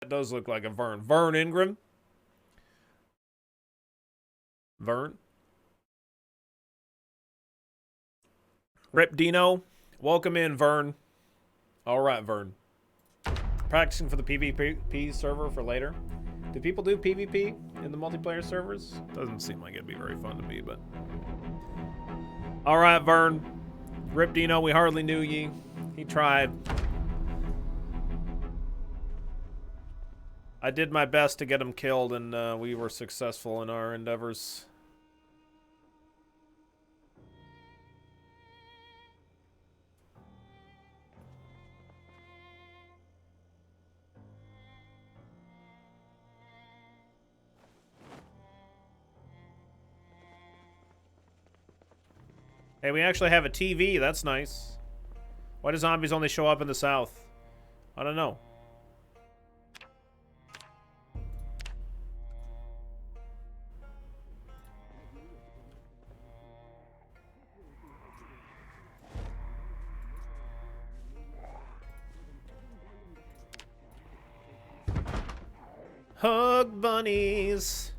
That does look like a Vern. Vern Ingram. Vern. Rip Dino. Welcome in, Vern. All right, Vern. Practicing for the PvP server for later. Do people do PvP in the multiplayer servers? Doesn't seem like it'd be very fun to me, but... All right, Vern. Rip Dino, we hardly knew ye. He tried. I did my best to get him killed, and we were successful in our endeavors. Hey, we actually have a TV. That's nice. Why do zombies only show up in the south? I don't know. Hug bunnies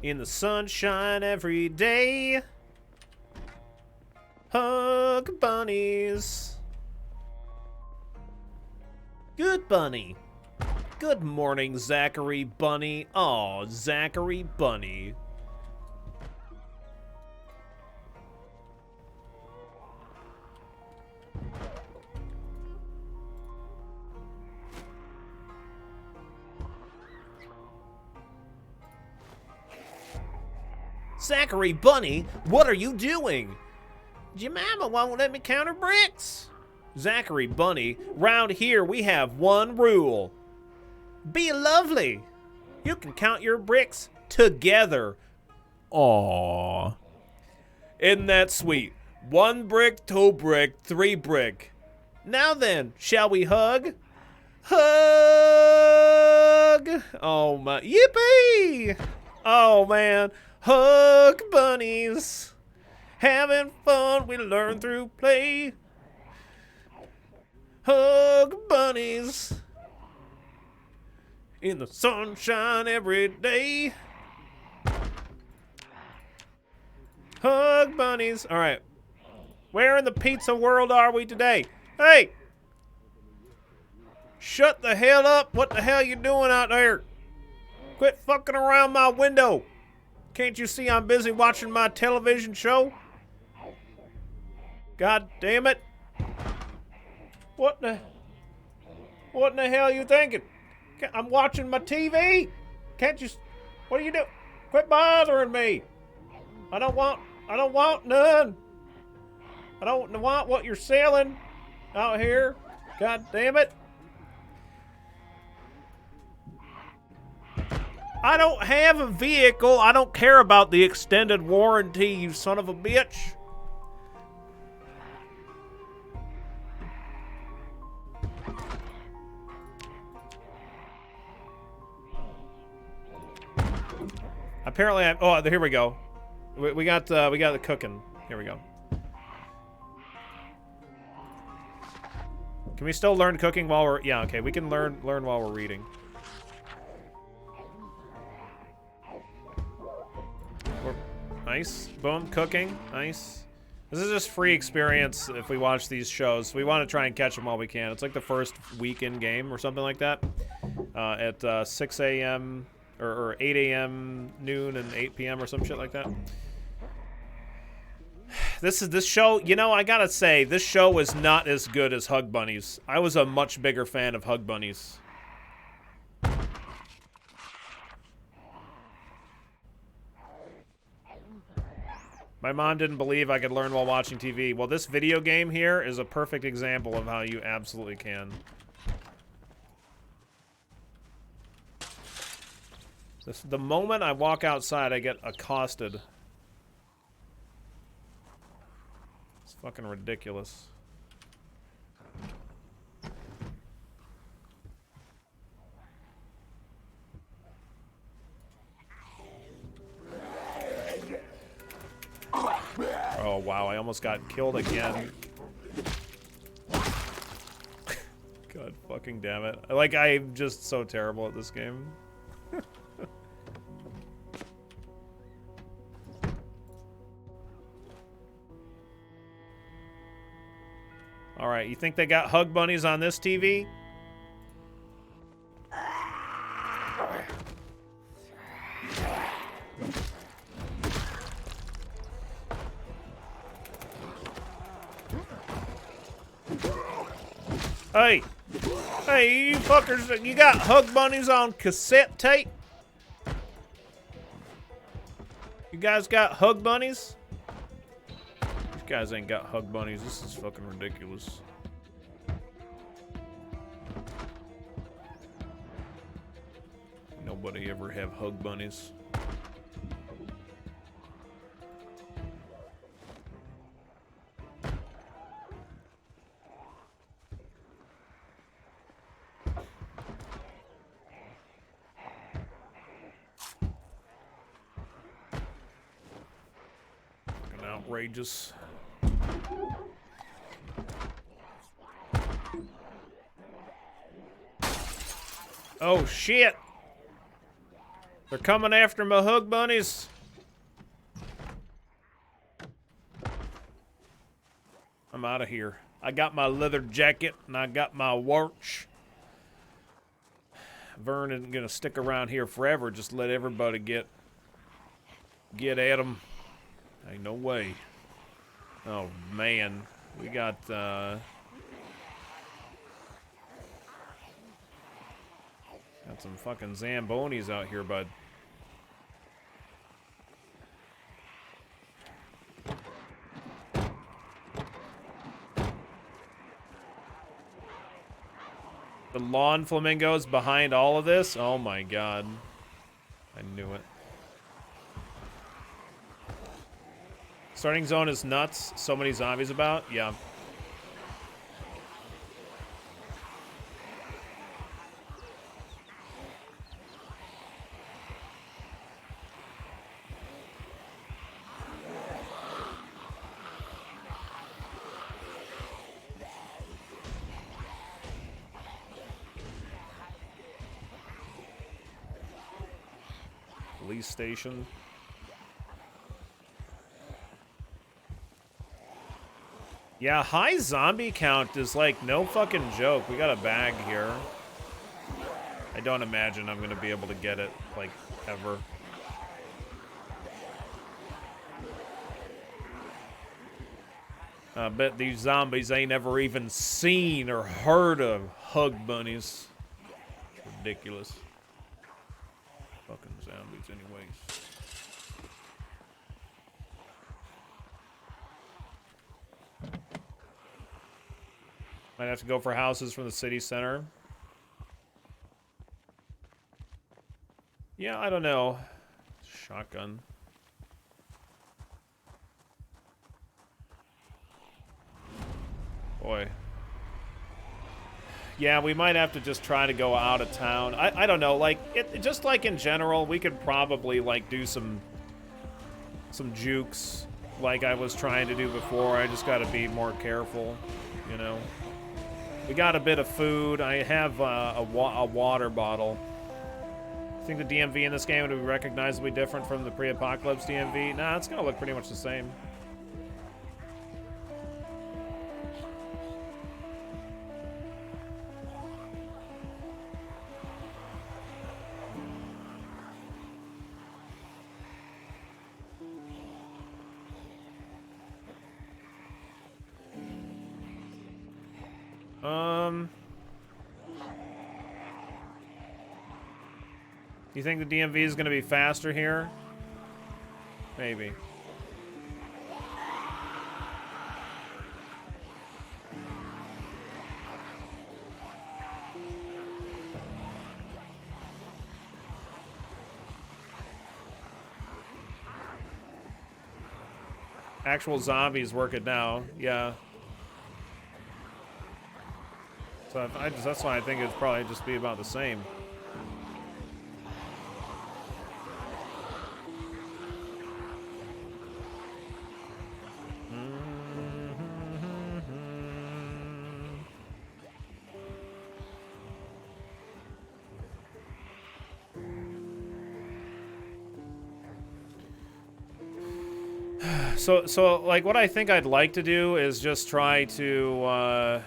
in the sunshine every day. Hug bunnies. Good bunny. Good morning, Zachary Bunny. Aw, Zachary Bunny. Zachary Bunny, what are you doing? Jemima won't let me count her bricks. Zachary Bunny, round here we have one rule. Be lovely. You can count your bricks together. Aww. Isn't that sweet? 1 brick, 2 brick, 3 brick. Now then, shall we hug? Hug! Oh my, yippee! Oh man, hug bunnies. Having fun, we learn through play. Hug bunnies in the sunshine every day. Hug bunnies. All right. Where in the pizza world are we today? Hey! Shut the hell up. What the hell you doing out there? Quit fucking around my window. Can't you see I'm busy watching my television show? God damn it. What in the hell are you thinking? I'm watching my TV. Can't you, what are you doing? Quit bothering me. I don't want none. I don't want what you're selling out here. God damn it. I don't have a vehicle. I don't care about the extended warranty, you son of a bitch. Apparently, oh, here we go. We got the cooking. Here we go. Can we still learn cooking while we're? Yeah, okay. We can learn while we're reading. Nice. Boom. Cooking. Nice. This is just free experience if we watch these shows. We want to try and catch them while we can. It's like the first weekend game or something like that. At 6 a.m. Or 8 a.m., noon, and 8 p.m. or some shit like that. This show, you know, I gotta say, this show is not as good as Hug Bunnies. I was a much bigger fan of Hug Bunnies. My mom didn't believe I could learn while watching TV. Well, this video game here is a perfect example of how you absolutely can. The moment I walk outside, I get accosted. It's fucking ridiculous. Oh, wow, I almost got killed again. God fucking Fucking damn it. Like, I'm just so terrible at this game. Alright, you think they got hug bunnies on this TV? Hey! Hey, you fuckers, you got hug bunnies on cassette tape? You guys got hug bunnies? These guys ain't got hug bunnies. This is fucking ridiculous. Nobody ever have hug bunnies. Outrageous. Oh shit! They're coming after my hug bunnies. I'm out of here. I got my leather jacket and I got my watch. Vern isn't gonna stick around here forever. Just let everybody get at him. Ain't no way. Oh man, we got got some fucking Zambonis out here, bud. The lawn flamingos behind all of this? Oh my god. I knew it. Starting zone is nuts. So many zombies about. Yeah. Police station. Yeah, high zombie count is like no fucking joke. We got a bag here. I don't imagine I'm gonna be able to get it, like, ever. I bet these zombies ain't ever even seen or heard of hug bunnies. It's ridiculous. Fucking zombies anyways. Might have to go for houses from the city center. Yeah, I don't know. Shotgun. Boy. Yeah, we might have to just try to go out of town. I don't know, like, just like in general, we could probably, like, do some jukes like I was trying to do before. I just gotta be more careful, you know? We got a bit of food. I have a water bottle. I think the DMV in this game would be recognizably different from the pre-apocalypse DMV. Nah, it's gonna look pretty much the same. You think the DMV is going to be faster here? Maybe. Actual zombies work it now. Yeah. So that's why I think it'd probably just be about the same. So like what I think I'd like to do is just try to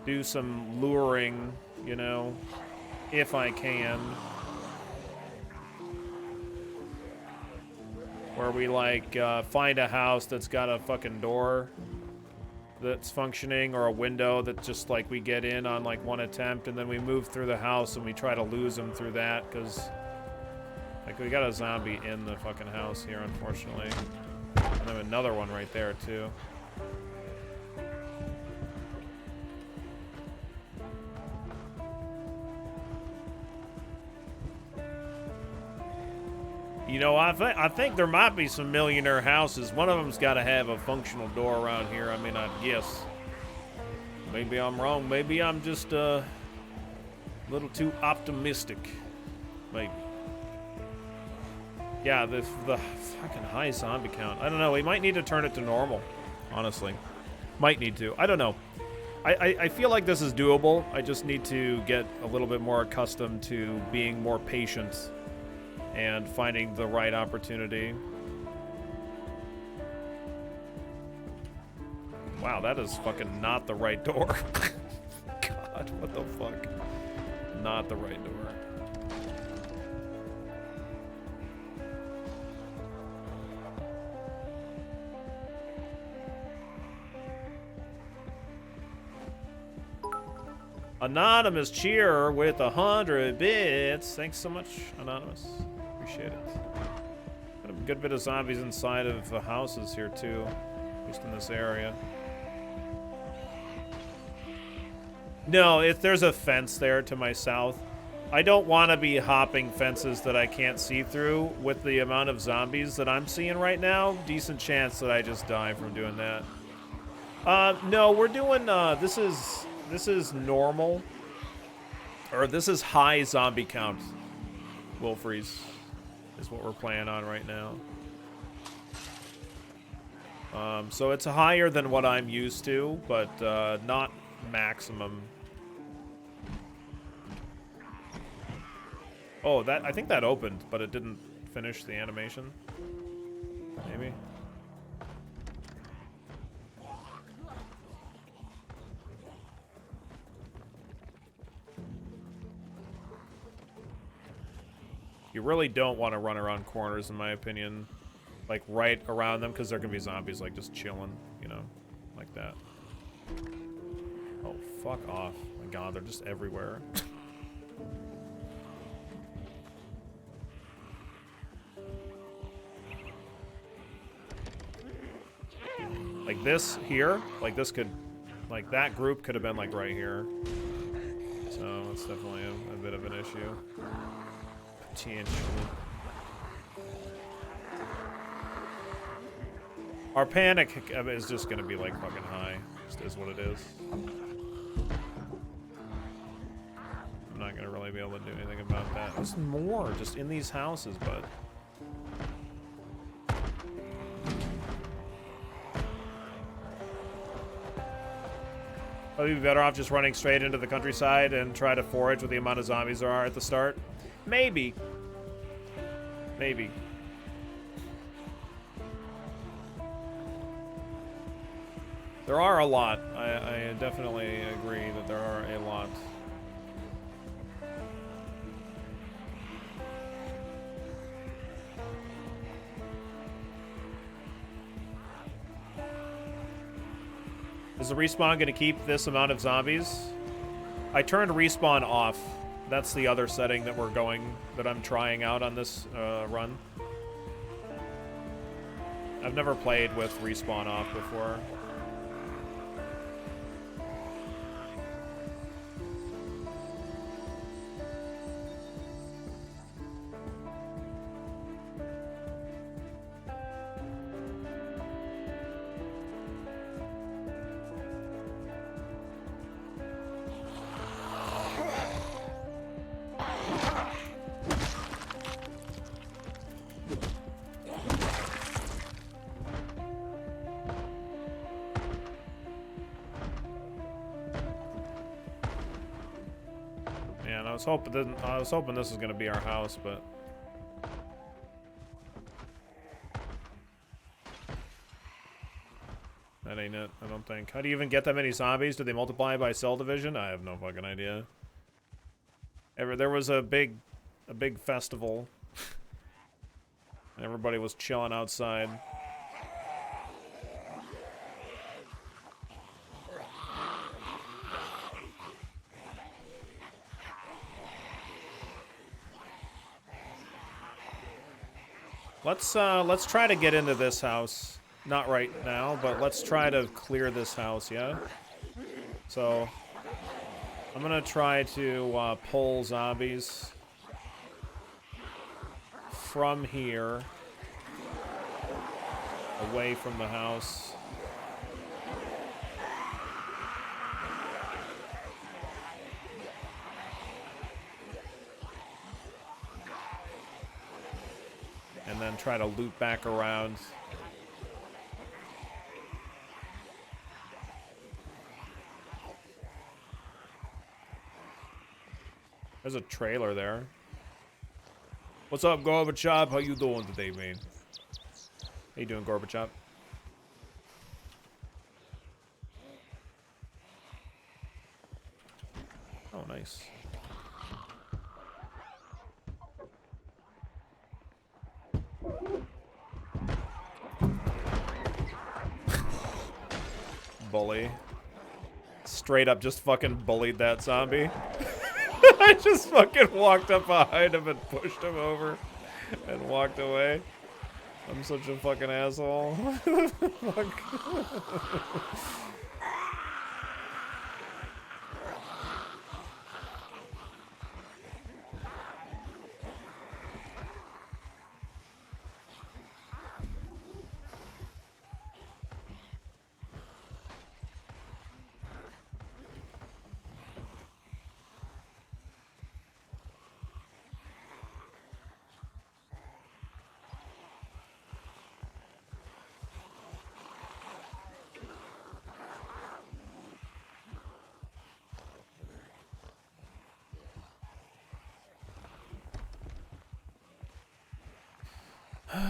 do some luring, you know, if I can. Where we like find a house that's got a fucking door that's functioning, or a window that just like we get in on like one attempt, and then we move through the house and we try to lose them through that, because like we got a zombie in the fucking house here, unfortunately. And then another one right there too. You know, I think there might be some millionaire houses. One of them's got to have a functional door around here. I mean, I'd guess. Maybe I'm wrong. Maybe I'm just a little too optimistic. Maybe. Yeah, the fucking high zombie count. I don't know. We might need to turn it to normal, honestly. Might need to. I don't know. I feel like this is doable. I just need to get a little bit more accustomed to being more patient and finding the right opportunity. Wow, that is fucking not the right door. God, what the fuck? Not the right door. Anonymous cheer with 100 bits. Thanks so much, Anonymous. Appreciate it. Got a good bit of zombies inside of houses here too, at least in this area. No, if there's a fence there to my south. I don't want to be hopping fences that I can't see through with the amount of zombies that I'm seeing right now. Decent chance that I just die from doing that. No, we're doing, this is normal. Or this is high zombie count. Wolfries is what we're playing on right now. So it's higher than what I'm used to, but not maximum. Oh, that, I think that opened, but it didn't finish the animation. Maybe. You really don't want to run around corners, in my opinion. Like, right around them, because there can be zombies, like, just chilling, you know? Like that. Oh, fuck off. My god, they're just everywhere. Like this here, like this could, like that group could have been like right here. So it's definitely a bit of an issue. Potentially. Our panic is just gonna be like fucking high. Just is what it is. I'm not gonna really be able to do anything about that. There's more just in these houses, bud. Would be better off just running straight into the countryside and try to forage with the amount of zombies there are at the start? Maybe. Maybe. There are a lot. I definitely agree that there are a lot. Is the respawn going to keep this amount of zombies? I turned respawn off. That's the other setting that that I'm trying out on this run. I've never played with respawn off before. I was hoping this was gonna be our house, but ain't it, I don't think. How do you even get that many zombies? Do they multiply by cell division? I have no fucking idea. There was a big festival. Everybody was chilling outside. Let's try to get into this house. Not right now, but let's try to clear this house, yeah? So, I'm gonna try to pull zombies from here away from the house. And then try to loop back around. There's a trailer there. What's up, Gorbachev? How you doing today, man? How you doing, Gorbachev? Oh, nice. Bully. Straight up just fucking bullied that zombie. I just fucking walked up behind him and pushed him over and walked away. I'm such a fucking asshole. Fuck.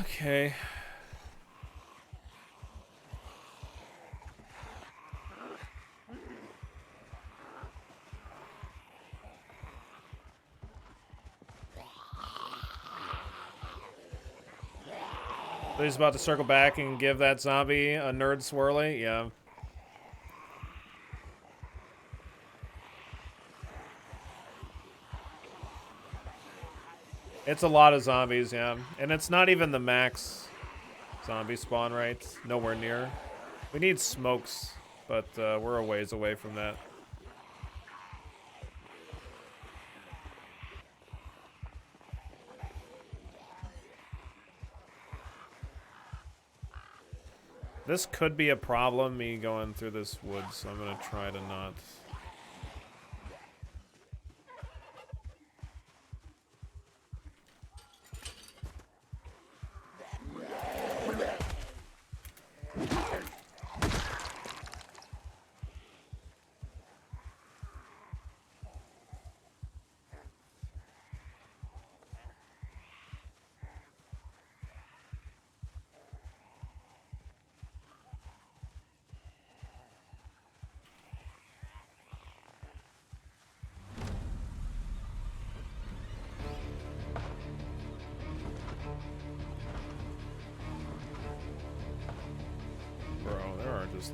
Okay. So he's about to circle back and give that zombie a nerd swirly? Yeah. It's a lot of zombies, yeah. And it's not even the max zombie spawn rate. Nowhere near. We need smokes, but we're a ways away from that. This could be a problem, me going through this woods, so I'm gonna try to not.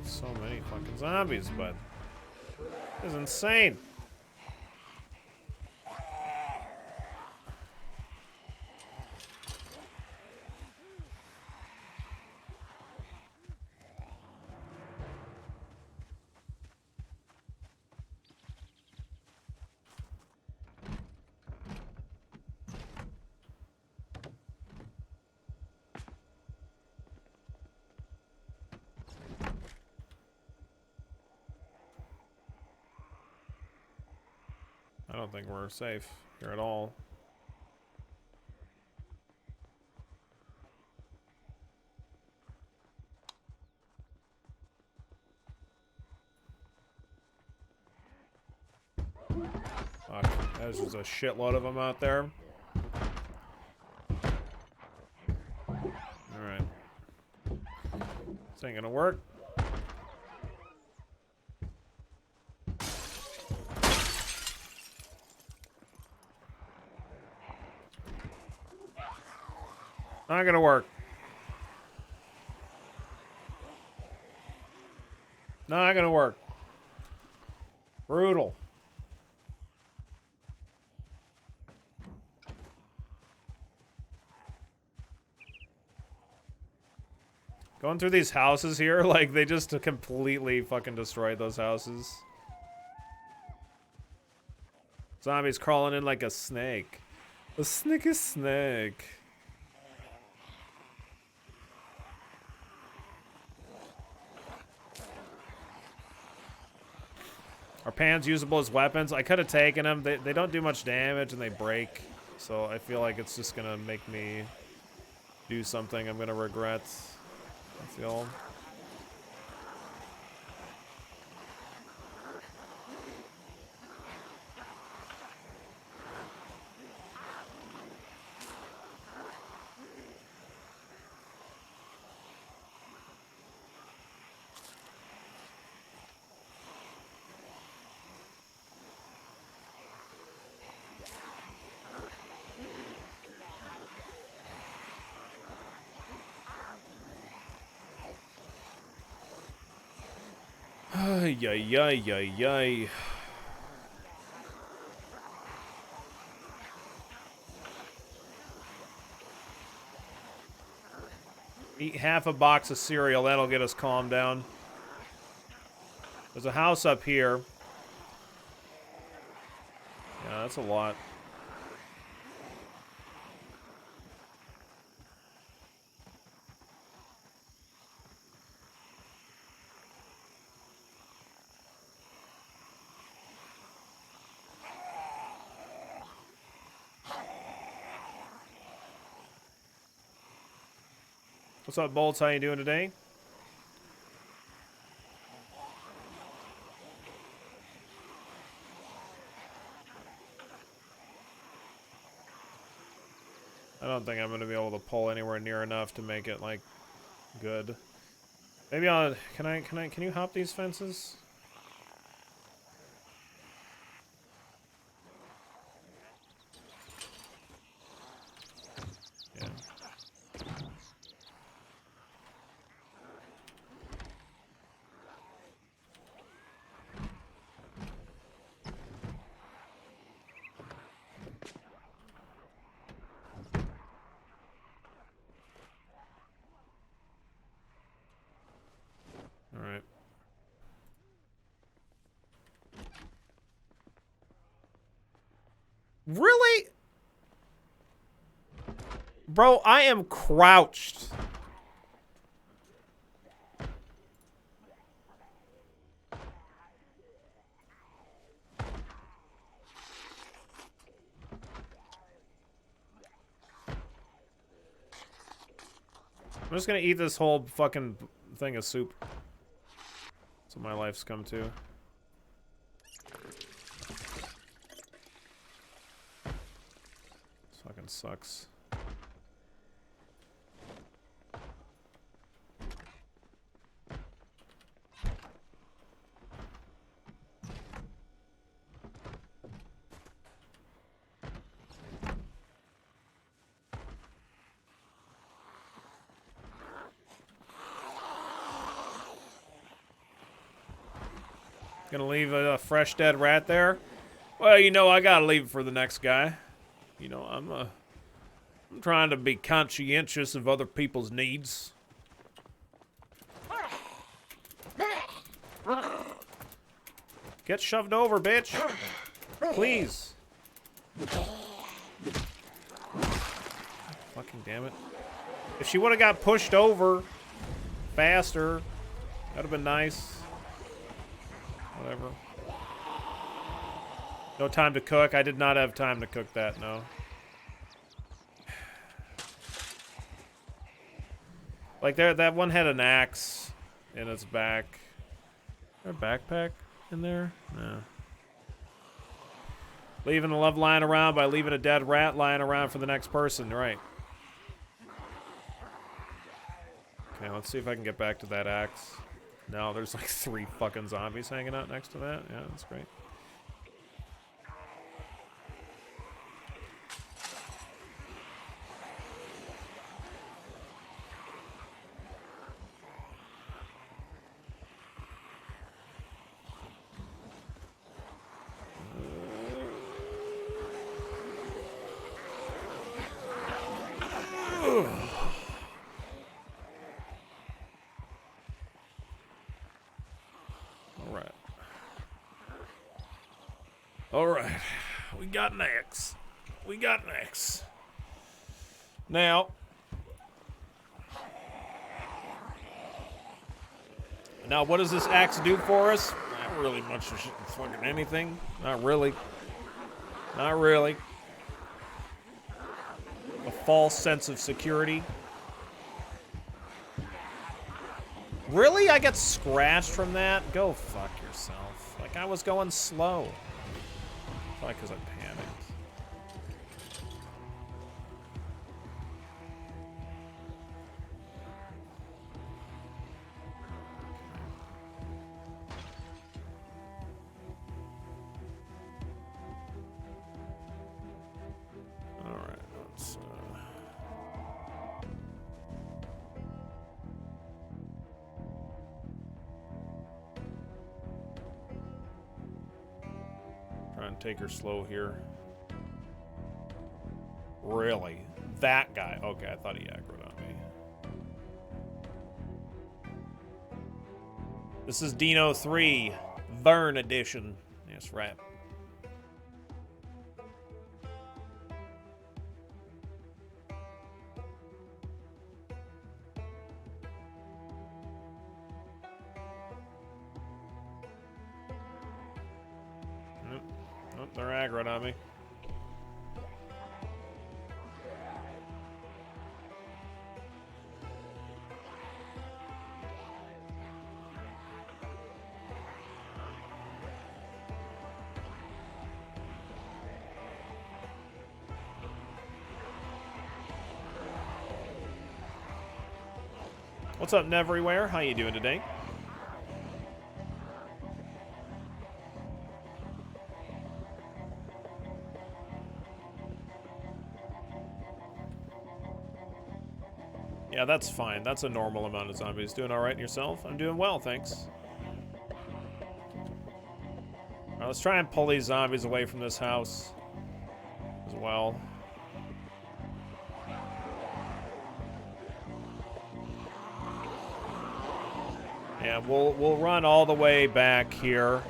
So many fucking zombies, but it's insane. I don't think we're safe here at all. Fuck, there's just a shitload of them out there. Alright. This ain't gonna work. Not gonna work. Not gonna work. Brutal. Going through these houses here, like, they just completely fucking destroyed those houses. Zombies crawling in like a snake. A sneaky snake. Are pans usable as weapons? I could have taken them. They don't do much damage and they break. So I feel like it's just gonna make me do something I'm gonna regret. I feel. Ay, ay, ay, ay, ay. Eat half a box of cereal. That'll get us calmed down. There's a house up here. Yeah, that's a lot. What's up, Bolts? How you doing today? I don't think I'm gonna be able to pull anywhere near enough to make it like good. Maybe I'll. Can you hop these fences? Yeah. All right. Really? Bro, I am crouched. I'm just gonna eat this whole fucking thing of soup. That's what my life's come to. This fucking sucks. Gonna leave a fresh dead rat there? Well, you know, I gotta leave it for the next guy. You know, I'm trying to be conscientious of other people's needs. Get shoved over, bitch. Please. Fucking damn it. If she would have got pushed over faster, that'd have been nice. Whatever. No time to cook. I did not have time to cook that, no. Like, that one had an axe in its back. Is there a backpack in there? No. Leaving a love lying around by leaving a dead rat lying around for the next person. Right. Okay, let's see if I can get back to that axe. No, there's like 3 fucking zombies hanging out next to that. Yeah, that's great. We got an axe. We got an axe. Now, what does this axe do for us? Not really much of fucking anything. Not really. Not really. A false sense of security. Really? I got scratched from that? Go fuck yourself. Like, I was going slow. Probably because I panicked. Alright, let's... try and take her slow here. Really? That guy. Okay, I thought he aggroed on me. This is Dino 3, Vern edition. Yes, right. Nope, they're aggroed on me. What's up, Neverywhere? How you doing today? Yeah, that's fine. That's a normal amount of zombies. Doing all right in yourself? I'm doing well, thanks. All right, let's try and pull these zombies away from this house as well. Yeah, we'll run all the way back here.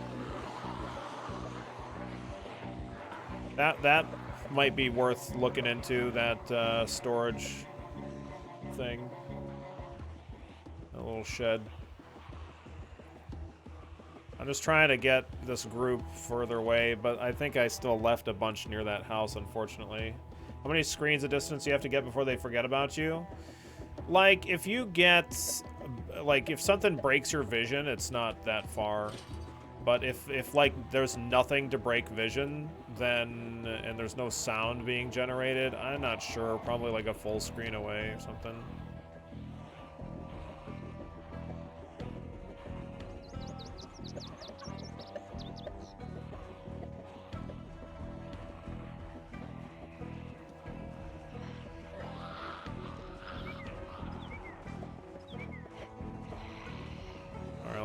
That might be worth looking into, that storage thing. A little shed. I'm just trying to get this group further away, but I think I still left a bunch near that house, unfortunately. How many screens of distance you have to get before they forget about you? Like, if you get... Like, if something breaks your vision, it's not that far. But if like, there's nothing to break vision, then... And there's no sound being generated, I'm not sure. Probably like a full screen away or something.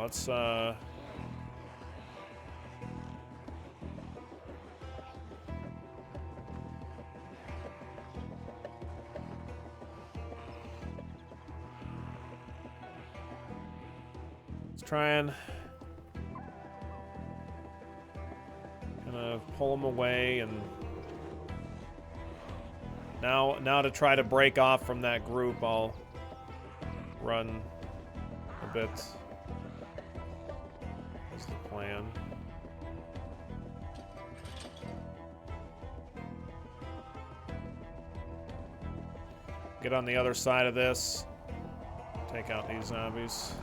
Let's try and kind of pull them away, and now to try to break off from that group, I'll run a bit. That's the plan. Get on the other side of this. Take out these zombies.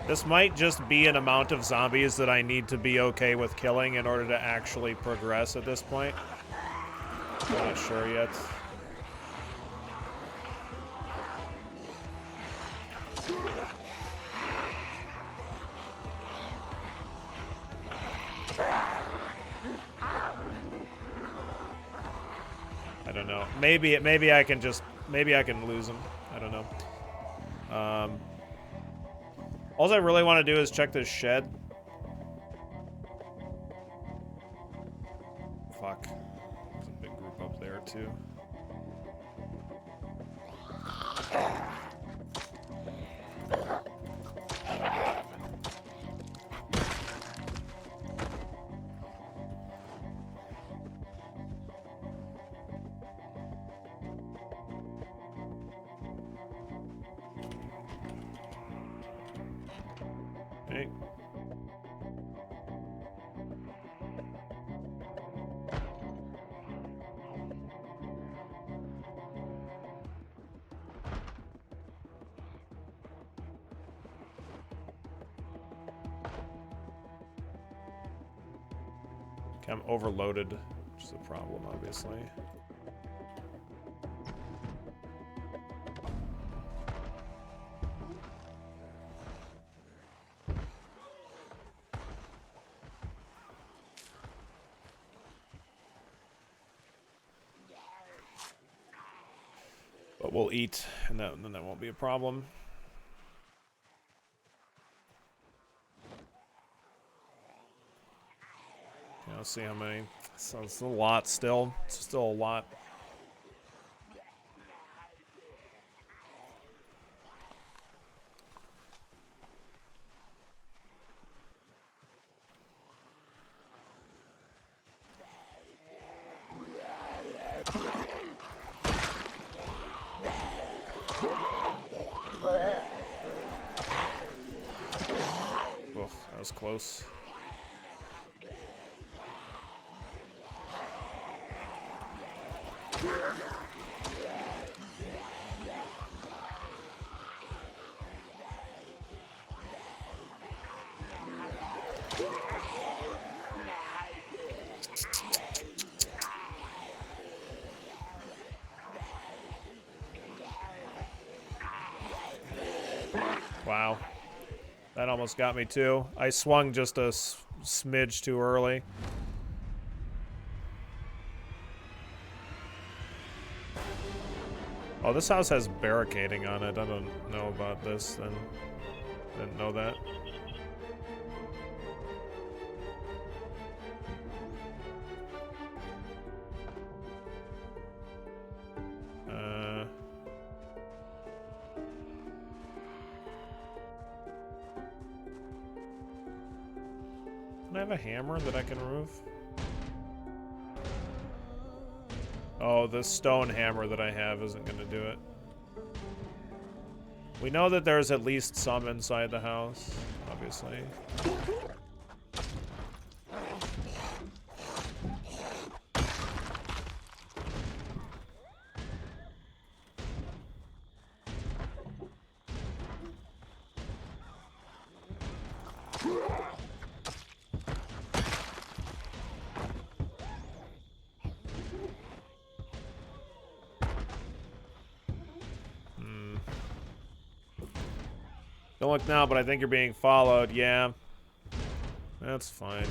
This might just be an amount of zombies that I need to be okay with killing in order to actually progress at this point. I'm not sure yet. don't know. Maybe I can just maybe I can lose him. I don't know. All I really want to do is check this shed. Fuck. There's a big group up there too. Okay. I'm overloaded, which is a problem, obviously. But we'll eat, and then that won't be a problem. Let's see how many. So it's a lot still. It's still a lot. Oof, that was close. Wow. That almost got me too. I swung just a smidge too early. Oh, this house has barricading on it. I don't know about this then. Didn't know that. Can I have a hammer that I can remove? Oh, the stone hammer that I have isn't going to do it. We know that there's at least some inside the house, obviously. Don't look now, but I think you're being followed. Yeah. That's fine.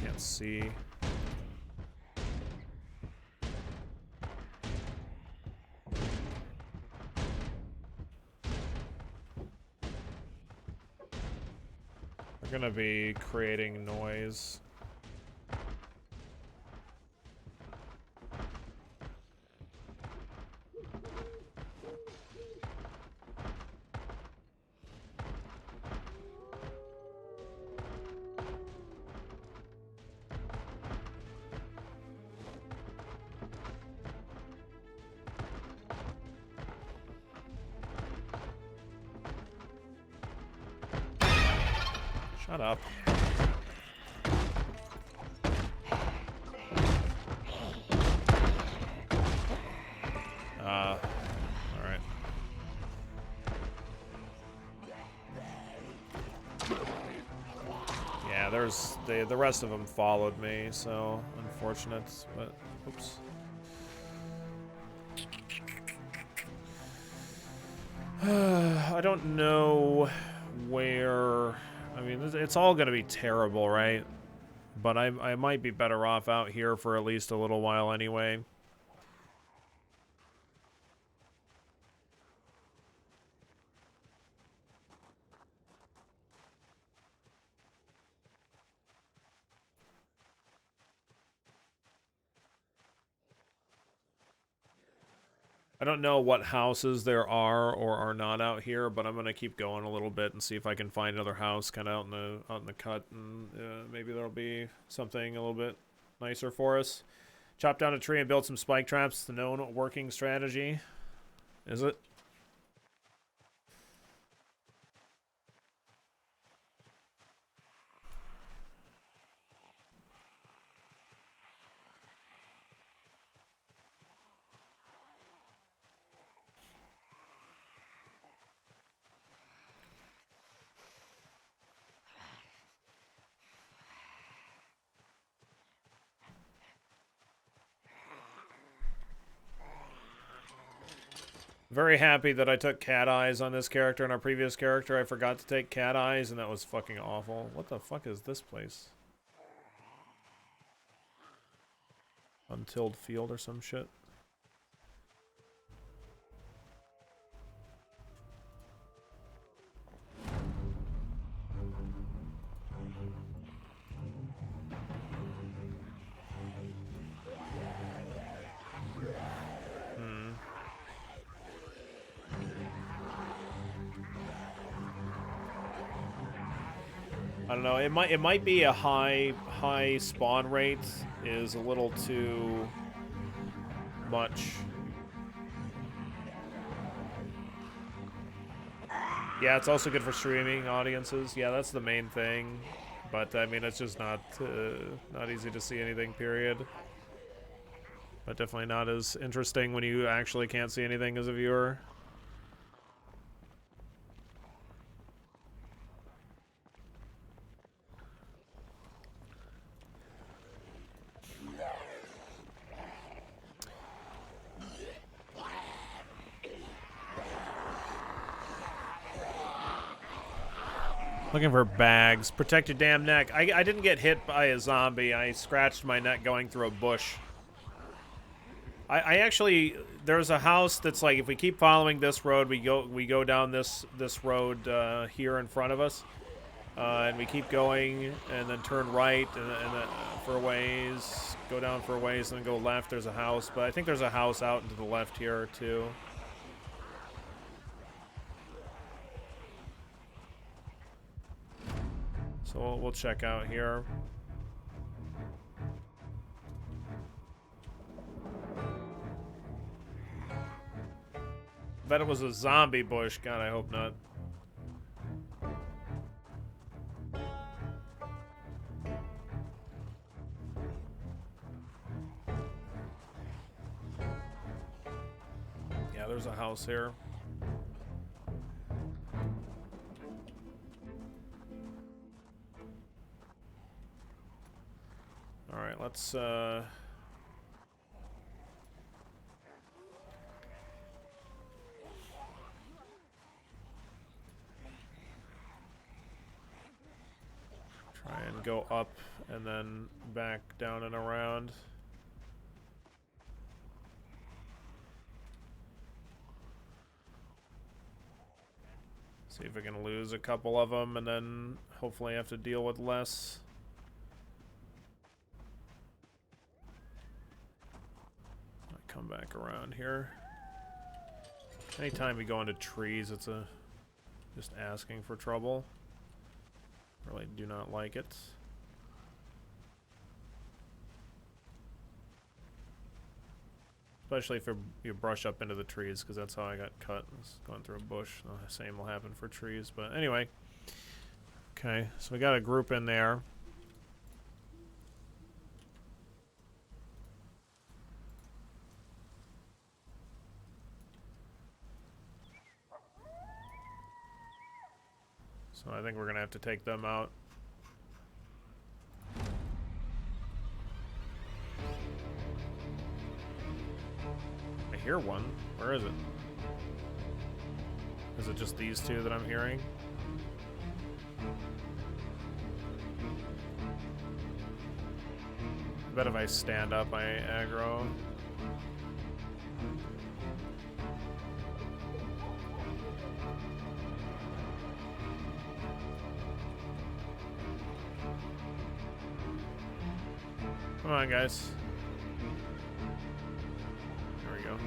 Can't see. They're gonna be creating noise. Shut up. Alright. Yeah, there's the rest of them followed me, so unfortunate, but oops. I don't know where. I mean, it's all gonna be terrible, right? But I might be better off out here for at least a little while anyway. I don't know what houses there are or are not out here, but I'm gonna keep going a little bit and see if I can find another house kind of out in the cut, and maybe there'll be something a little bit nicer for us. Chop down a tree and build some spike traps. The known working strategy. Is it? Very happy that I took cat eyes on this character and our previous character. I forgot to take cat eyes, and that was fucking awful. What the fuck is this place? Untilled field or some shit. I don't know. It might be a high spawn rate is a little too much. Yeah, it's also good for streaming audiences. Yeah, that's the main thing. But I mean, it's just not easy to see anything. Period. But definitely not as interesting when you actually can't see anything as a viewer. Looking for bags. Protect your damn neck. I didn't get hit by a zombie. I scratched my neck going through a bush. I actually, there's a house that's like, if we keep following this road, we go down this road here in front of us, and we keep going and then turn right and then for a ways, go down for a ways and then go left. There's a house, but I think there's a house out into the left here too. So we'll check out here. Bet it was a zombie bush. God, I hope not. Yeah, there's a house here. All right, let's try and go up and then back down and around. See if we can lose a couple of them and then hopefully have to deal with less. Come back around here. Anytime we go into trees, it's just asking for trouble. Really do not like it. Especially if you brush up into the trees, because that's how I got cut. It's going through a bush. The same will happen for trees, but anyway. Okay, so we got a group in there. So I think we're going to have to take them out. I hear one. Where is it? Is it just these two that I'm hearing? bet if I stand up, I aggro. Come on, guys. There we go.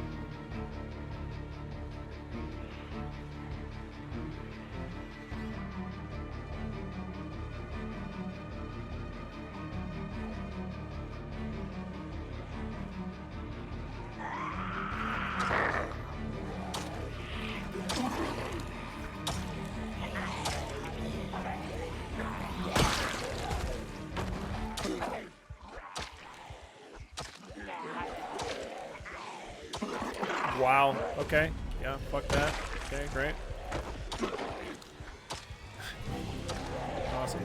Wow. Okay. Yeah, fuck that. Okay, great. Awesome.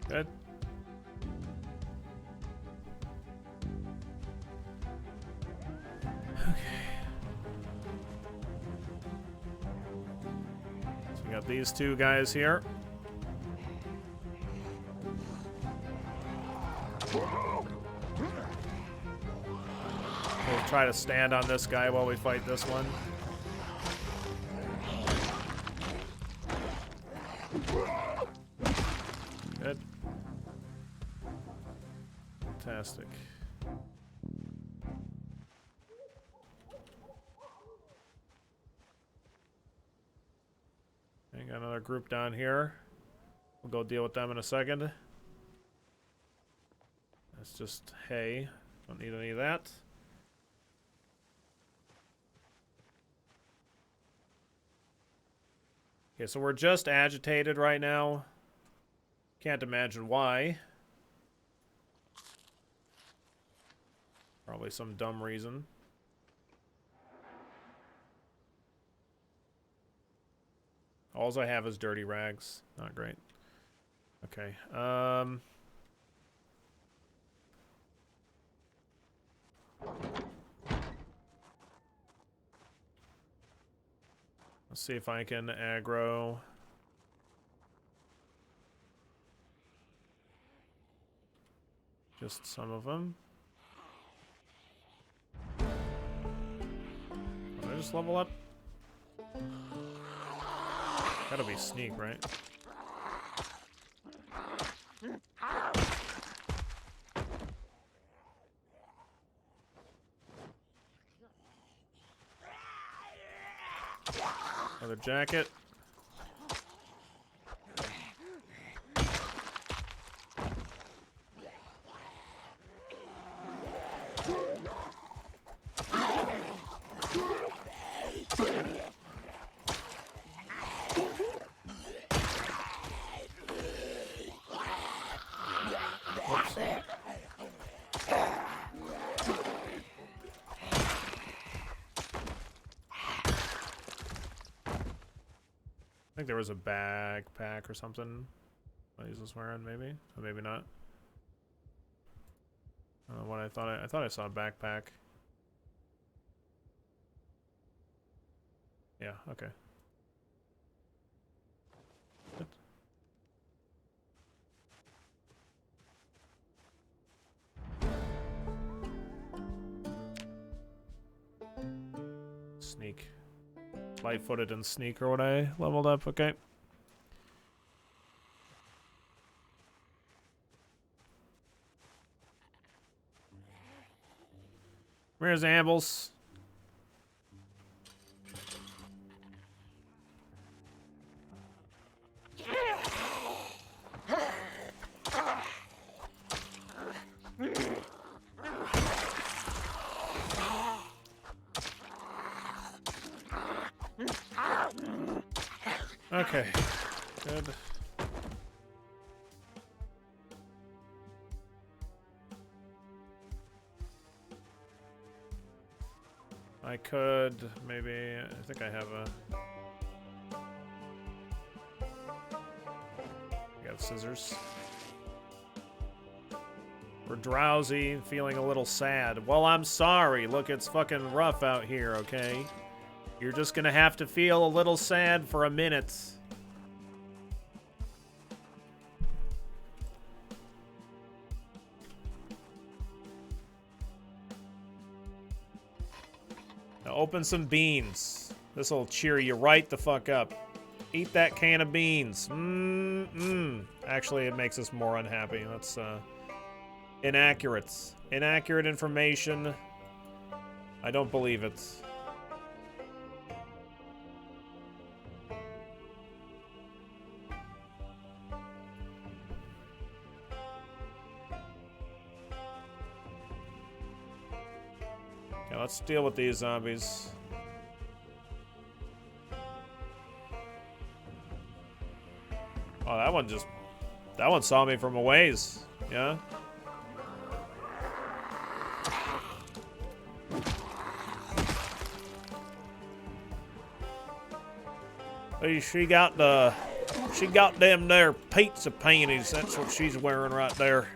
Good. So we got these two guys here. We'll try to stand on this guy while we fight this one. Good. Fantastic. Okay, got another group down here. We'll go deal with them in a second. That's just hay. Don't need any of that. Okay, so we're just agitated right now. Can't imagine why. Probably some dumb reason. Alls I have is dirty rags. Not great. Okay. Let's see if I can aggro. Just some of them. Did I just level up? Gotta be sneak, right? Another jacket. I think there was a backpack or something I was wearing, maybe? Or maybe not. I don't know what I thought. I thought I saw a backpack. Yeah, okay. Good. Sneak. Light-footed and sneak are what I leveled up, okay. Where's Ambles? Okay, good. I could maybe, I think I have a... scissors. We're drowsy, feeling a little sad. Well, I'm sorry. Look, it's fucking rough out here, okay? You're just gonna have to feel a little sad for a minute. Now open some beans. This'll cheer you right the fuck up. Eat that can of beans. Actually, it makes us more unhappy. That's, inaccurate. Inaccurate information. I don't believe it. Okay, let's deal with these zombies. Oh, that one saw me from a ways. Yeah? Hey, she got them there pizza panties. That's what she's wearing right there.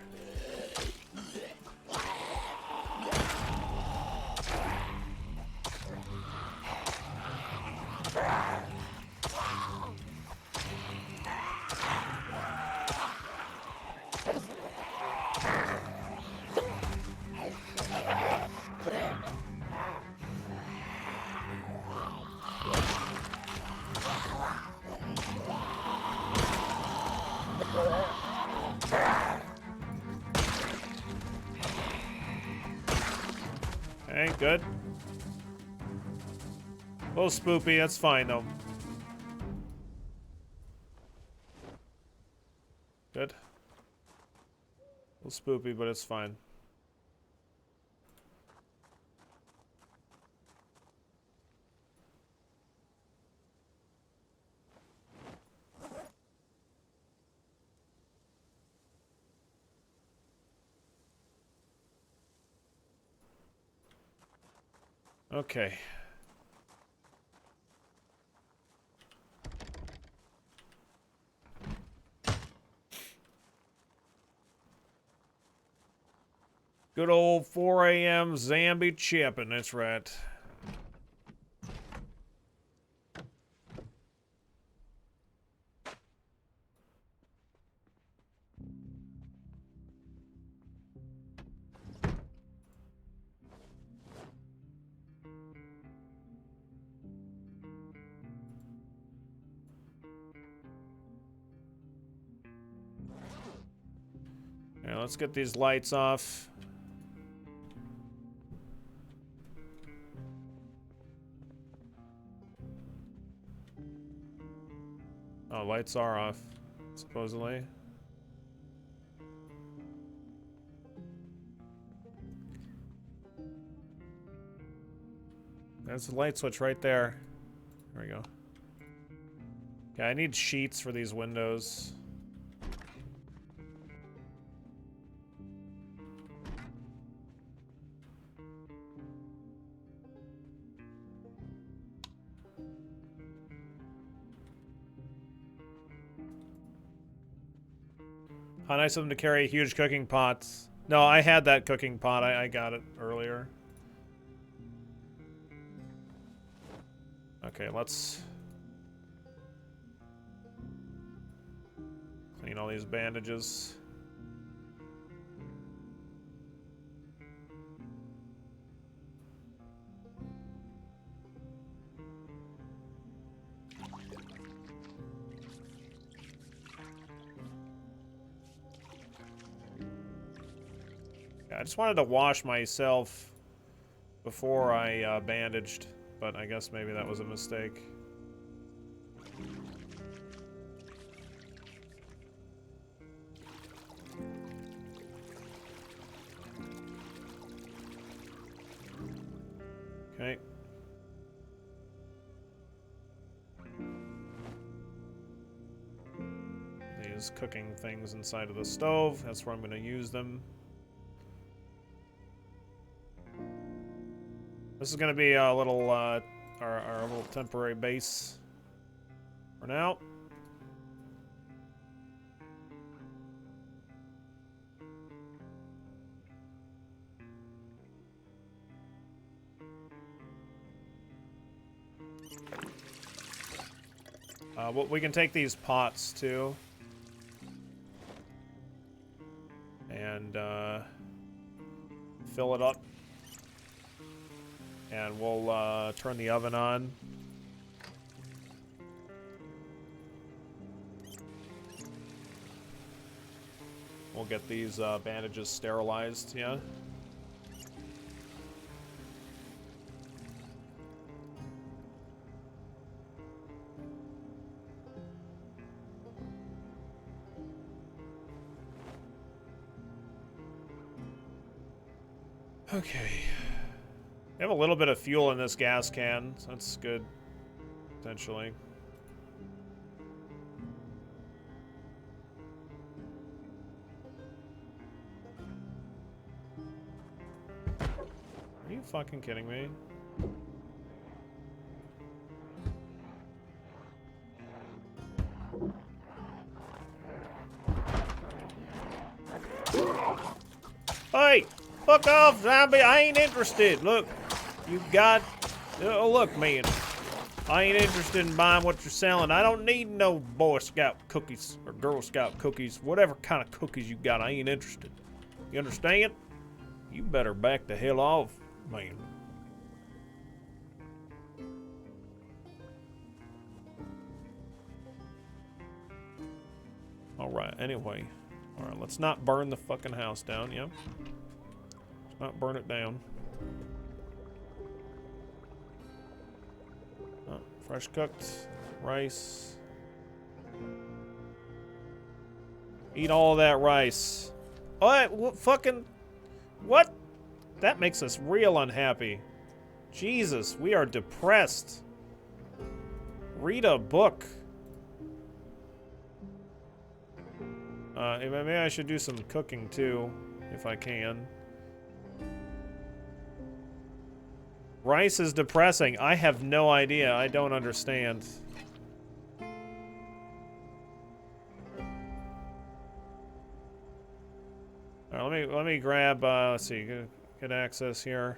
Okay, good. A little spoopy, that's fine though. Good. A little spoopy, but it's fine. Okay. Good old 4 a.m. zombie chipping, that's right. Yeah, let's get these lights off. Oh, lights are off, supposedly. There's the light switch right there. There we go. Okay, I need sheets for these windows. How nice of them to carry huge cooking pots. No, I had that cooking pot. I got it earlier. Okay, let's clean all these bandages. I just wanted to wash myself before I bandaged, but I guess maybe that was a mistake. Okay. These cooking things inside of the stove, that's where I'm going to use them. This is going to be a little, our little temporary base for now. Well, we can take these pots too. And fill it up. And we'll turn the oven on. We'll get these bandages sterilized, yeah? Okay. We have a little bit of fuel in this gas can, so that's good, potentially. Are you fucking kidding me? Hey! Fuck off, zombie! I ain't interested! Look, you got... Oh, look, man. I ain't interested in buying what you're selling. I don't need no Boy Scout cookies or Girl Scout cookies. Whatever kind of cookies you got, I ain't interested. You understand? You better back the hell off, man. Alright, anyway. Alright, let's not burn the fucking house down, yeah? Let's not burn it down. Oh, fresh cooked rice. Eat all that rice. Oh, what fucking... What? That makes us real unhappy. Jesus, we are depressed. Read a book. Maybe I should do some cooking too, if I can. Rice is depressing. I have no idea. I don't understand. All right, let me grab. Let's see, get access here.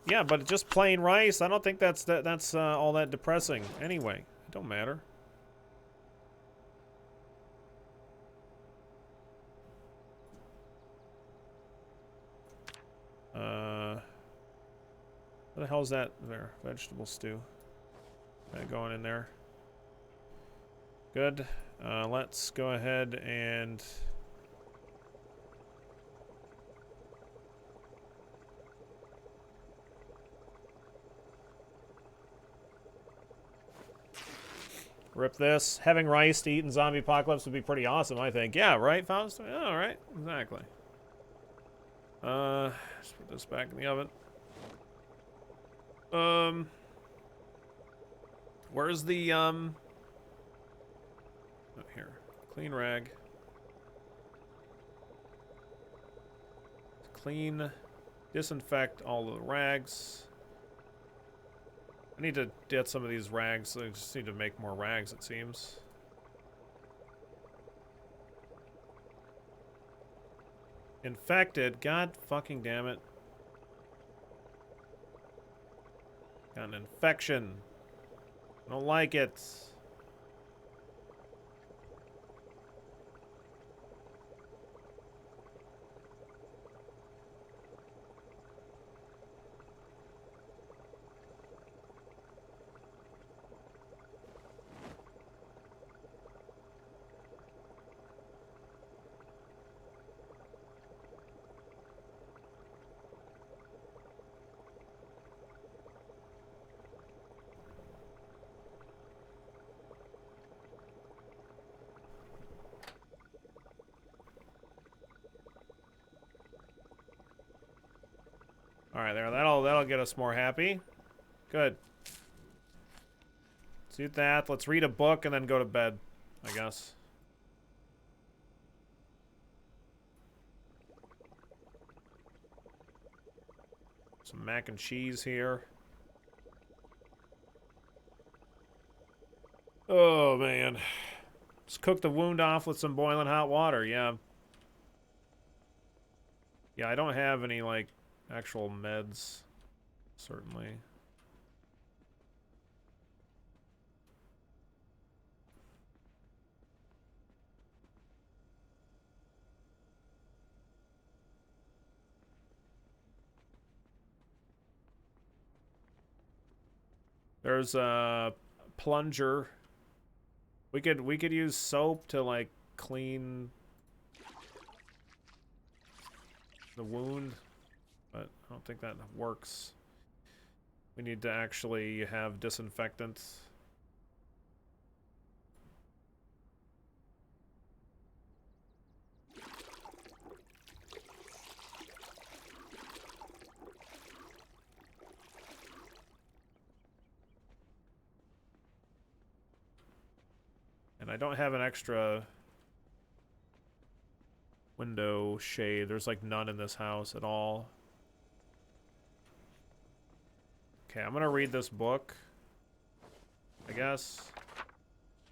Yeah, but just plain rice, I don't think that's all that depressing. Anyway, it don't matter. What the hell is that there? Vegetable stew. That going in there. Good. Let's go ahead and... rip this. Having rice to eat in zombie apocalypse would be pretty awesome, I think. Yeah, right, Faust? Yeah, all right, exactly. Let's put this back in the oven. Where's the, oh, here. Clean rag. Clean, disinfect all the rags. I need to get some of these rags. I just need to make more rags, it seems. Infected. God fucking damn it. Got an infection. I don't like it. All right, there. That'll get us more happy. Good. Let's do that. Let's read a book and then go to bed, I guess. Some mac and cheese here. Oh, man. Let's cook the wound off with some boiling hot water, yeah. Yeah, I don't have any, like, actual meds, certainly. There's a plunger. We could use soap to like clean the wound, but I don't think that works. We need to actually have disinfectant. And I don't have an extra window shade. There's like none in this house at all. Okay, I'm gonna read this book, I guess,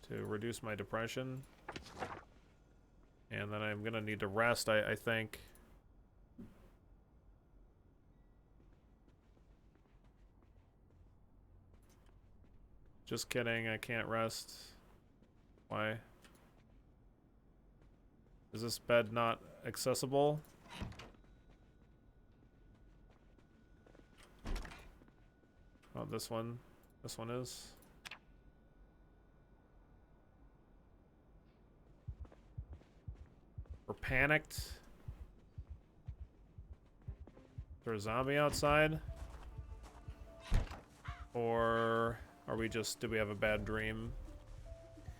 to reduce my depression. And then I'm gonna need to rest, I think. Just kidding, I can't rest. Why? Is this bed not accessible? Oh, this one. This one is. We're panicked. Is there a zombie outside? Or are we just, did we have a bad dream?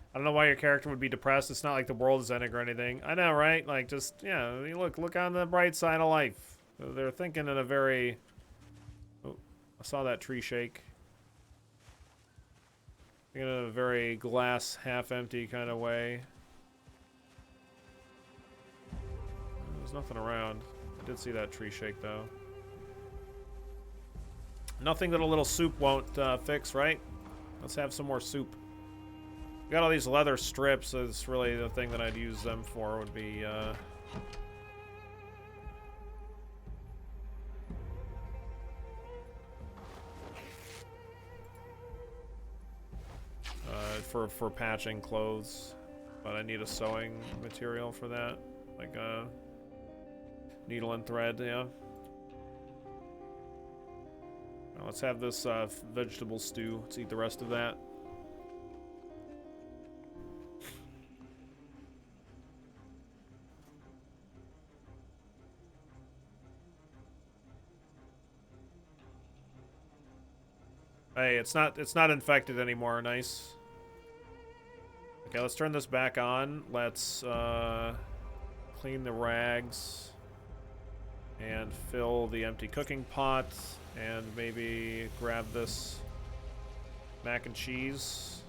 I don't know why your character would be depressed. It's not like the world is ending or anything. I know, right? Like, just, yeah, I mean, look on the bright side of life. They're thinking in a very... Oh, I saw that tree shake. Thinking in a very glass, half-empty kind of way. There's nothing around. I did see that tree shake, though. Nothing that a little soup won't fix, right? Let's have some more soup. We got all these leather strips, so it's really the thing that I'd use them for would be, for patching clothes. But I need a sewing material for that. Like a needle and thread, yeah. Now let's have this vegetable stew. Let's eat the rest of that. Hey, it's not infected anymore. Nice. Okay, let's turn this back on. Let's clean the rags and fill the empty cooking pot and maybe grab this mac and cheese.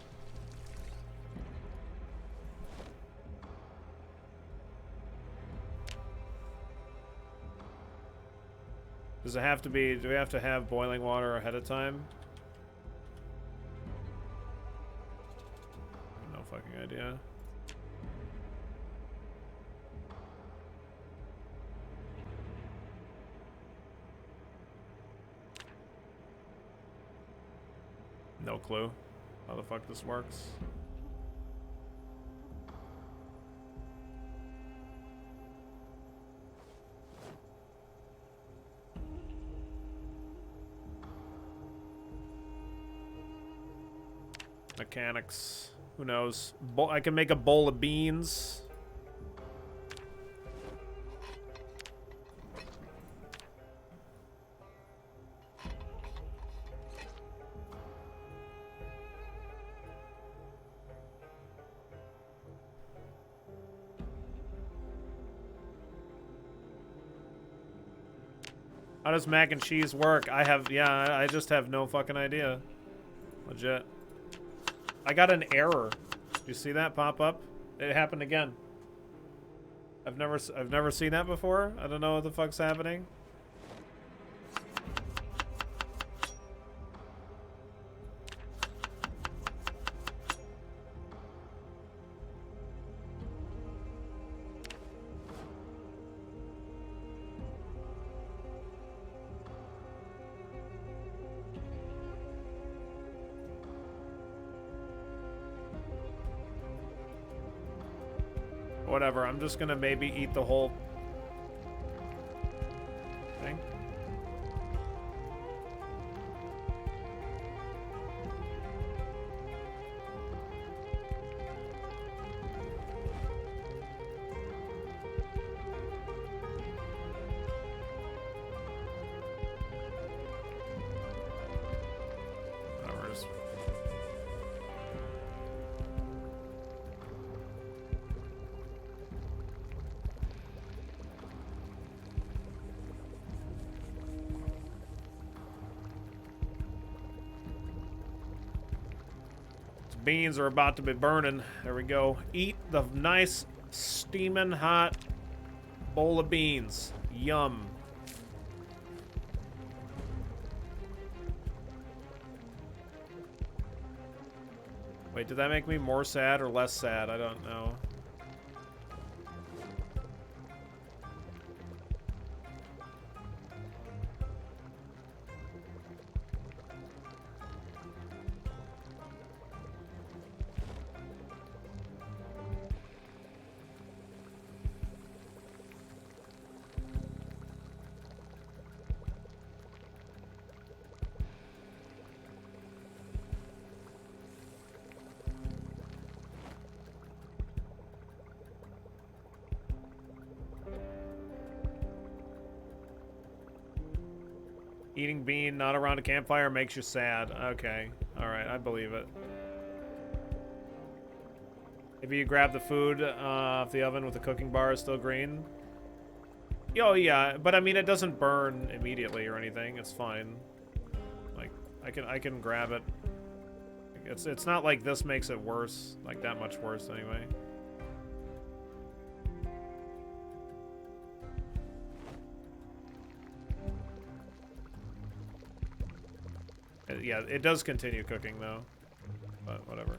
Does it have to be, do we have to have boiling water ahead of time? No fucking idea. No clue how the fuck this works. Mechanics. Who knows? I can make a bowl of beans. How does mac and cheese work? I just have no fucking idea. Legit. I got an error. Did you see that pop up? It happened again. I've never seen that before. I don't know what the fuck's happening. whatever. I'm just gonna maybe eat the whole thing. Beans are about to be burning. There we go. Eat the nice, steaming hot bowl of beans. Yum. Wait, did that make me more sad or less sad? I don't know. Eating bean not around a campfire makes you sad. Okay. Alright, I believe it. Maybe you grab the food off the oven with the cooking bar is still green. Oh yeah, but I mean it doesn't burn immediately or anything. It's fine. Like I can grab it. It's not like this makes it worse, like that much worse anyway. Yeah, it does continue cooking though, but whatever.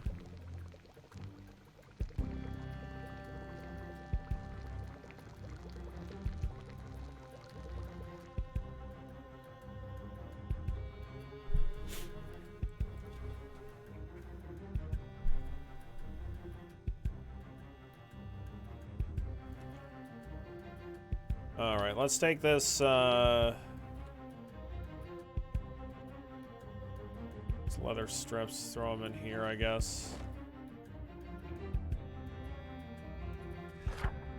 All right, let's take this leather strips, throw them in here, I guess.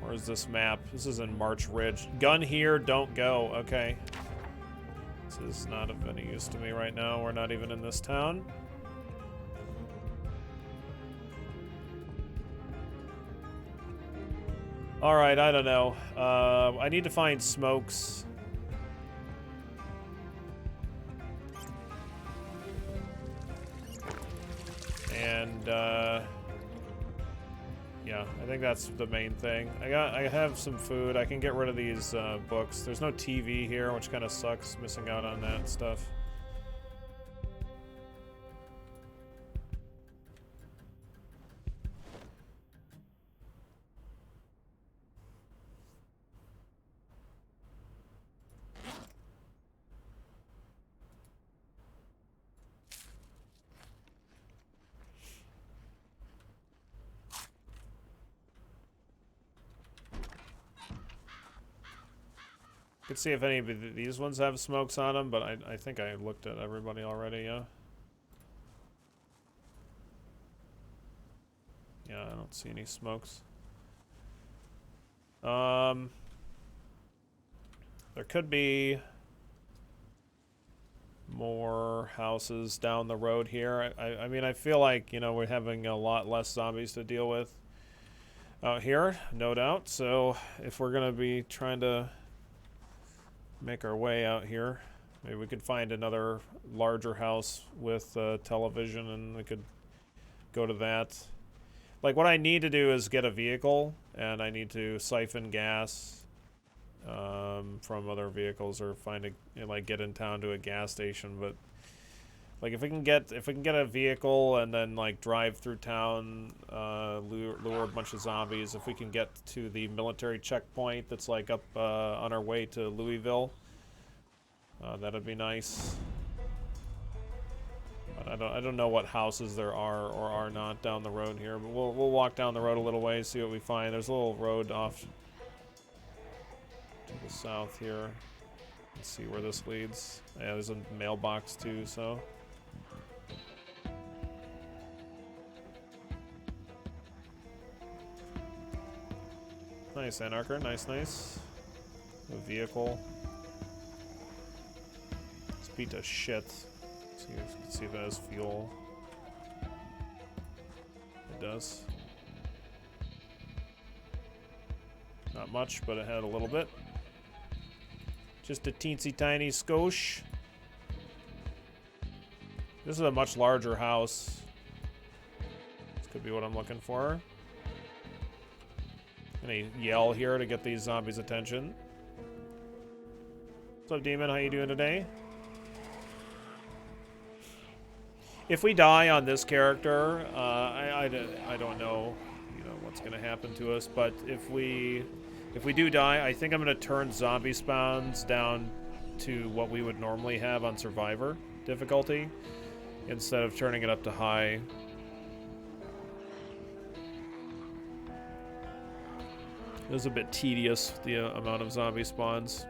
Where's this map? This is in March Ridge. Gun here, don't go. Okay. This is not of any use to me right now. We're not even in this town. Alright, I don't know. I need to find smokes. And, yeah, I think that's the main thing. I have some food. I can get rid of these books. There's no TV here, which kind of sucks, missing out on that stuff. Could see if any of these ones have smokes on them, but I think I looked at everybody already, yeah. Yeah, I don't see any smokes. There could be more houses down the road here. I mean, I feel like, you know, we're having a lot less zombies to deal with out here, no doubt. So if we're gonna be trying to make our way out here, maybe we could find another larger house with television and we could go to that. Like, what I need to do is get a vehicle, and I need to siphon gas from other vehicles, or find a, you know, like, get in town to a gas station. But like, if we can get a vehicle and then like drive through town, lure a bunch of zombies. If we can get to the military checkpoint that's like up on our way to Louisville, that'd be nice. But I don't know what houses there are or are not down the road here, but we'll walk down the road a little way, see what we find. There's a little road off to the south here. Let's see where this leads. Yeah, there's a mailbox too, so. Nice, Anarcher. Nice, nice. A vehicle. It's beat to shit. See if it has fuel. It does. Not much, but it had a little bit. Just a teensy tiny skosh. This is a much larger house. This could be what I'm looking for. Gonna yell here to get these zombies' attention. What's up, Demon? How you doing today? If we die on this character, I don't know, you know, what's gonna happen to us. But if we do die, I think I'm gonna turn zombie spawns down to what we would normally have on Survivor difficulty, instead of turning it up to high. It was a bit tedious, the amount of zombie spawns.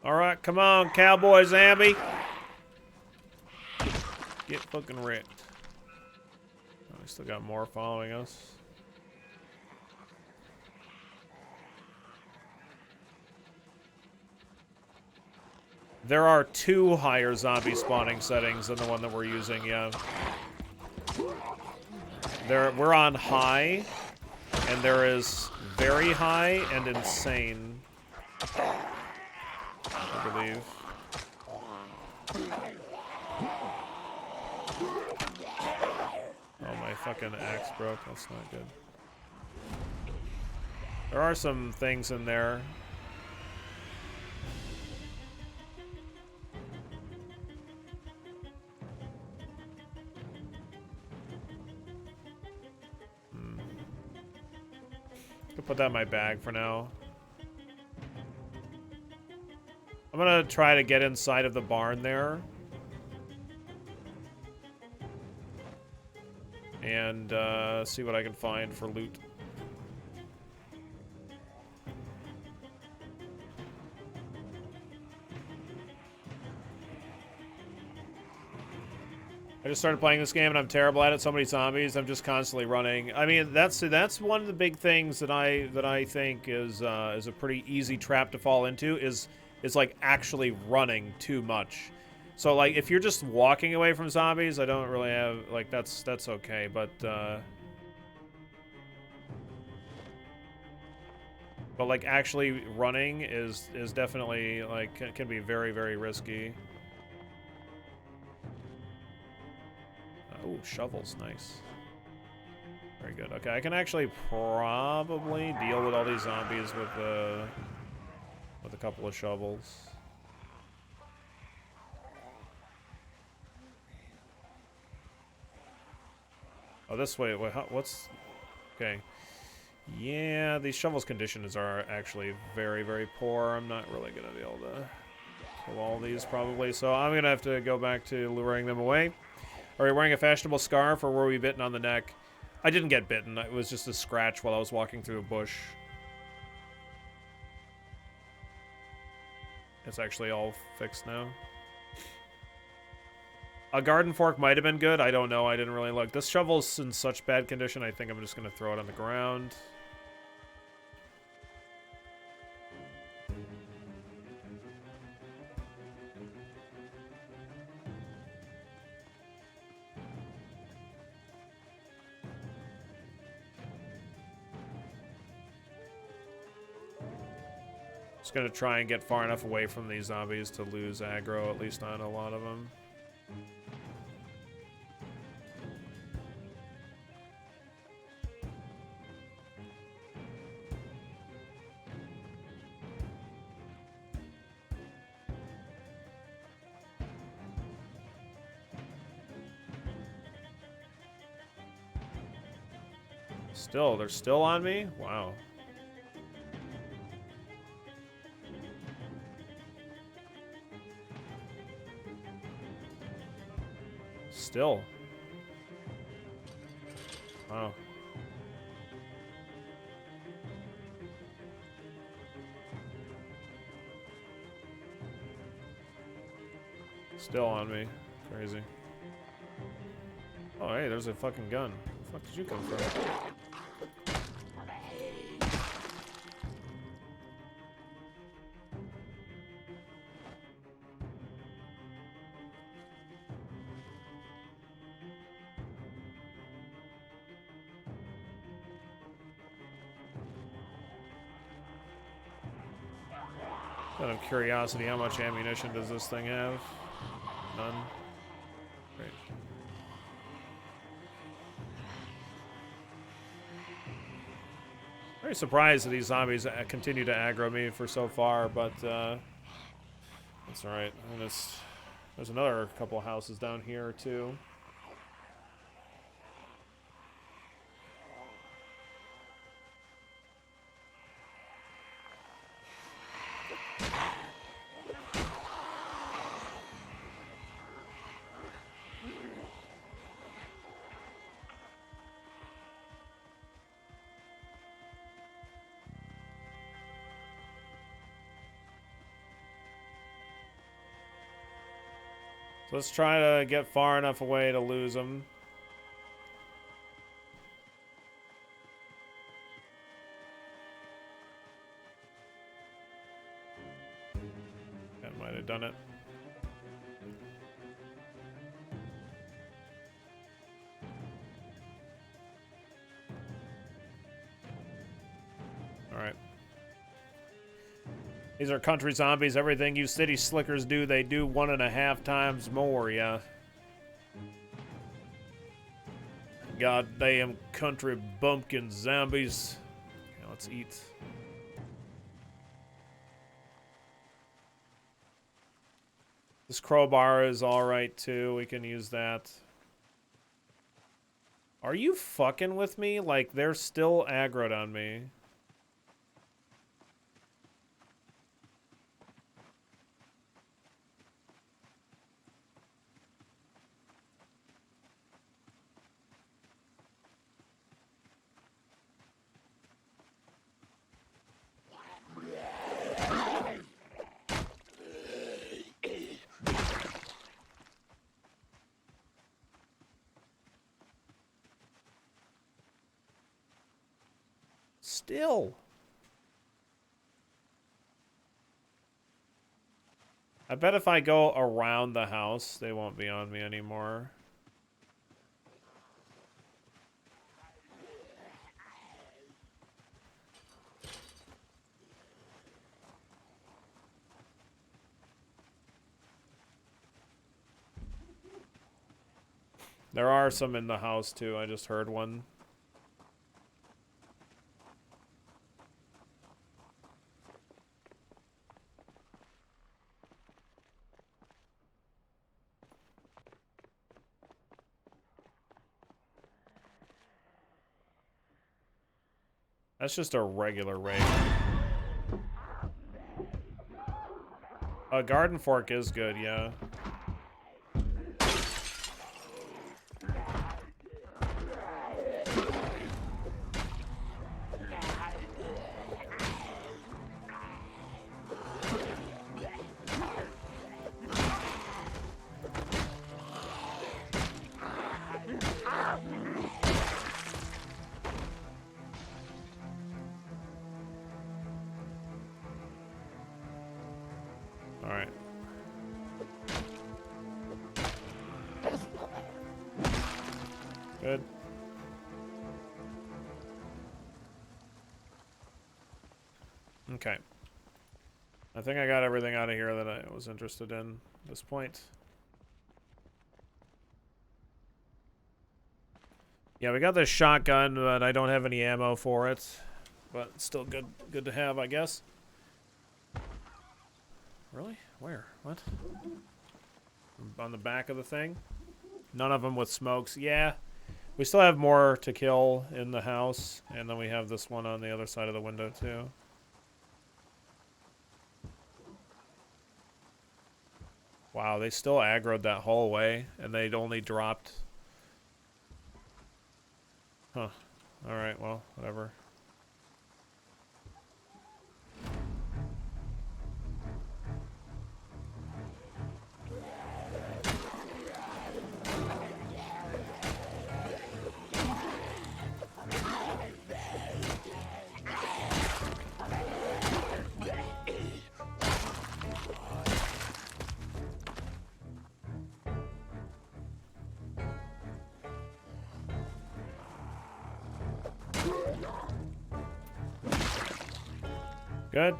Alright, come on, cowboy zombie. Get fucking wrecked. Oh, we still got more following us. There are 2 higher zombie spawning settings than the one that we're using, yeah. We're on high, and there is very high and insane, I believe. Oh, my fucking axe broke. That's not good. There are some things in there. I'll put that in my bag for now. I'm gonna try to get inside of the barn there. And see what I can find for loot. I just started playing this game and I'm terrible at it. So many zombies. I'm just constantly running. I mean, that's one of the big things that I think is a pretty easy trap to fall into is like actually running too much. So like if you're just walking away from zombies, I don't really have like that's okay, but like actually running is definitely like can be very, very risky. Oh, shovels, nice. Very good. Okay, I can actually probably deal with all these zombies with a couple of shovels. Oh, this way. Wait, what's... Okay. Yeah, these shovels conditions are actually very, very poor. I'm not really going to be able to kill all these, probably. So I'm going to have to go back to luring them away. Are we wearing a fashionable scarf, or were we bitten on the neck? I didn't get bitten. It was just a scratch while I was walking through a bush. It's actually all fixed now. A garden fork might have been good. I don't know. I didn't really look. This shovel's in such bad condition, I think I'm just going to throw it on the ground. Just gonna try and get far enough away from these zombies to lose aggro, at least on a lot of them. Still, they're still on me? Wow. Still. Wow. Still on me. Crazy. Oh, hey, there's a fucking gun. Where the fuck did you come from? Out of curiosity, how much ammunition does this thing have? None. Great. Very surprised that these zombies continue to aggro me for so far, but that's alright. And there's another couple of houses down here too. So let's try to get far enough away to lose them. That might have done it. Alright. These are country zombies. Everything you city slickers do, they do 1.5 times more, yeah. Goddamn country bumpkin zombies. Okay, let's eat. This crowbar is alright too. We can use that. Are you fucking with me? Like, they're still aggroed on me. Still. I bet if I go around the house, they won't be on me anymore. There are some in the house too. I just heard one. That's just a regular raid. A garden fork is good, yeah. Alright. Good. Okay. I think I got everything out of here that I was interested in at this point. Yeah, we got this shotgun, but I don't have any ammo for it. But it's still good to have, I guess. Really? Where? What? On the back of the thing? None of them with smokes. Yeah. We still have more to kill in the house. And then we have this one on the other side of the window, too. Wow, they still aggroed that whole way. And they'd only dropped... Huh. Alright, well, whatever. Good.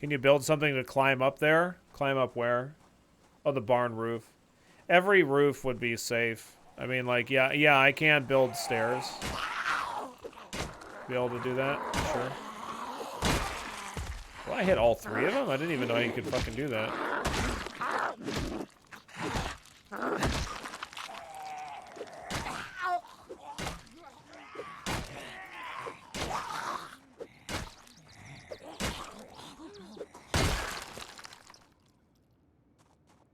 Can you build something to climb up there? Climb up where? Oh, the barn roof. Every roof would be safe. I mean, like, yeah, I can build stairs. Be able to do that? Sure. Well, I hit all three of them? I didn't even know you could fucking do that.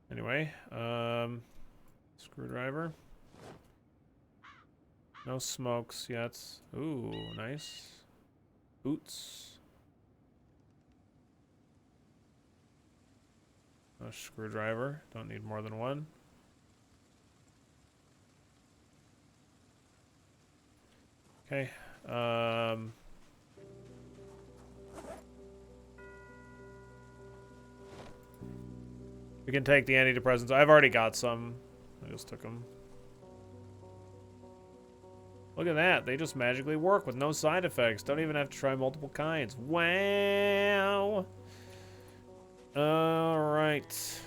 Anyway, screwdriver. No smokes yet. Ooh, nice. Boots. A screwdriver. Don't need more than one. Okay. We can take the antidepressants. I've already got some. I just took them. Look at that. They just magically work with no side effects. Don't even have to try multiple kinds. Wow. All right.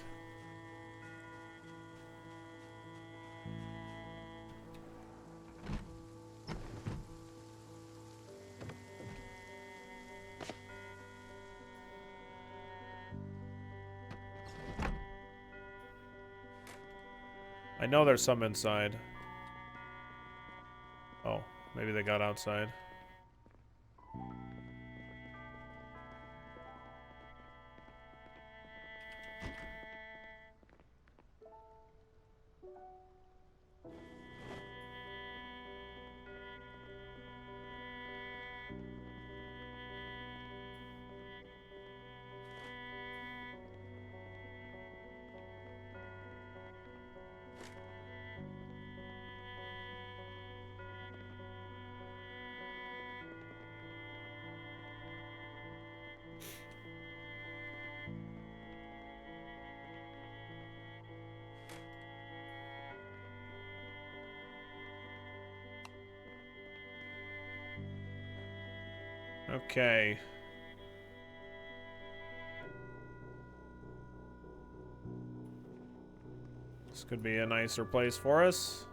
I know there's some inside. Oh, maybe they got outside. Okay. This could be a nicer place for us.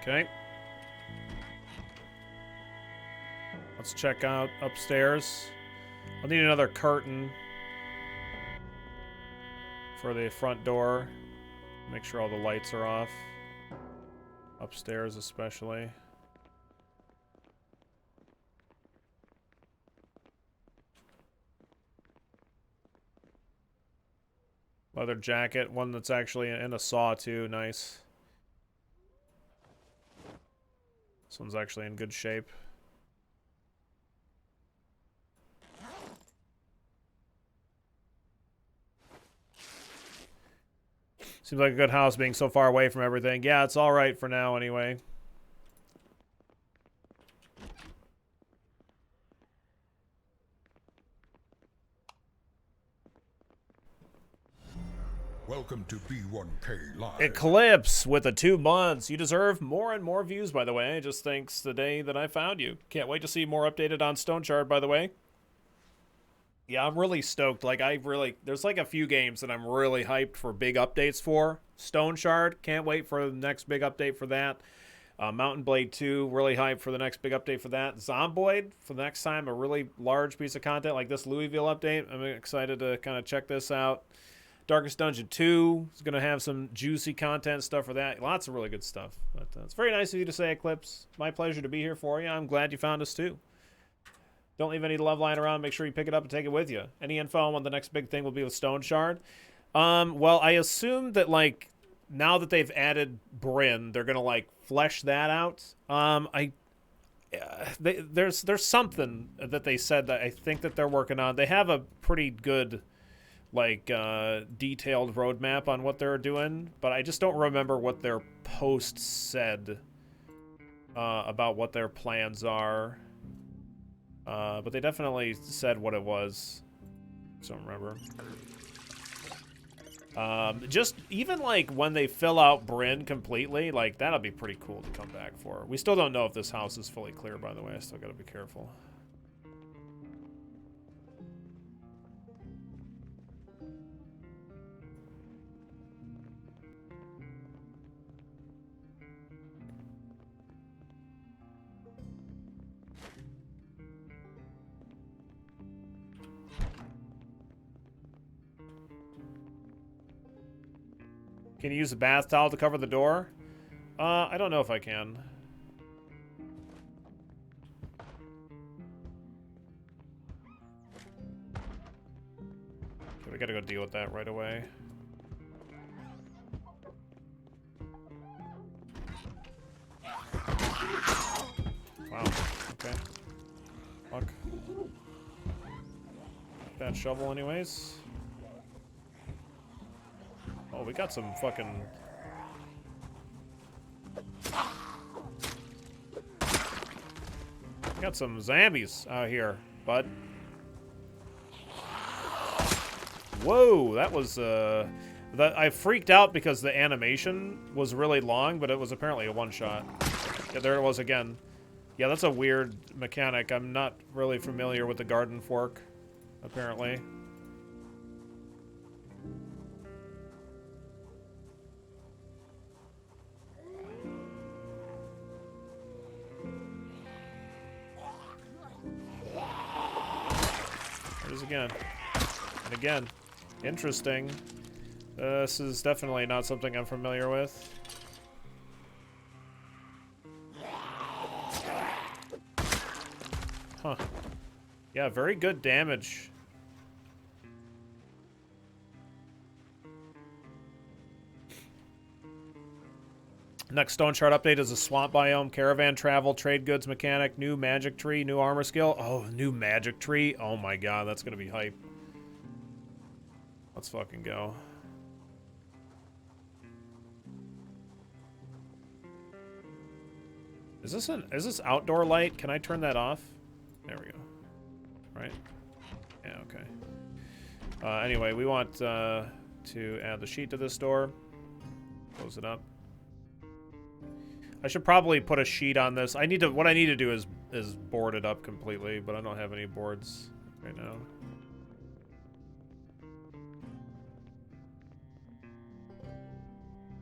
Okay. Let's check out upstairs. I'll need another curtain for the front door. Make sure all the lights are off. Upstairs especially. Leather jacket, one that's actually in a saw too, nice. This one's actually in good shape. Seems like a good house being so far away from everything. Yeah, it's alright for now anyway. Welcome to B1K Live. Eclipse with the 2 months. You deserve more and more views, by the way. Just thanks the day that I found you. Can't wait to see more updated on Stone Shard, by the way. Yeah, I'm really stoked. Like, there's like a few games that I'm really hyped for big updates for. Stone Shard, can't wait for the next big update for that. Mountain Blade 2, really hyped for the next big update for that. Zomboid, for the next time, a really large piece of content like this Louisville update. I'm excited to kind of check this out. Darkest Dungeon 2 is going to have some juicy content stuff for that. Lots of really good stuff. But it's very nice of you to say, Eclipse. My pleasure to be here for you. I'm glad you found us too. Don't leave any love lying around. Make sure you pick it up and take it with you. Any info on what the next big thing will be with Stone Shard? Well, I assume that, like, now that they've added Bryn, they're going to, like, flesh that out. There's something that they said that I think that they're working on. They have a pretty good, like, detailed roadmap on what they're doing, but I just don't remember what their post said about what their plans are. But they definitely said what it was. I don't remember. Just even like when they fill out Bryn completely, like that'll be pretty cool to come back for. We still don't know if this house is fully clear, by the way. I still gotta be careful. Can you use a bath towel to cover the door? I don't know if I can. Okay, we gotta go deal with that right away. Wow, okay. Fuck. That shovel anyways. Oh, we got some fucking... We got some zombies out here, bud. Whoa, that was, that I freaked out because the animation was really long, but it was apparently a one-shot. Yeah, there it was again. Yeah, that's a weird mechanic. I'm not really familiar with the garden fork, apparently. Again and again. Interesting. This is definitely not something I'm familiar with. Huh. Yeah, very good damage. Next Stone Shard update is a swamp biome, caravan travel, trade goods mechanic, new magic tree, new armor skill. Oh, new magic tree. Oh my god, that's gonna be hype. Let's fucking go. Is this outdoor light? Can I turn that off? There we go. Right? Yeah, okay. Anyway, we want to add the sheet to this door. Close it up. I should probably put a sheet on this. What I need to do is board it up completely, but I don't have any boards right now.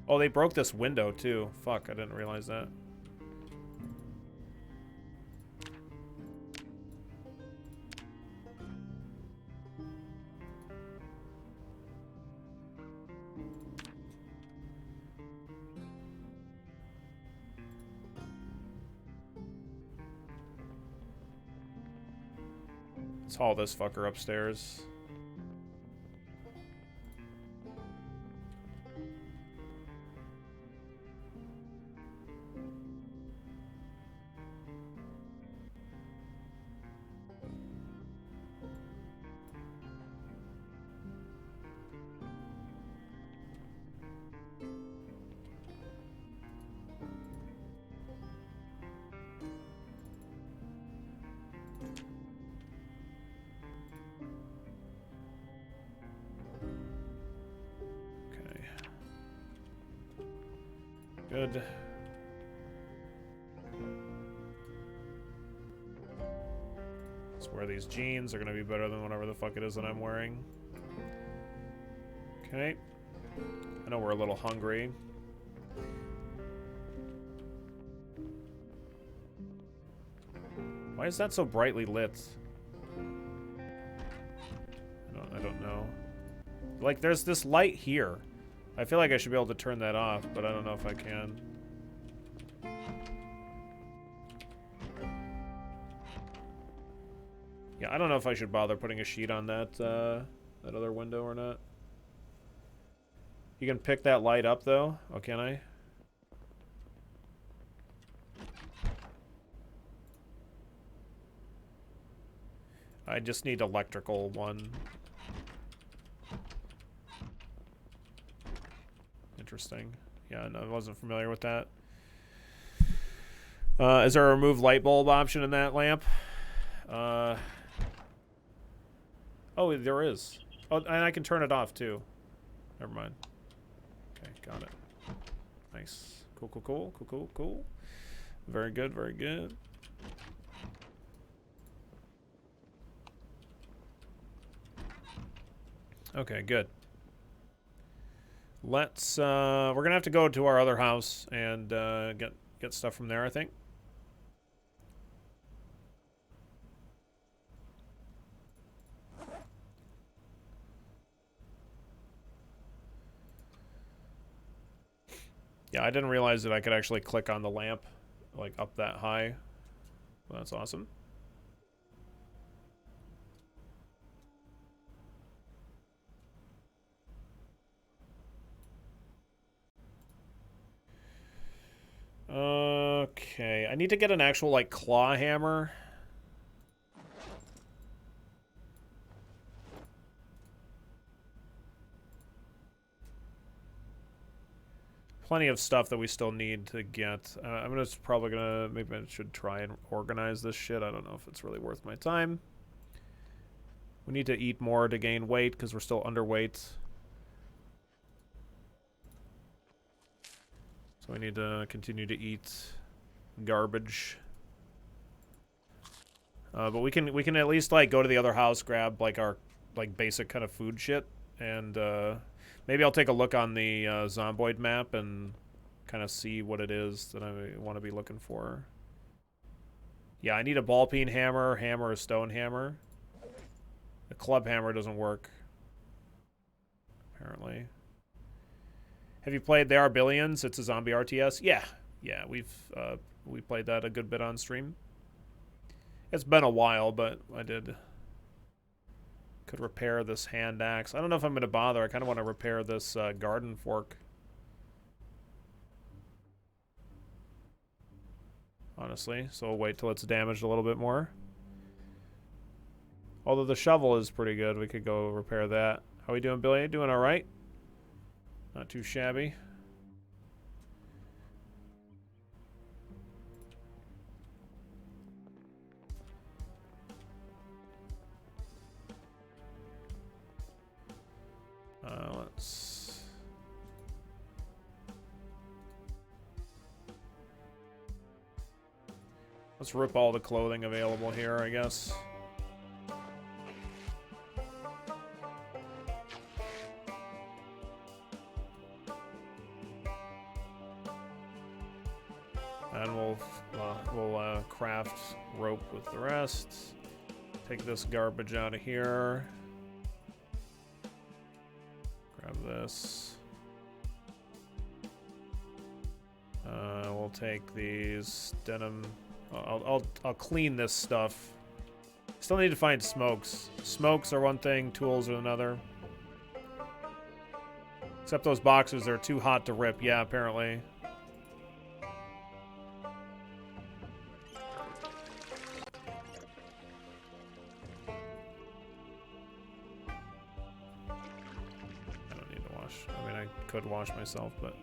Oh, they broke this window too. Fuck, I didn't realize that. Let's haul this fucker upstairs. Good. Let's wear these jeans. They're gonna be better than whatever the fuck it is that I'm wearing. Okay. I know we're a little hungry. Why is that so brightly lit? I don't know. Like, there's this light here. I feel like I should be able to turn that off, but I don't know if I can. Yeah, I don't know if I should bother putting a sheet on that that other window or not. You can pick that light up, though? Oh, can I? I just need electrical one. Interesting. Yeah, no, I wasn't familiar with that. Is there a remove light bulb option in that lamp? Oh, there is. Oh, and I can turn it off too. Never mind. Okay, got it. Nice. Cool, cool, cool, cool, cool, cool. Very good, very good. Okay, good. Let's we're gonna have to go to our other house and get stuff from there, I think. Yeah, I didn't realize that I could actually click on the lamp like up that high. Well, that's awesome. Okay, I need to get an actual, like, claw hammer. Plenty of stuff that we still need to get. I'm probably gonna, maybe I should try and organize this shit. I don't know if it's really worth my time. We need to eat more to gain weight because we're still underweight. So we need to continue to eat garbage. But we can at least like go to the other house, grab like our like basic kind of food shit, and maybe I'll take a look on the Zomboid map and kind of see what it is that I want to be looking for. Yeah, I need a ball peen hammer, a stone hammer. The club hammer doesn't work, apparently. Have you played There Are Billions? It's a zombie RTS. Yeah, we played that a good bit on stream. It's been a while, but I did. Could repair this hand axe. I don't know if I'm gonna bother. I kind of want to repair this garden fork. Honestly, so we'll wait till it's damaged a little bit more. Although the shovel is pretty good, we could go repair that. How we doing, Billy? Doing all right? Not too shabby. Let's rip all the clothing available here, I guess. And we'll craft rope with the rest. Take this garbage out of here. Grab this. We'll take these denim. I'll clean this stuff Still need to find smokes. Smokes are one thing, tools are another. Except those boxes, they're too hot to rip. Yeah, apparently. I don't need to wash. I mean, I could wash myself, but...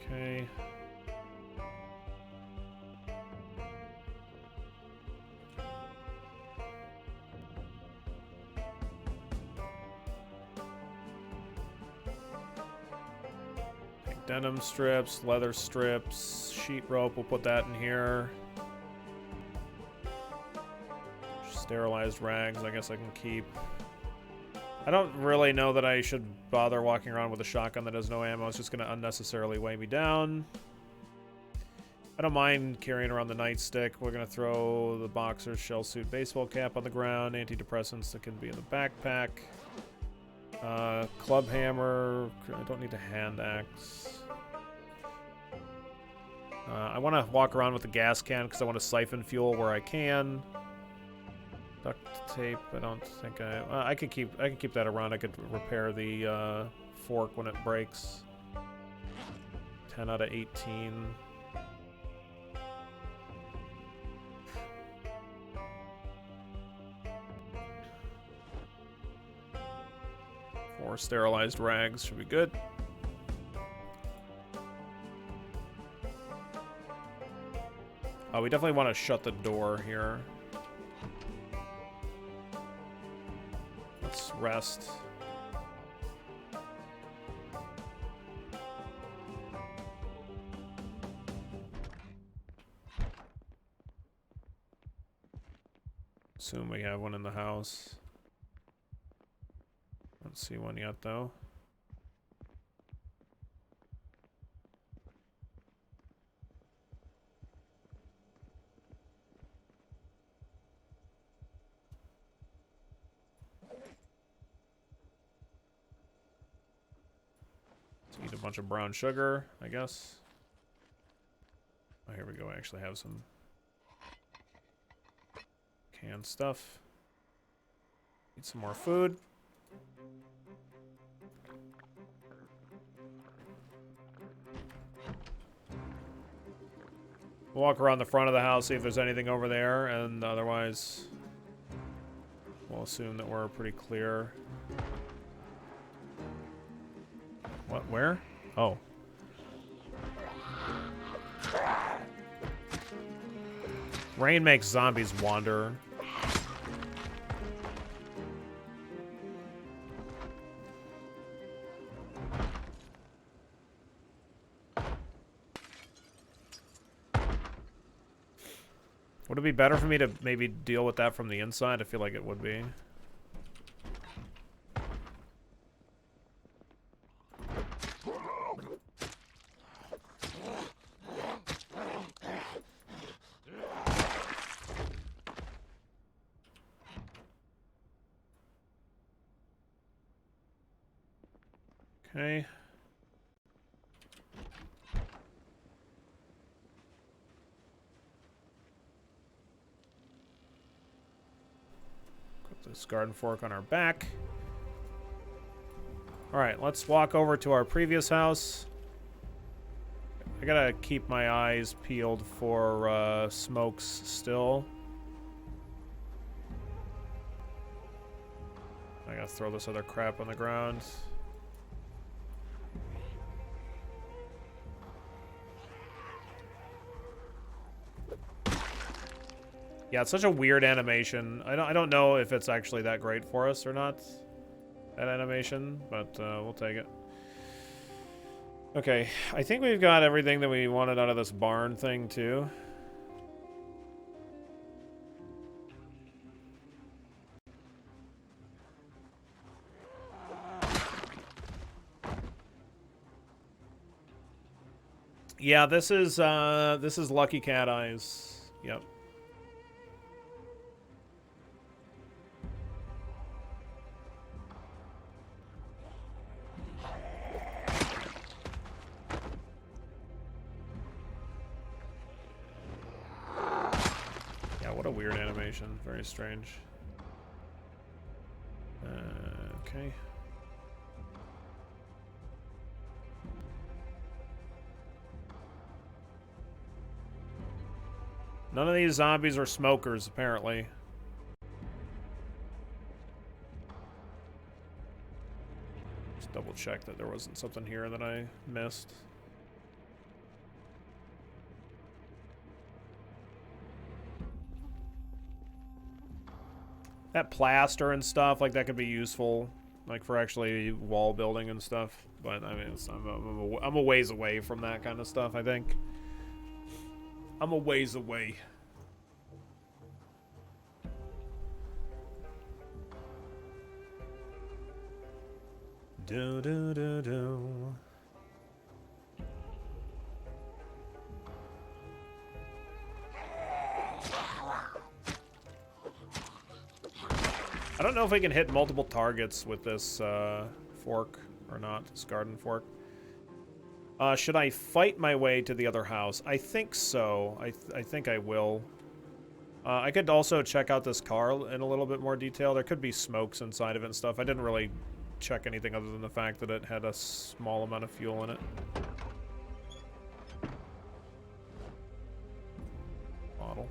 Okay. Denim strips, leather strips, sheet rope, we'll put that in here. Sterilized rags, I guess I can keep. I don't really know that I should bother walking around with a shotgun that has no ammo. It's just going to unnecessarily weigh me down. I don't mind carrying around the nightstick. We're going to throw the boxer's shell suit baseball cap on the ground. Antidepressants that can be in the backpack. Club hammer. I don't need a hand axe. I want to walk around with a gas can because I want to siphon fuel where I can. Duct tape. I don't think I can keep that around. I could repair the fork when it breaks. 10 out of 18. Four sterilized rags should be good. We definitely want to shut the door here. Let's rest. Assume we have one in the house. Don't see one yet, though. Let's eat a bunch of brown sugar, I guess. Oh, here we go. I actually have some canned stuff. Eat some more food. We'll walk around the front of the house, see if there's anything over there, and otherwise we'll assume that we're pretty clear. What? Where? Oh. Rain makes zombies wander. Would it be better for me to maybe deal with that from the inside? I feel like it would be. Okay. Put this garden fork on our back. Alright, let's walk over to our previous house. I gotta keep my eyes peeled for smokes still. I gotta throw this other crap on the ground. Yeah, it's such a weird animation. I don't know if it's actually that great for us or not, that animation, but we'll take it. Okay, I think we've got everything that we wanted out of this barn thing, too. Yeah, this is Lucky Cat Eyes. Yep. weird animation. Very strange. Okay. None of these zombies are smokers, apparently. Just double check that there wasn't something here that I missed. That plaster and stuff, like, that could be useful, like, for actually wall building and stuff. But, I mean, I'm a ways away from that kind of stuff, I think. I'm a ways away. Do do do do. I don't know if we can hit multiple targets with this fork or not, this garden fork. Should I fight my way to the other house? I think so. I think I will. I could also check out this car in a little bit more detail. There could be smokes inside of it and stuff. I didn't really check anything other than the fact that it had a small amount of fuel in it. Bottle.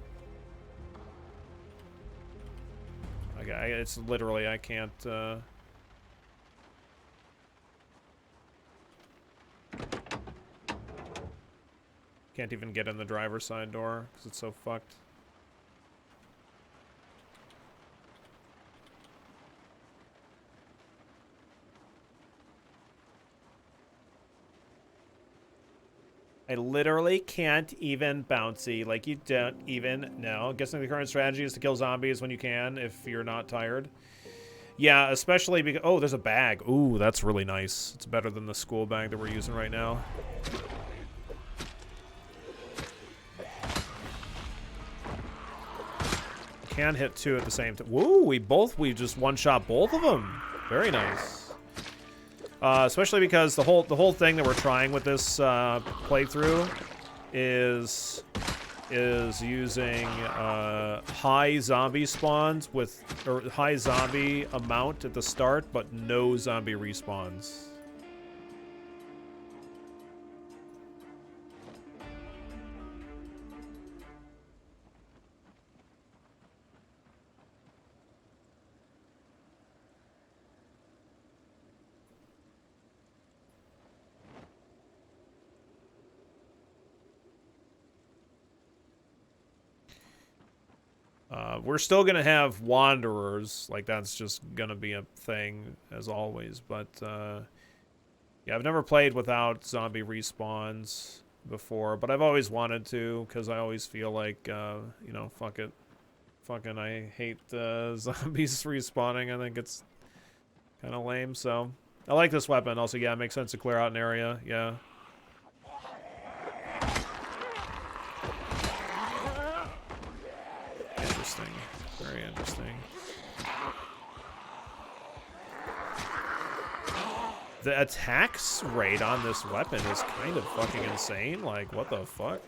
It's literally, I can't, can't even get in the driver's side door because it's so fucked. I literally can't even bouncy. Like, you don't even know. Guessing the current strategy is to kill zombies when you can, if you're not tired. Yeah, especially because... Oh, there's a bag. Ooh, that's really nice. It's better than the school bag that we're using right now. Can hit two at the same time. Woo, we just one-shot both of them. Very nice. Especially because the whole thing that we're trying with this playthrough is using high zombie spawns or high zombie amount at the start, but no zombie respawns. We're still going to have wanderers. Like, that's just going to be a thing, as always. But, yeah, I've never played without zombie respawns before. But I've always wanted to, because I always feel like, you know, fuck it. Fucking, I hate zombies respawning. I think it's kind of lame, so... I like this weapon. Also, yeah, it makes sense to clear out an area. Yeah. Interesting. Very interesting. The attacks rate on this weapon is kind of fucking insane. Like, what the fuck?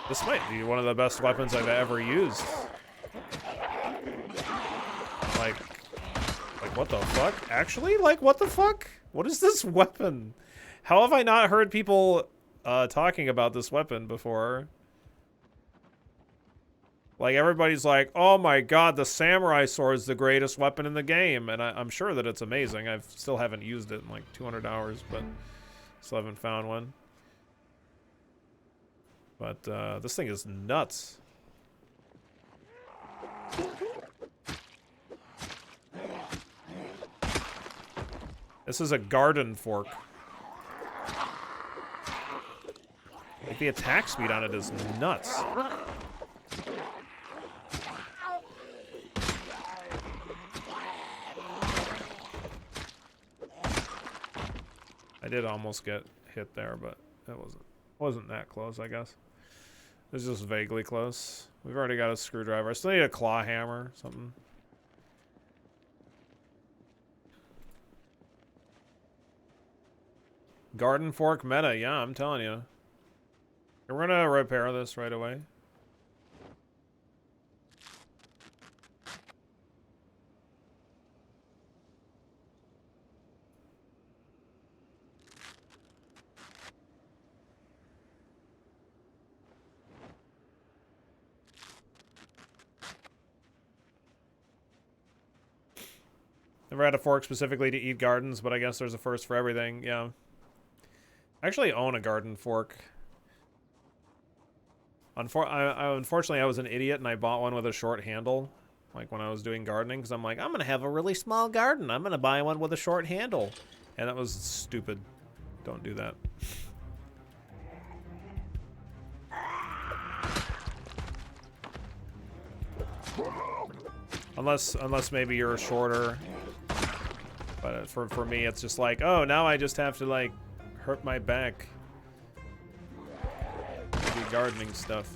This might be one of the best weapons I've ever used. Like, what the fuck? Actually, like, what the fuck? What is this weapon? How have I not heard people talking about this weapon before? Like, everybody's like, oh my god, the samurai sword is the greatest weapon in the game. And I'm sure that it's amazing. I still haven't used it in like 200 hours, but still haven't found one. But this thing is nuts. This is a garden fork. Like, the attack speed on it is nuts. I did almost get hit there, but it wasn't that close, I guess. It was just vaguely close. We've already got a screwdriver. I still need a claw hammer or something. Garden fork meta, yeah, I'm telling you. We're gonna repair this right away. Never had a fork specifically to eat gardens, but I guess there's a first for everything. Yeah. I actually own a garden fork. Unfortunately, I was an idiot and I bought one with a short handle, like when I was doing gardening, because I'm like, I'm gonna have a really small garden. I'm gonna buy one with a short handle, and that was stupid. Don't do that. Unless maybe you're shorter. But for me, it's just like, oh, now I just have to like hurt my back. Do gardening stuff.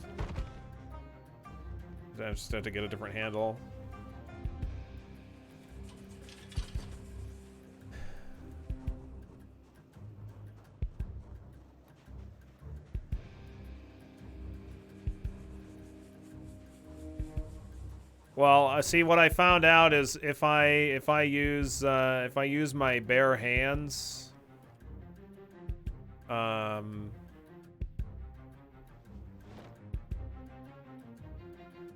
I just have to get a different handle. Well, see, what I found out is if I use my bare hands,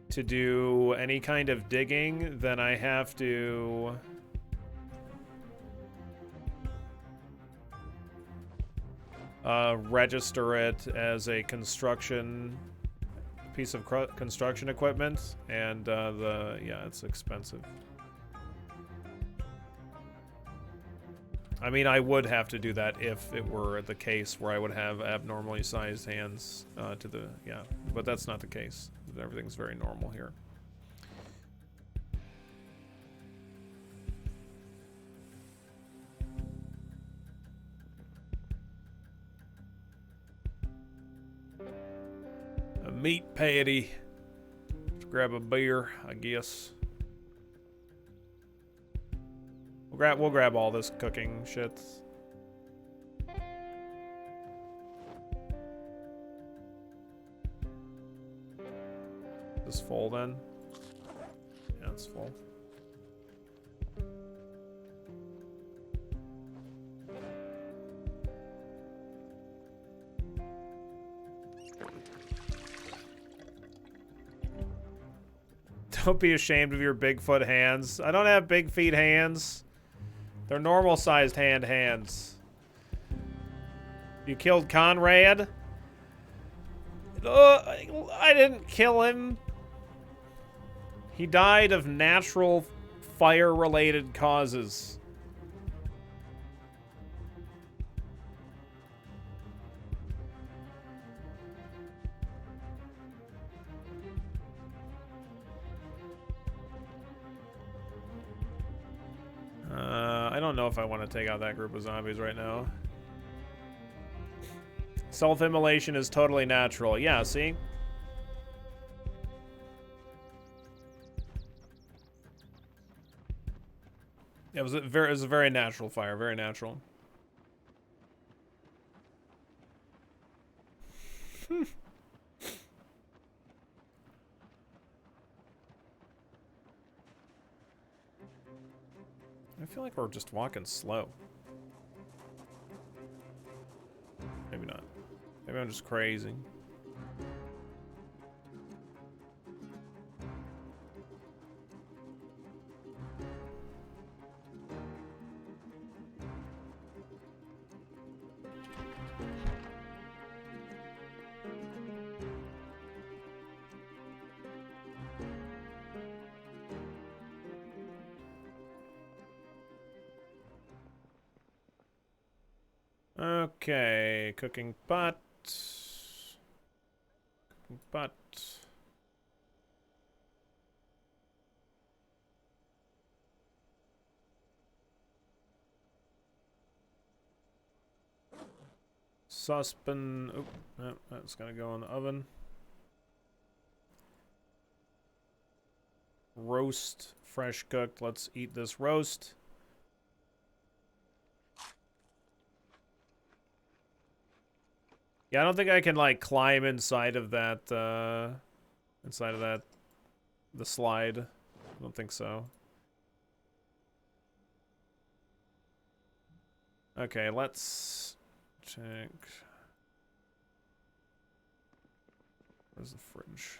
to do any kind of digging, then I have to register it as a piece of construction equipment, and yeah, it's expensive. I mean, I would have to do that if it were the case where I would have abnormally sized hands yeah, but that's not the case. Everything's very normal here. A meat patty. Let's grab a beer, I guess. We'll grab all this cooking shit. Is this full then? Yeah, it's full. Don't be ashamed of your Bigfoot hands. I don't have big feet hands. They're normal-sized hands. You killed Conrad? I didn't kill him. He died of natural fire-related causes. I don't know if I want to take out that group of zombies right now. Self-immolation is totally natural. Yeah, see? It was a very natural fire, very natural. I feel like we're just walking slow. Maybe not. Maybe I'm just crazy. Okay, cooking pot. Cooking pot. Saucepan. Oh, no, that's gonna go in the oven. Roast, fresh cooked. Let's eat this roast. Yeah, I don't think I can like climb inside of that the slide. I don't think so. Okay, let's check. Where's the fridge?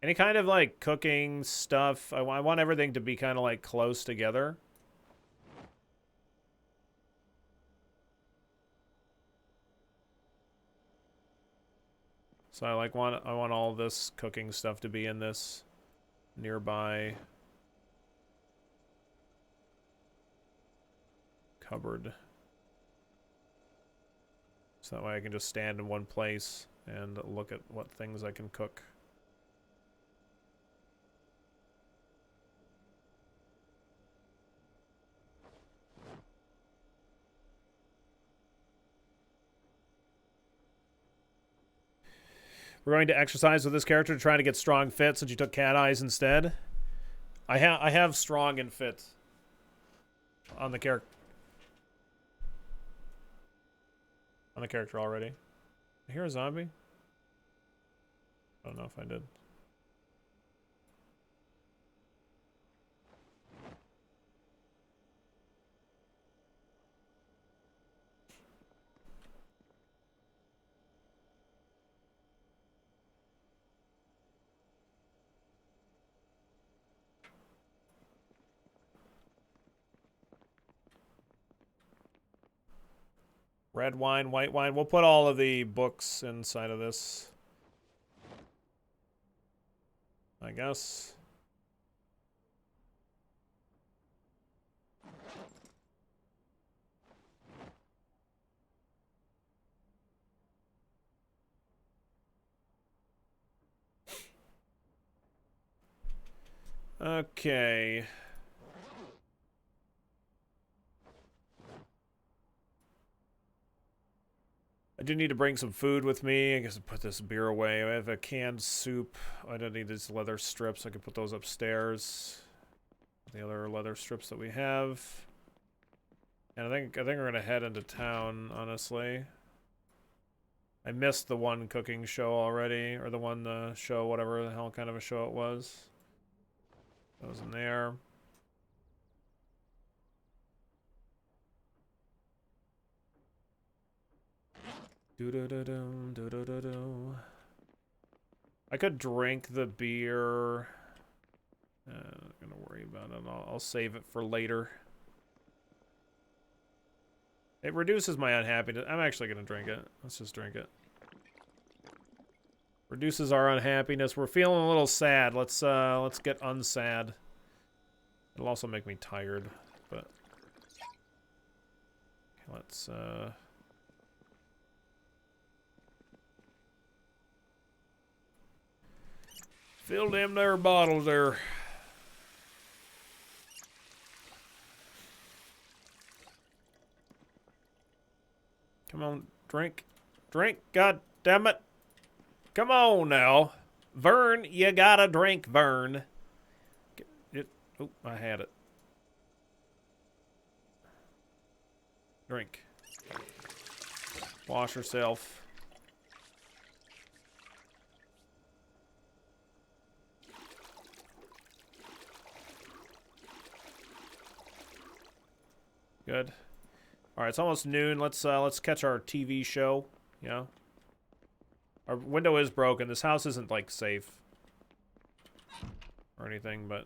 Any kind of, like, cooking stuff. I want everything to be kind of, like, close together. So I want all this cooking stuff to be in this nearby cupboard. So that way I can just stand in one place and look at what things I can cook. We're going to exercise with this character to try to get strong fit since you took cat eyes instead. I have strong and fit on the character. On the character already. I hear a zombie? I don't know if I did. Red wine, white wine. We'll put all of the books inside of this, I guess. Okay. I do need to bring some food with me. I guess I'll put this beer away. I have a canned soup. I don't need these leather strips. I can put those upstairs. The other leather strips that we have. And I think we're gonna head into town, honestly. I missed the one cooking show already, or the one show, whatever the hell kind of a show it was. That was in there. Do-do-do-do, do-do-do-do. I could drink the beer. Not gonna worry about it. I'll save it for later. It reduces my unhappiness. I'm actually gonna drink it. Let's just drink it. Reduces our unhappiness. We're feeling a little sad. Let's get unsad. It'll also make me tired, but let's fill them there bottles there. Come on, drink. Drink, god damn it. Come on now. Vern, you gotta drink, Vern. Oh, I had it. Drink. Wash yourself. Good. All right, it's almost noon. Let's catch our TV show. Yeah. Our window is broken. This house isn't like safe or anything, but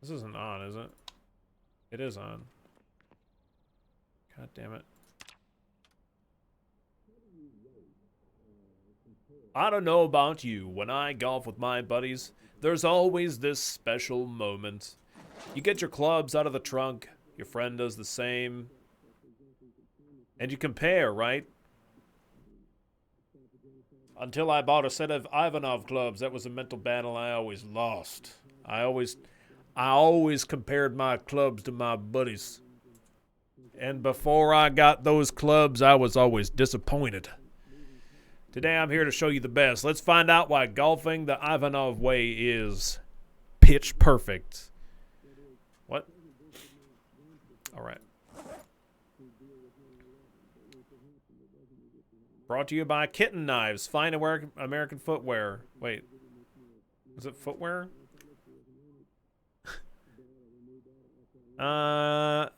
this isn't on, is it? It is on. God damn it. I don't know about you. When I golf with my buddies, there's always this special moment. You get your clubs out of the trunk, your friend does the same, and you compare, right? Until I bought a set of Ivanov clubs, that was a mental battle I always lost. I always compared my clubs to my buddies. And before I got those clubs, I was always disappointed. Today I'm here to show you the best. Let's find out why golfing the Ivanov way is pitch perfect. What? All right. Brought to you by Kitten Knives. Fine American footwear. Wait. Was it footwear? Oh,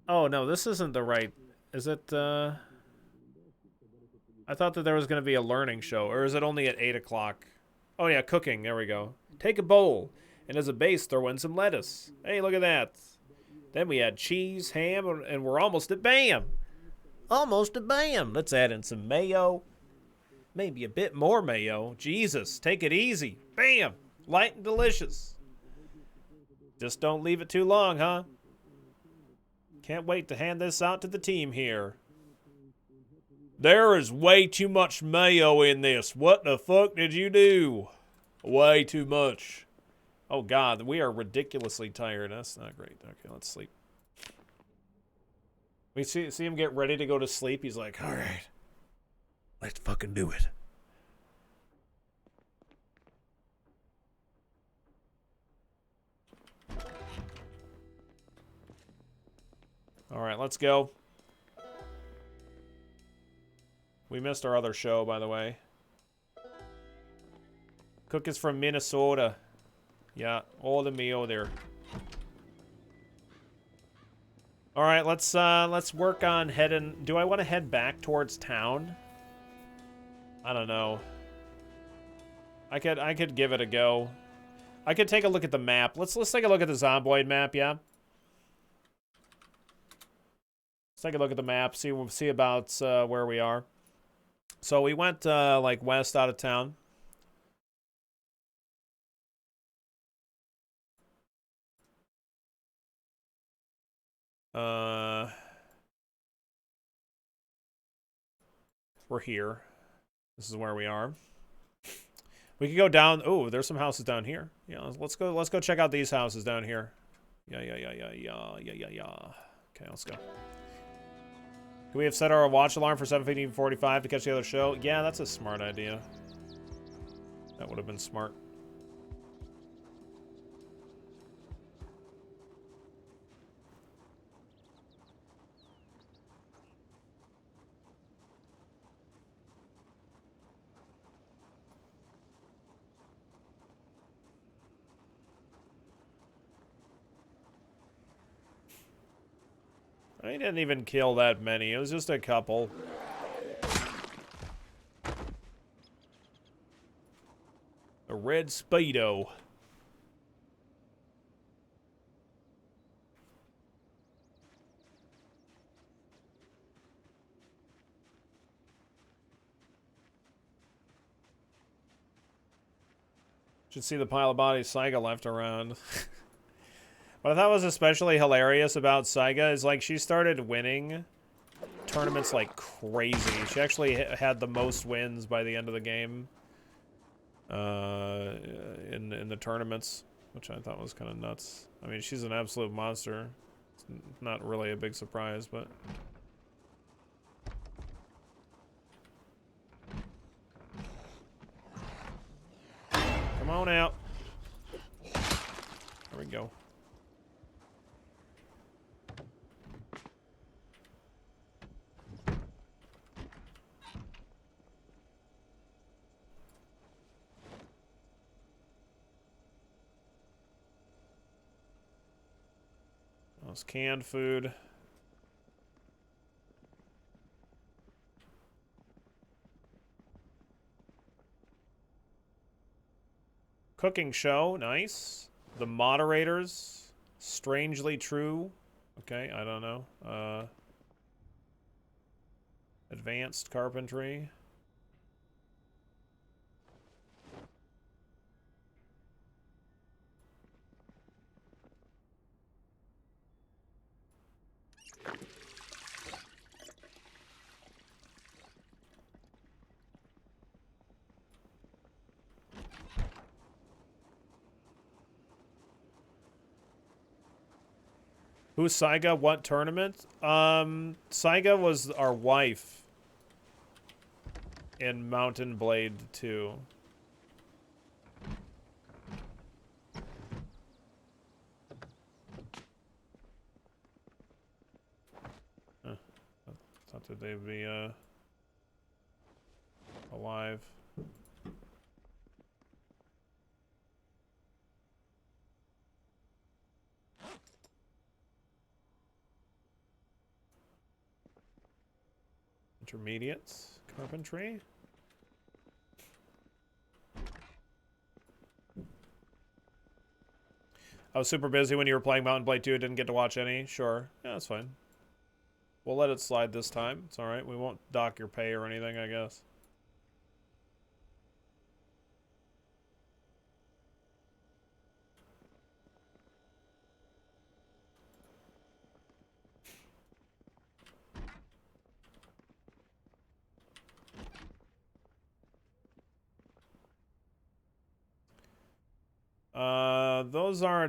no, this isn't the right... Is it, I thought that there was going to be a learning show, or is it only at 8 o'clock? Oh, yeah, cooking. There we go. Take a bowl, and as a base, throw in some lettuce. Hey, look at that. Then we add cheese, ham, and we're almost at bam. Almost at bam. Let's add in some mayo. Maybe a bit more mayo. Jesus, take it easy. Bam. Light and delicious. Just don't leave it too long, huh? Can't wait to hand this out to the team here. There is way too much mayo in this. What the fuck did you do? Way too much. Oh, God, we are ridiculously tired. That's not great. Okay, let's sleep. We see him get ready to go to sleep. He's like, all right, let's fucking do it. All right, let's go. We missed our other show, by the way. Cook is from Minnesota. Yeah, all the Mio there. All right, let's work on heading. Do I want to head back towards town? I don't know. I could give it a go. I could take a look at the map. Let's take a look at the Zomboid map, yeah. Let's take a look at the map. See about where we are. So we went like west out of town. We're here. This is where we are. We could go down. Oh, there's some houses down here. Yeah, let's go check out these houses down here. Yeah. Okay, let's go. Can we have set our watch alarm for 7:45 to catch the other show? Yeah, that's a smart idea. That would have been smart. I didn't even kill that many. It was just a couple. A red Speedo. Should see the pile of bodies Saiga left around. What I thought was especially hilarious about Saiga is, like, she started winning tournaments like crazy. She actually had the most wins by the end of the game in the tournaments, which I thought was kind of nuts. I mean, she's an absolute monster. It's not really a big surprise, but... Come on out. There we go. That's canned food. Cooking show, nice. The moderators, strangely true. Okay, I don't know. Advanced carpentry. Who's Saiga? What tournament? Saiga was our wife in Mountain Blade 2. Huh. I thought that they'd be alive. Intermediate carpentry. I was super busy when you were playing Mountain Blade 2. Didn't get to watch any. Sure. Yeah, that's fine. We'll let it slide this time. It's alright. We won't dock your pay or anything, I guess.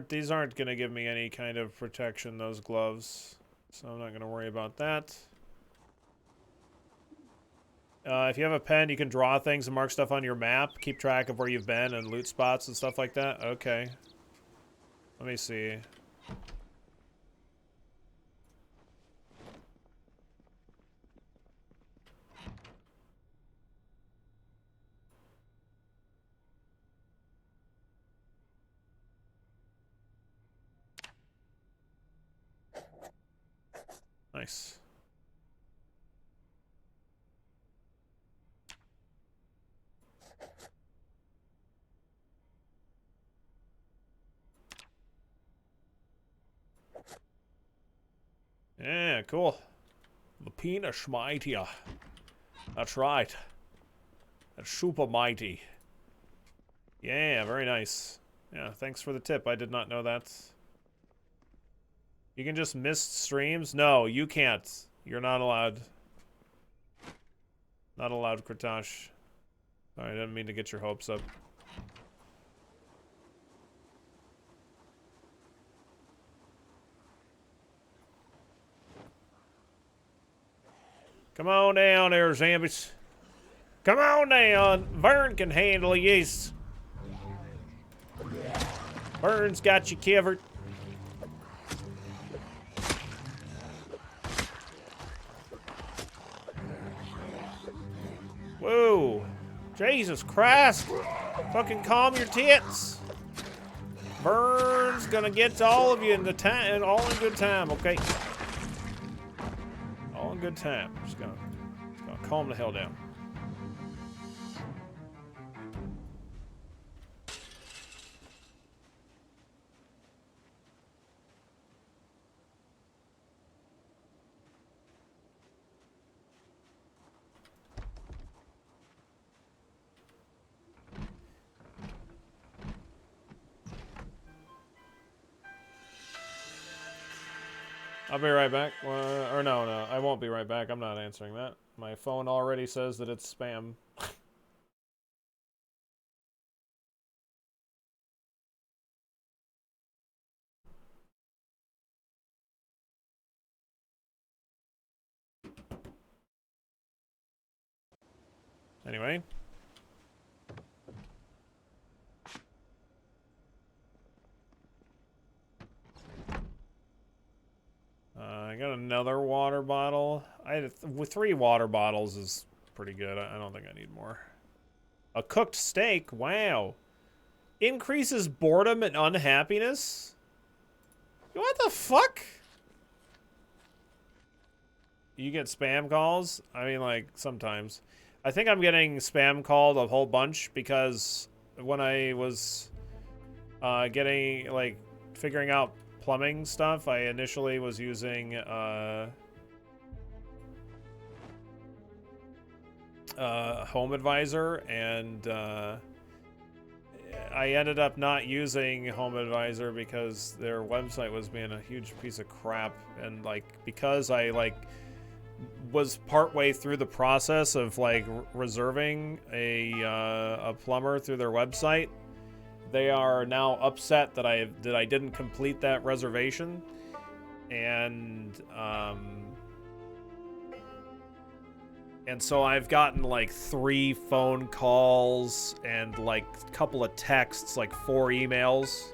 These aren't gonna give me any kind of protection, those gloves. So I'm not gonna worry about that. If you have a pen, you can draw things and mark stuff on your map. Keep track of where you've been and loot spots and stuff like that. Okay. Let me see. Nice. Yeah, cool. Lapina Schmeitia. That's right. That's super mighty. Yeah, very nice. Yeah, thanks for the tip. I did not know that. You can just miss streams? No, you can't. You're not allowed. Not allowed, Kratosh. Sorry, I didn't mean to get your hopes up. Come on down there, zombies. Come on down. Vern can handle yes. Vern's got you covered. Whoa. Jesus Christ. Fucking calm your tits. Vern's gonna get to all of you in the time, all in good time, okay? All in good time. Just gonna calm the hell down. I'll be right back. Or no, I won't be right back. I'm not answering that. My phone already says that it's spam. Anyway. I got another water bottle. With 3 water bottles is pretty good. I don't think I need more. A cooked steak? Wow. Increases boredom and unhappiness? What the fuck? You get spam calls? I mean, like, sometimes. I think I'm getting spam called a whole bunch because when I was getting, like, figuring out plumbing stuff, I initially was using Home Advisor, and I ended up not using Home Advisor because their website was being a huge piece of crap, and like because I like was partway through the process of like reserving a plumber through their website. They are now upset that I didn't complete that reservation, and so I've gotten like 3 phone calls and like a couple of texts, like 4 emails.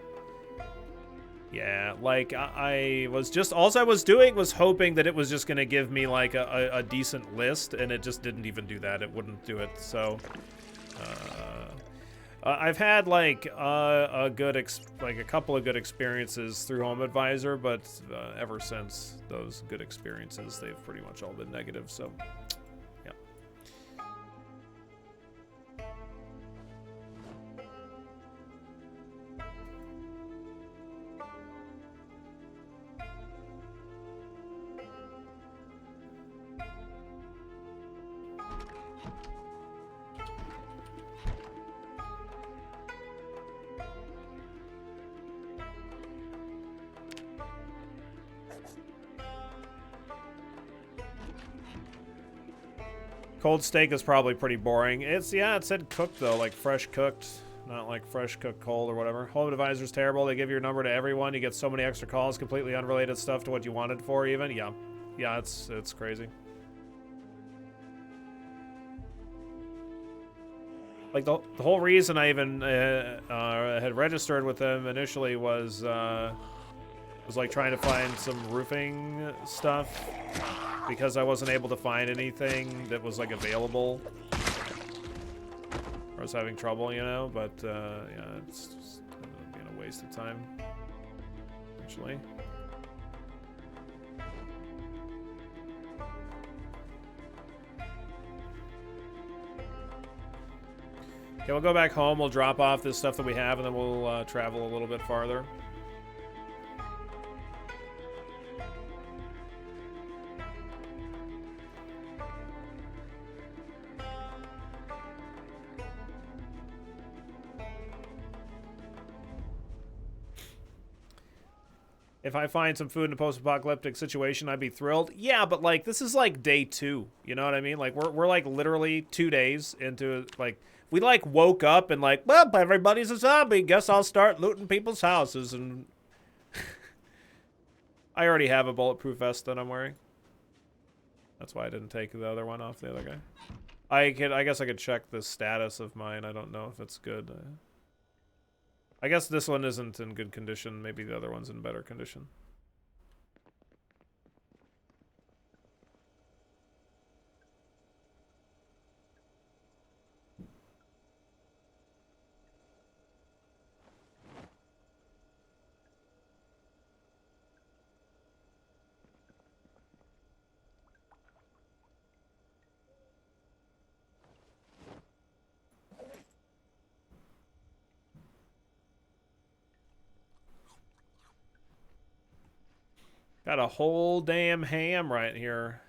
Yeah, like I was just, all I was doing was hoping that it was just gonna give me like a decent list, and it just didn't even do that. It wouldn't do it. So I've had like a couple of good experiences through Home Advisor, but ever since those good experiences, they've pretty much all been negative. So Cold steak is probably pretty boring. It's, yeah, it said cooked though, like fresh cooked, not like fresh cooked cold or whatever. Home advisor's terrible. They give your number to everyone. You get so many extra calls, completely unrelated stuff to what you wanted for even. Yeah. Yeah, it's crazy. Like the whole reason I even had registered with them initially was like trying to find some roofing stuff because I wasn't able to find anything that was like available. I was having trouble, you know, but yeah, it's just being a waste of time, actually. Okay, we'll go back home, we'll drop off this stuff that we have, and then we'll travel a little bit farther. If I find some food in a post-apocalyptic situation, I'd be thrilled. Yeah, but like this is like day 2. You know what I mean? Like we're like literally 2 days into like we like woke up and like, well, everybody's a zombie. Guess I'll start looting people's houses and I already have a bulletproof vest that I'm wearing. That's why I didn't take the other one off the other guy. I guess I could check the status of mine. I don't know if it's good. I guess this one isn't in good condition. Maybe the other one's in better condition. Got a whole damn ham right here.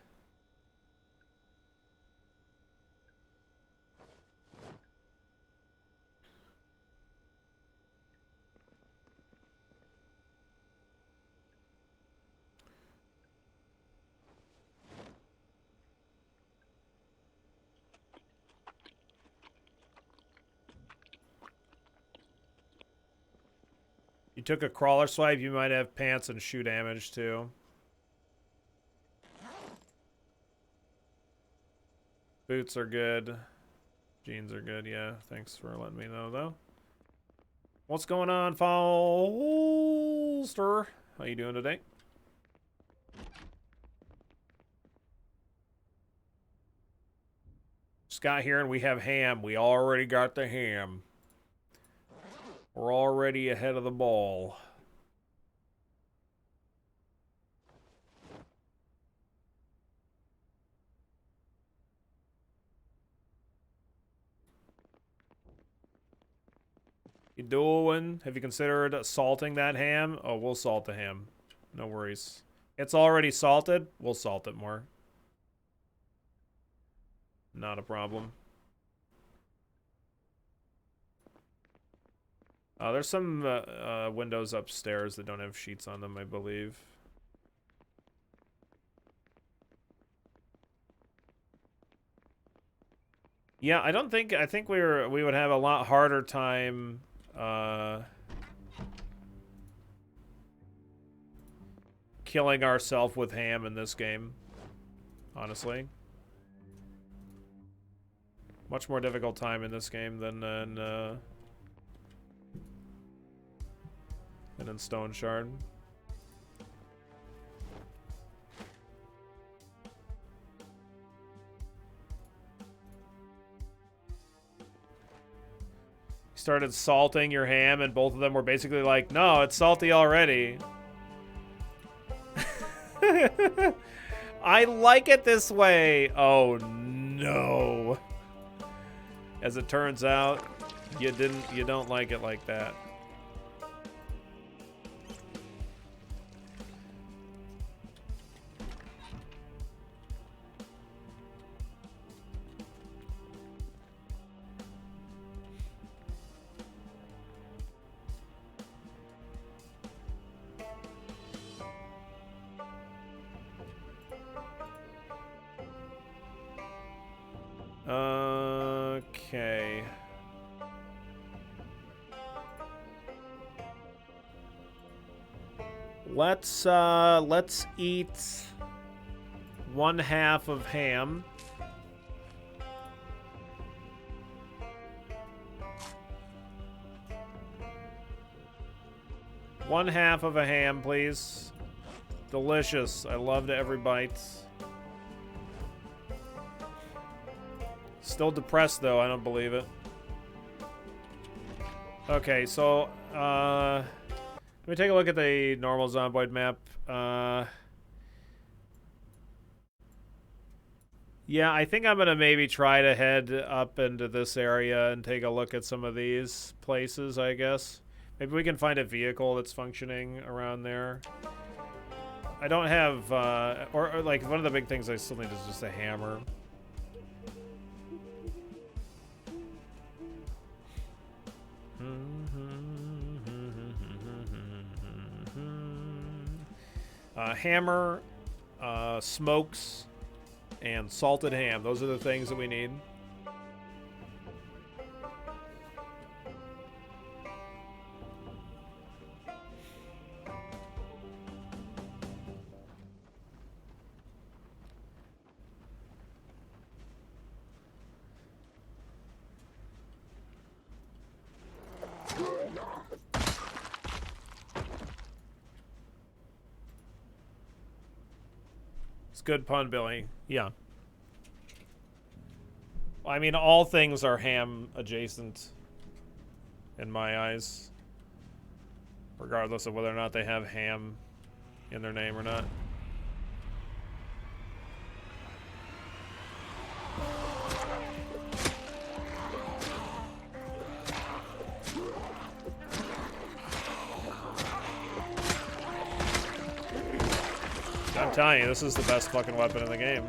You took a crawler swipe, you might have pants and shoe damage too. Boots are good. Jeans are good, yeah. Thanks for letting me know, though. What's going on, Foster? How you doing today? Just got here and we have ham. We already got the ham. We're already ahead of the ball. You doing? Have you considered salting that ham? Oh, we'll salt the ham. No worries. It's already salted. We'll salt it more. Not a problem. There's some windows upstairs that don't have sheets on them, I believe. Yeah, I think we would have a lot harder time killing ourselves with ham in this game, honestly. Much more difficult time in this game than in Stone Shard. Started salting your ham and both of them were basically like, no, it's salty already. I like it this way. Oh no. As it turns out, you don't like it like that. Let's eat 1/2 of ham. One half of a ham, please. Delicious. I loved every bite. Still depressed, though. I don't believe it. Okay, so, let me take a look at the normal Zomboid map. Yeah, I think I'm going to maybe try to head up into this area and take a look at some of these places, I guess. Maybe we can find a vehicle that's functioning around there. I don't have, or like, one of the big things I still need is just a hammer. Hammer, smokes, and salted ham. Those are the things that we need. It's good pun, Billy. Yeah. I mean, all things are ham adjacent in my eyes, regardless of whether or not they have ham in their name or not. I'm telling you, this is the best fucking weapon in the game.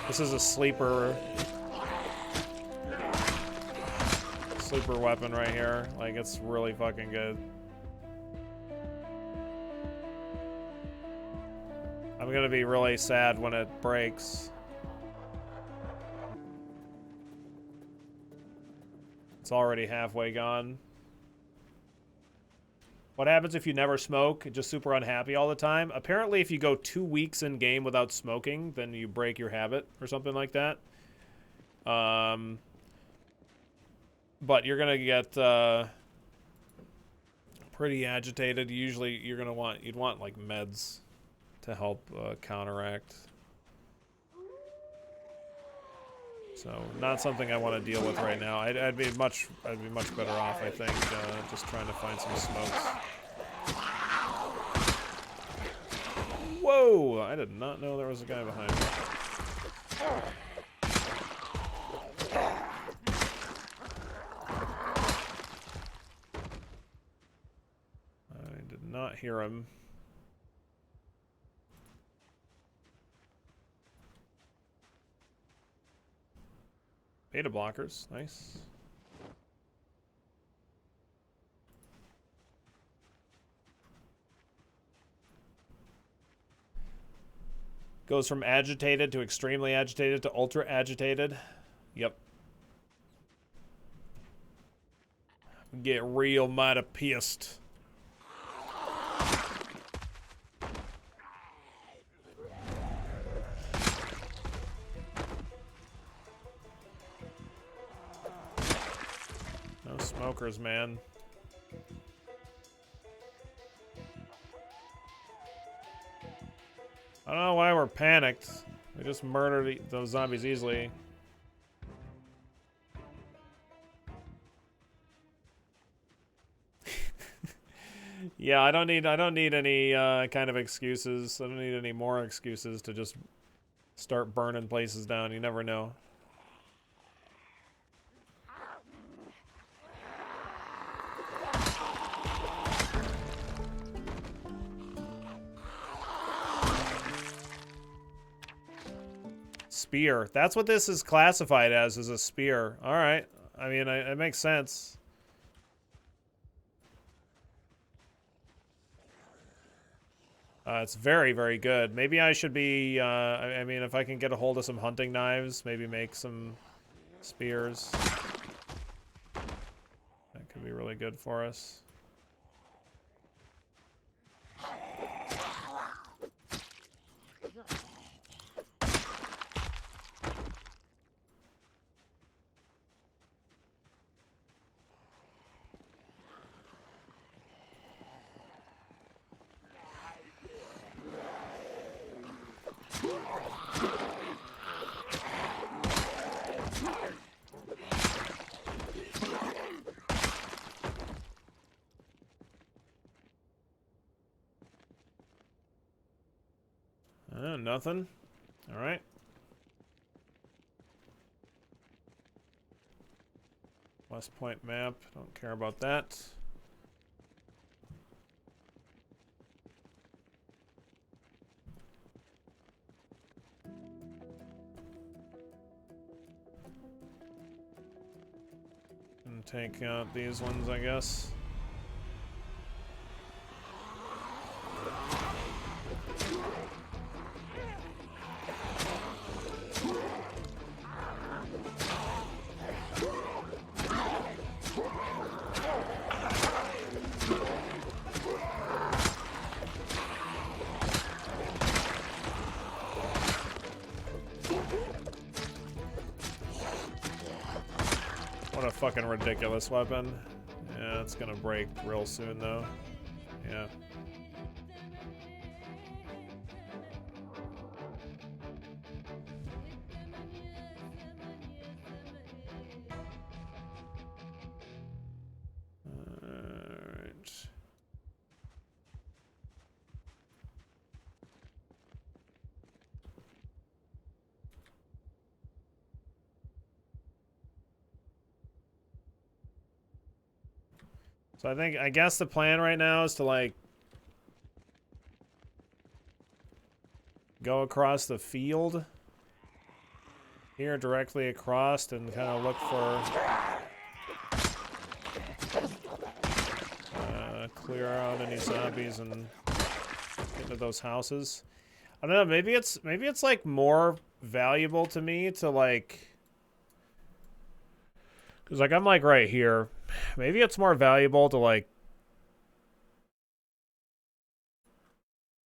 This is a sleeper weapon right here. Like, it's really fucking good. I'm gonna be really sad when it breaks. It's already halfway gone. What happens if you never smoke? Just super unhappy all the time? Apparently, if you go 2 weeks in game without smoking, then you break your habit or something like that. But you're gonna get pretty agitated. Usually, you'd want like meds to help counteract. So not something I want to deal with right now. I'd be much better off, I think, just trying to find some smokes. Whoa! I did not know there was a guy behind me. I did not hear him. Beta blockers, nice. Goes from agitated to extremely agitated to ultra agitated. Yep. Get real mighty pissed. No smokers, man. I don't know why we're panicked. We just murdered those zombies easily. Yeah, I don't need any kind of excuses. I don't need any more excuses to just start burning places down. You never know. Spear. That's what this is classified as, is a spear. All right. I mean, it makes sense. It's very, very good. Maybe I should be, I mean, if I can get a hold of some hunting knives, maybe make some spears. That could be really good for us. Nothing. All right. West Point map. Don't care about that. And take out these ones, I guess. What a fucking ridiculous weapon. Yeah, it's gonna break real soon though. Yeah. Alright. So I guess the plan right now is to like go across the field here directly across and kind of look for clear out any zombies and get into those houses. I don't know, maybe it's like more valuable to me to like, cuz like I'm like right here. Maybe it's more valuable to like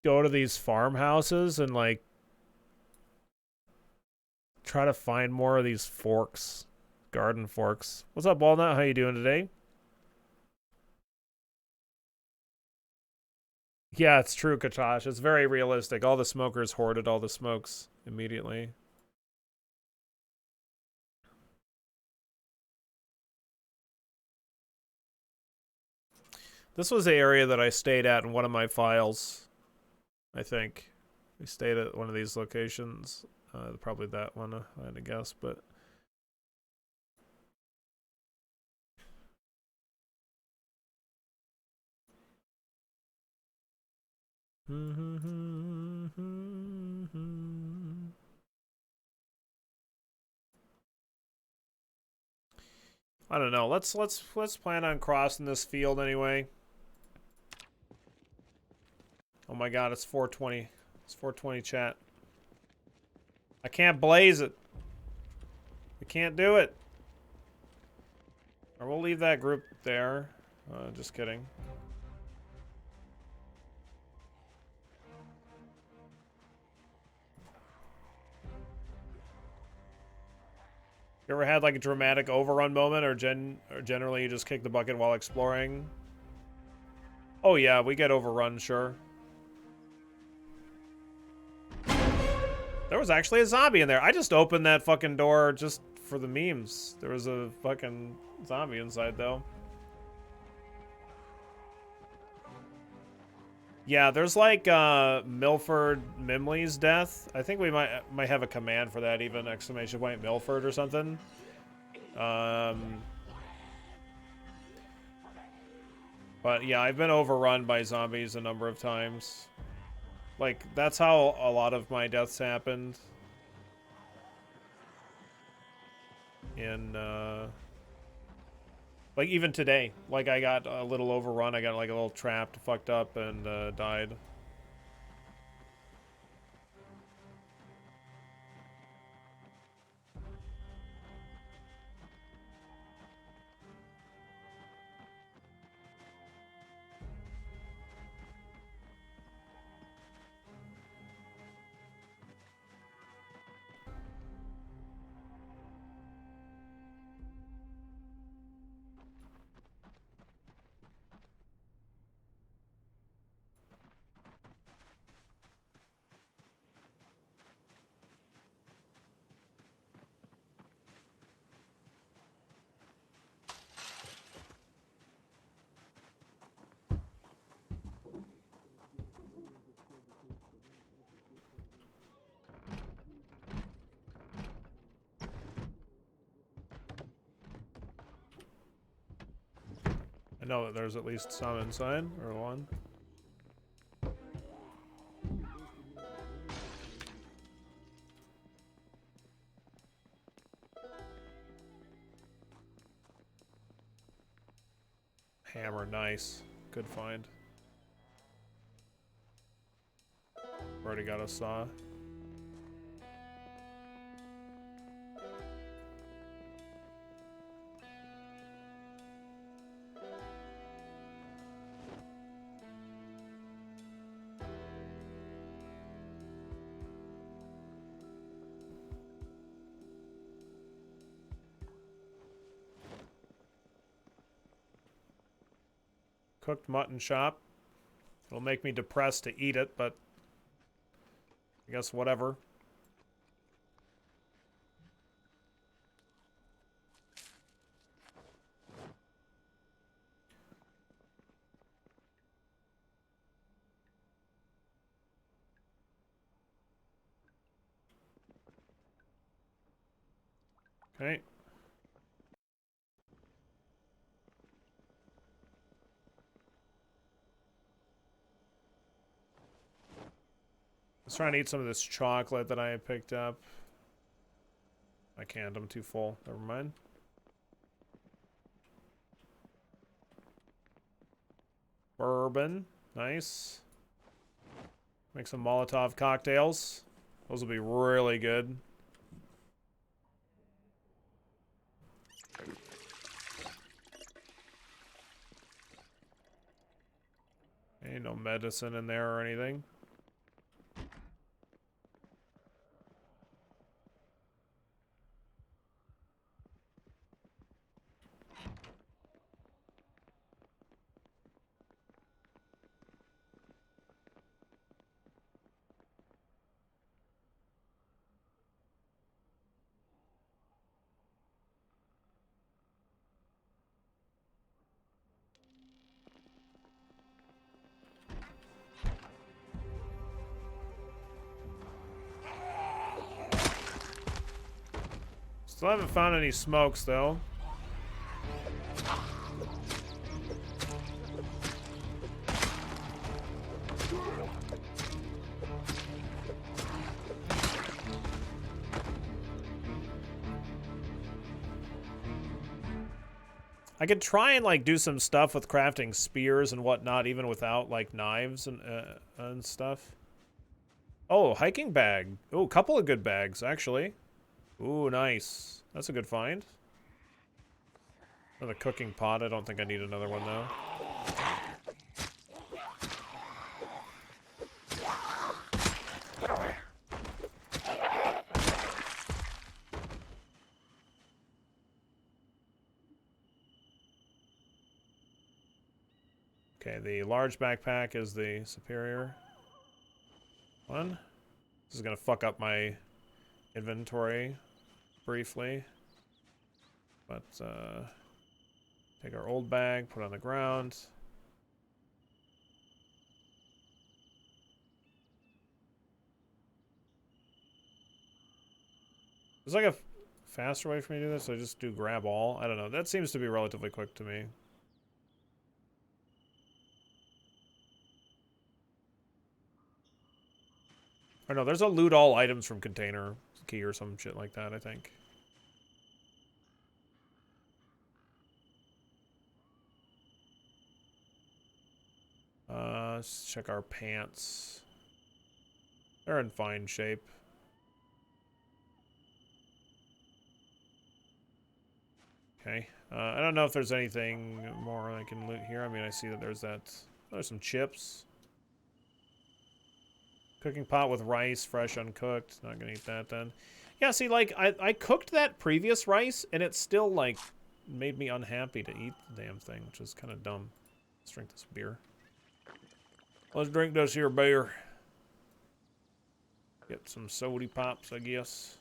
go to these farmhouses and like try to find more of these forks, garden forks. What's up, Walnut? How you doing today? Yeah, it's true, Katosh. It's very realistic. All the smokers hoarded all the smokes immediately. This was the area that I stayed at in one of my files, I think. We stayed at one of these locations. Probably that one, I had to guess, but... I don't know. Let's plan on crossing this field anyway. Oh my god, it's 420. It's 420 chat. I can't blaze it. We can't do it. Or we'll leave that group there. Just kidding. You ever had like a dramatic overrun moment, or generally you just kick the bucket while exploring? Oh yeah, we get overrun, sure. There was actually a zombie in there. I just opened that fucking door just for the memes. There was a fucking zombie inside though. Yeah, there's like Milford Mimley's death. I think we might have a command for that, even exclamation point Milford or something. But yeah, I've been overrun by zombies a number of times. Like, that's how a lot of my deaths happened. In, like, even today. Like, I got a little overrun. I got, like, a little trapped, fucked up, and, died. know that there's at least some inside, or one. Hammer, nice. Good find. Already got a saw. Cooked mutton chop. It'll make me depressed to eat it, but I guess whatever. Okay. Let's try and eat some of this chocolate that I picked up. I can't, I'm too full. Never mind. Bourbon. Nice. Make some Molotov cocktails. Those will be really good. Ain't no medicine in there or anything. Still haven't found any smokes, though. I could try and, like, do some stuff with crafting spears and whatnot, even without, like, knives and stuff. Oh, hiking bag. Oh, a couple of good bags, actually. Ooh, nice. That's a good find. Another cooking pot. I don't think I need another one, though. Okay, the large backpack is the superior one. This is gonna fuck up my inventory briefly. But, take our old bag, put it on the ground. There's like a faster way for me to do this, so I just do grab all. I don't know. That seems to be relatively quick to me. Or no, there's a loot all items from container key or some shit like that, I think. Let's check our pants. They're in fine shape. Okay. I don't know if there's anything more I can loot here. I mean, I see that there's that. There's some chips. Cooking pot with rice, fresh, uncooked. Not gonna eat that then. Yeah, see, like, I cooked that previous rice, and it still, like, made me unhappy to eat the damn thing, which is kind of dumb. Let's drink this beer. Let's drink this here beer. Get some sody pops, I guess.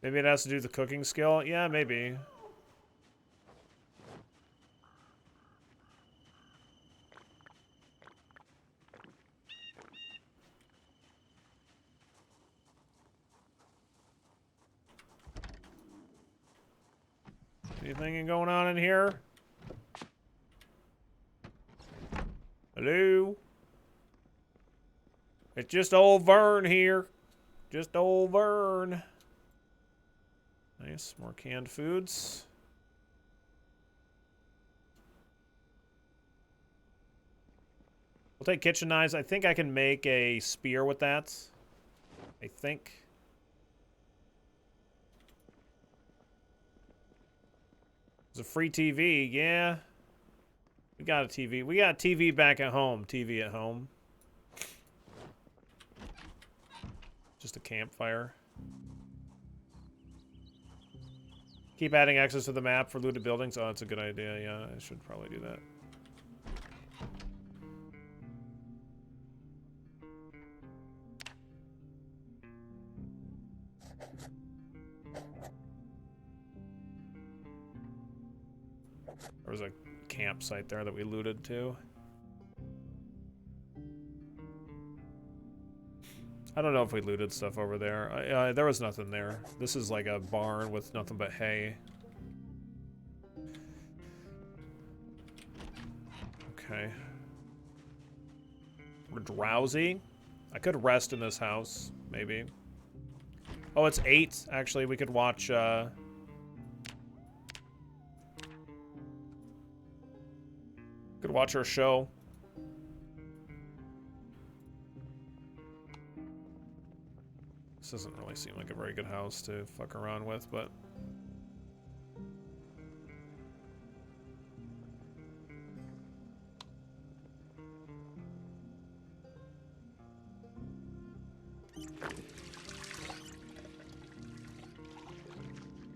Maybe it has to do with the cooking skill? Yeah, maybe. Anything going on in here? Hello? It's just old Vern here. Just old Vern. Nice, more canned foods. We'll take kitchen knives. I think I can make a spear with that. I think. There's a free TV, yeah. We got a TV. We got a TV back at home. TV at home. Just a campfire. Keep adding access to the map for looted buildings. Oh, that's a good idea. Yeah, I should probably do that. There was a campsite there that we looted too. I don't know if we looted stuff over there. There was nothing there. This is like a barn with nothing but hay. Okay. We're drowsy. I could rest in this house, maybe. Oh, it's 8. Actually, we could watch, could watch our show. This doesn't really seem like a very good house to fuck around with, but...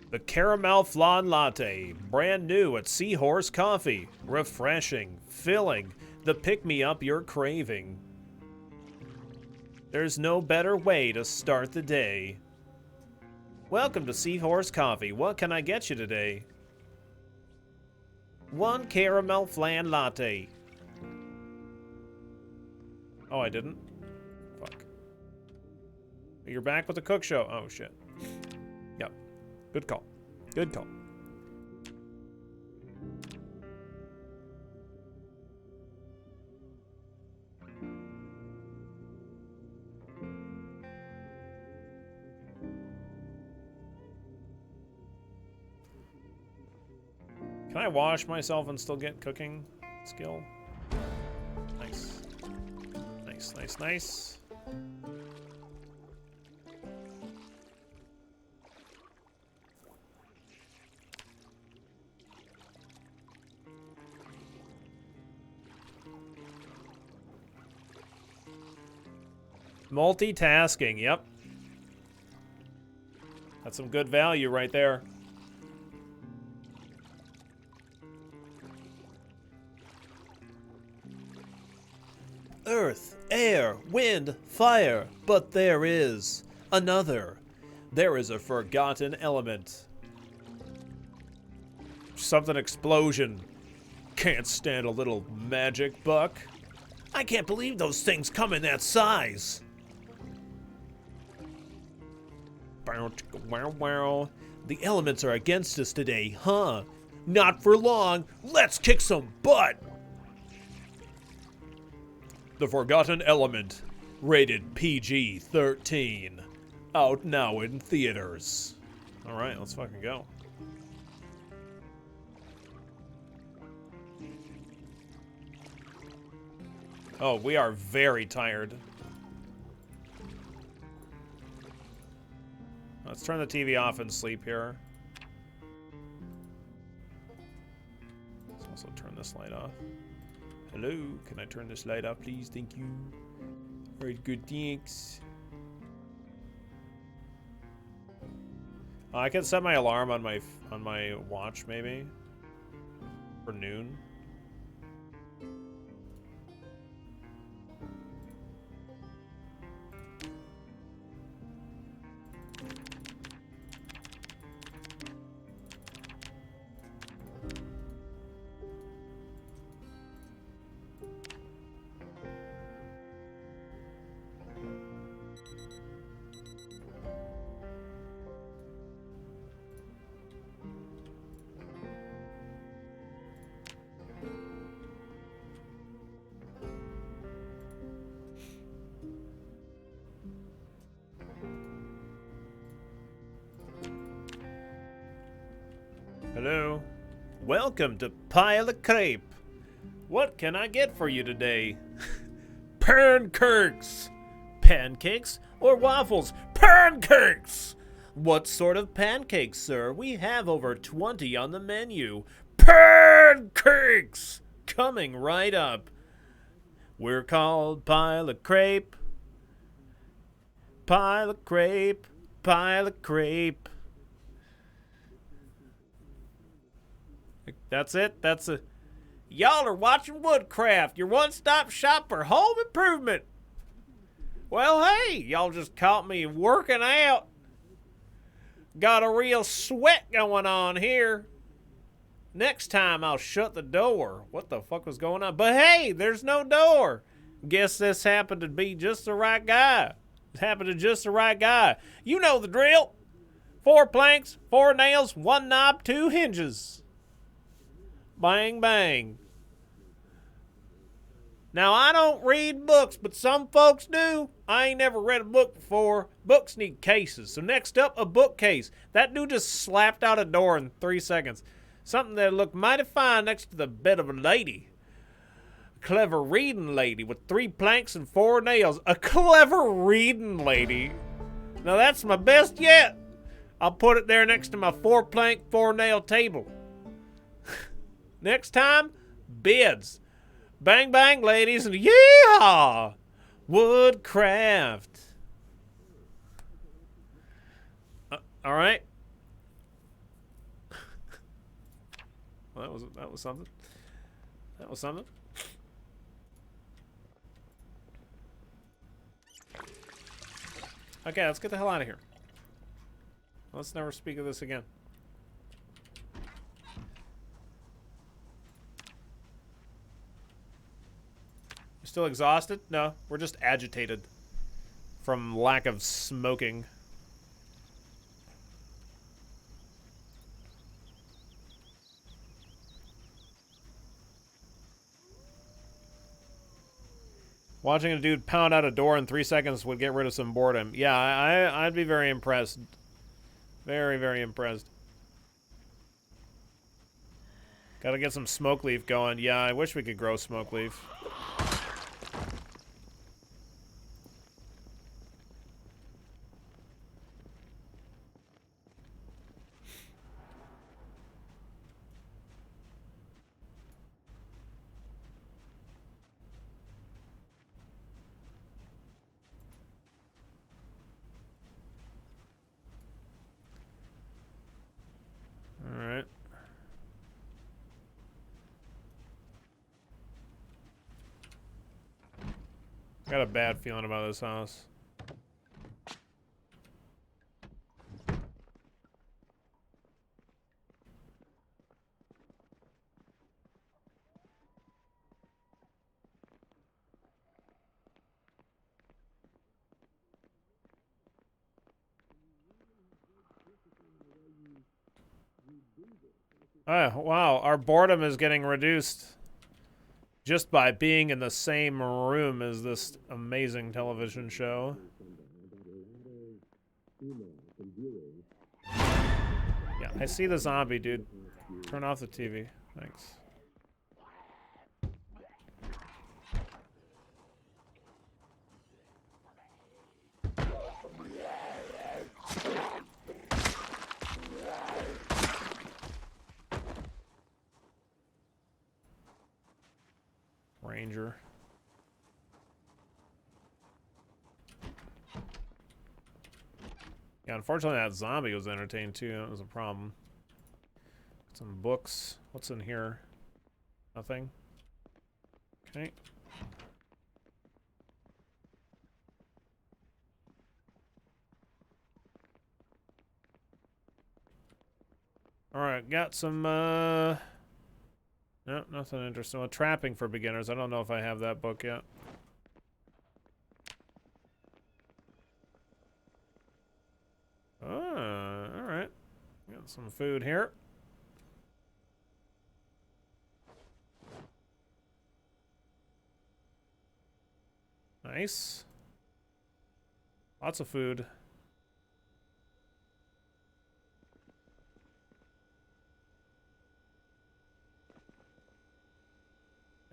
The Caramel Flan Latte, brand new at Seahorse Coffee. Refreshing, filling, the pick-me-up you're craving. There's no better way to start the day. Welcome to Seahorse Coffee. What can I get you today? 1 Caramel Flan Latte. Oh, I didn't? Fuck. You're back with the cook show. Oh, shit. Yep. Good call. Good call. Can I wash myself and still get cooking skill? Nice. Nice, nice, nice. Multitasking, yep. That's some good value right there. Earth, air, wind, fire, but there is another. There is a forgotten element. Something explosion. Can't stand a little magic, Buck. I can't believe those things come in that size. Wow, wow. The elements are against us today, huh? Not for long. Let's kick some butt. The Forgotten Element, rated PG-13. Out now in theaters. All right, let's fucking go. Oh, we are very tired. Let's turn the TV off and sleep here. Let's also turn this light off. Hello, can I turn this light off, please? Thank you. All right, good, thanks. I can set my alarm on my watch, maybe, for noon. Hello. Welcome to Pile of Crepe. What can I get for you today? Pancakes. Pancakes or waffles? Pancakes. What sort of pancakes, sir? We have over 20 on the menu. Pancakes. Coming right up. We're called Pile of Crepe. Pile of crepe, pile of crepe. That's it. That's a. Y'all are watching Woodcraft, your one-stop shop for home improvement. Well, hey, y'all just caught me working out. Got a real sweat going on here. Next time I'll shut the door. What the fuck was going on? But hey, there's no door. Guess this happened to be just the right guy. Happened to just the right guy. You know the drill. 4 planks, 4 nails, 1 knob, 2 hinges. Bang, bang. Now, I don't read books, but some folks do. I ain't never read a book before. Books need cases. So next up, a bookcase. That dude just slapped out a door in 3 seconds. Something that looked mighty fine next to the bed of a lady. Clever reading lady with 3 planks and 4 nails. A clever reading lady. Now that's my best yet. I'll put it there next to my 4 plank, 4 nail table. Next time, beds. Bang bang ladies and yeehaw! Woodcraft. All right. Well, that was something. That was something. Okay, let's get the hell out of here. Let's never speak of this again. You still exhausted? No, we're just agitated from lack of smoking. Watching a dude pound out a door in 3 seconds would get rid of some boredom. Yeah, I'd be very impressed. Very, very impressed. Gotta get some smoke leaf going. Yeah, I wish we could grow smoke leaf. Alright. Got a bad feeling about this house. Oh, wow, our boredom is getting reduced just by being in the same room as this amazing television show. Yeah, I see the zombie, dude. Turn off the TV. Thanks. Ranger. Yeah, unfortunately that zombie was entertained too. That was a problem. Some books. What's in here? Nothing. Okay. Alright, got some no, nothing interesting. Well, trapping for beginners. I don't know if I have that book yet. Alright. Got some food here. Nice. Lots of food. .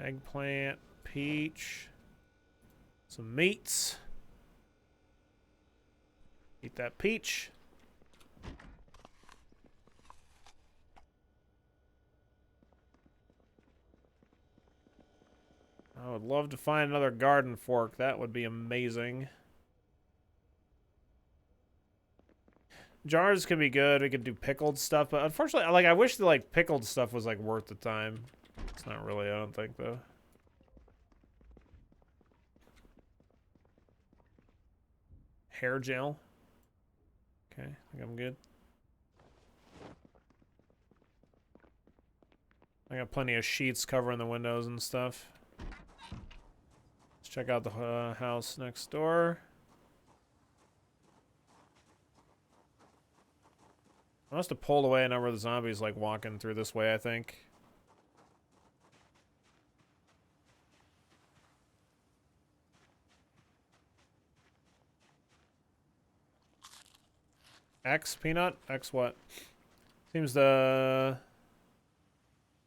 Eggplant, peach, some meats. Eat that peach. I would love to find another garden fork. That would be amazing. Jars can be good. We could do pickled stuff, but unfortunately, like, I wish the, like, pickled stuff was, like, worth the time. It's not really, I don't think, though. Hair gel. Okay, I think I'm good. I got plenty of sheets covering the windows and stuff. Let's check out the house next door. I must have pulled away a number of the zombies, like, walking through this way, I think. X, Peanut? X what? Seems the...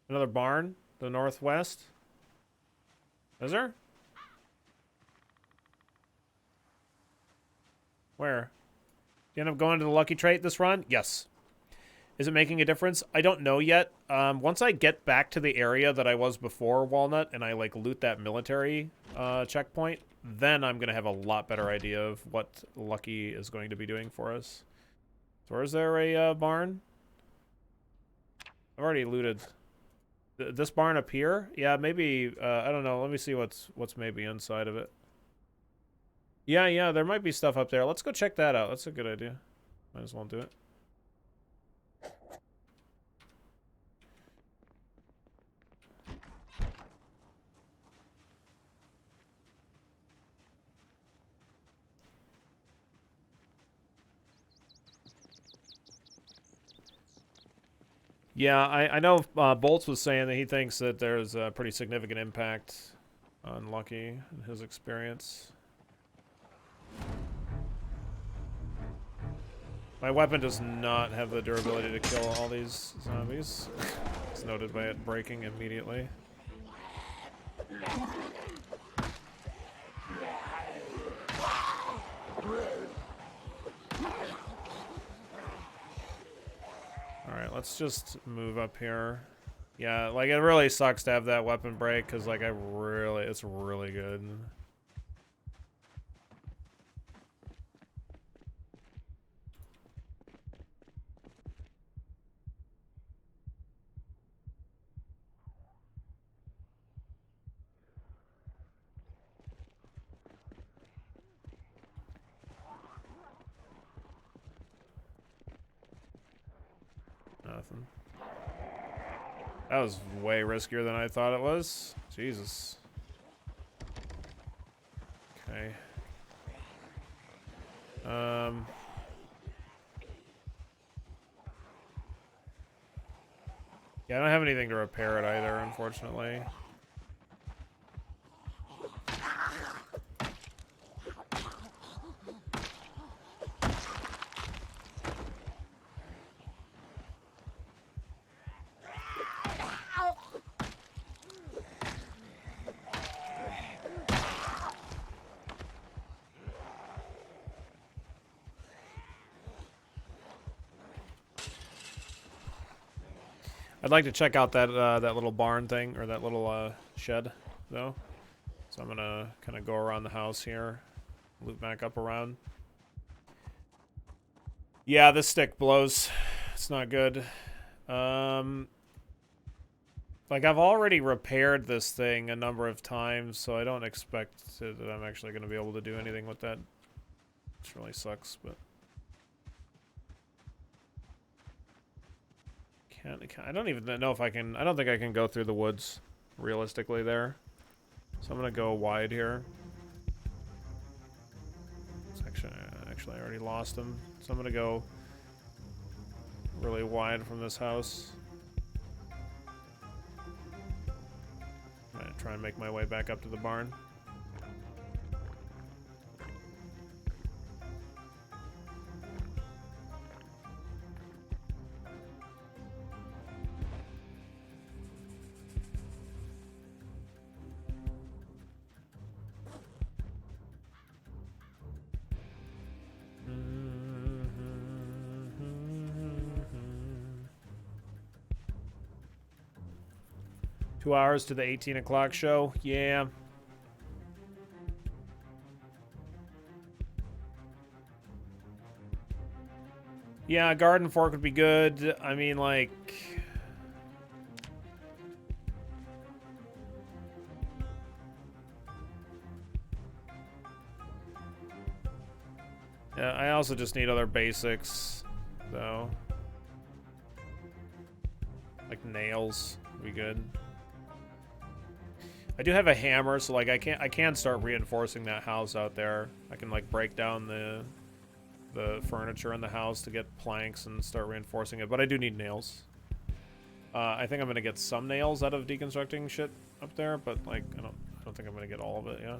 Another barn? The northwest? Is there? Where? You end up going to the lucky trait this run? Yes. Is it making a difference? I don't know yet. Once I get back to the area that I was before Walnut and I, like, loot that military checkpoint, then I'm going to have a lot better idea of what Lucky is going to be doing for us. So where's there a barn? I've already looted. This barn up here? Yeah, maybe, I don't know. Let me see what's maybe inside of it. Yeah, there might be stuff up there. Let's go check that out. That's a good idea. Might as well do it. Yeah, I know Bolts was saying that he thinks that there's a pretty significant impact on Lucky in his experience. My weapon does not have the durability to kill all these zombies. It's noted by it breaking immediately. Alright, let's just move up here. Yeah, like, it really sucks to have that weapon break, because, like, it's really good. Nothing. That was way riskier than I thought it was. Jesus. Okay. Yeah, I don't have anything to repair it either, unfortunately. I'd like to check out that that little barn thing, or that little shed, though. So I'm gonna kind of go around the house here, loop back up around. Yeah, this stick blows. It's not good. Like, I've already repaired this thing a number of times, so I don't expect that I'm actually going to be able to do anything with that. Which really sucks, but... I don't even know if I can... I don't think I can go through the woods, realistically, there. So I'm going to go wide here. It's actually, I already lost him. So I'm going to go really wide from this house. I'm going to try and make my way back up to the barn. 2 hours to the 18 o'clock show. Yeah. Yeah, garden fork would be good. I mean, like... Yeah, I also just need other basics, though. Like nails would be good. I do have a hammer, so like I can start reinforcing that house out there. I can like break down the furniture in the house to get planks and start reinforcing it, but I do need nails. I think I'm gonna get some nails out of deconstructing shit up there, but like I don't think I'm gonna get all of it. Yeah.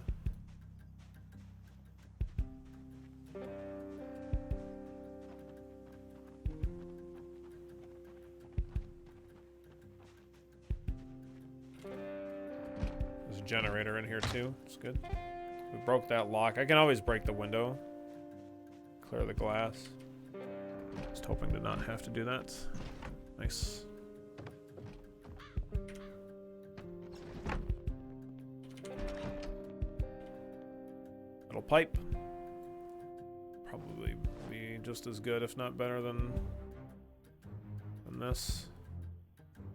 There's a generator in here too. It's good. We broke that lock. I can always break the window. Clear the glass. Just hoping to not have to do that. Nice. Metal pipe. Probably be just as good, if not better than this.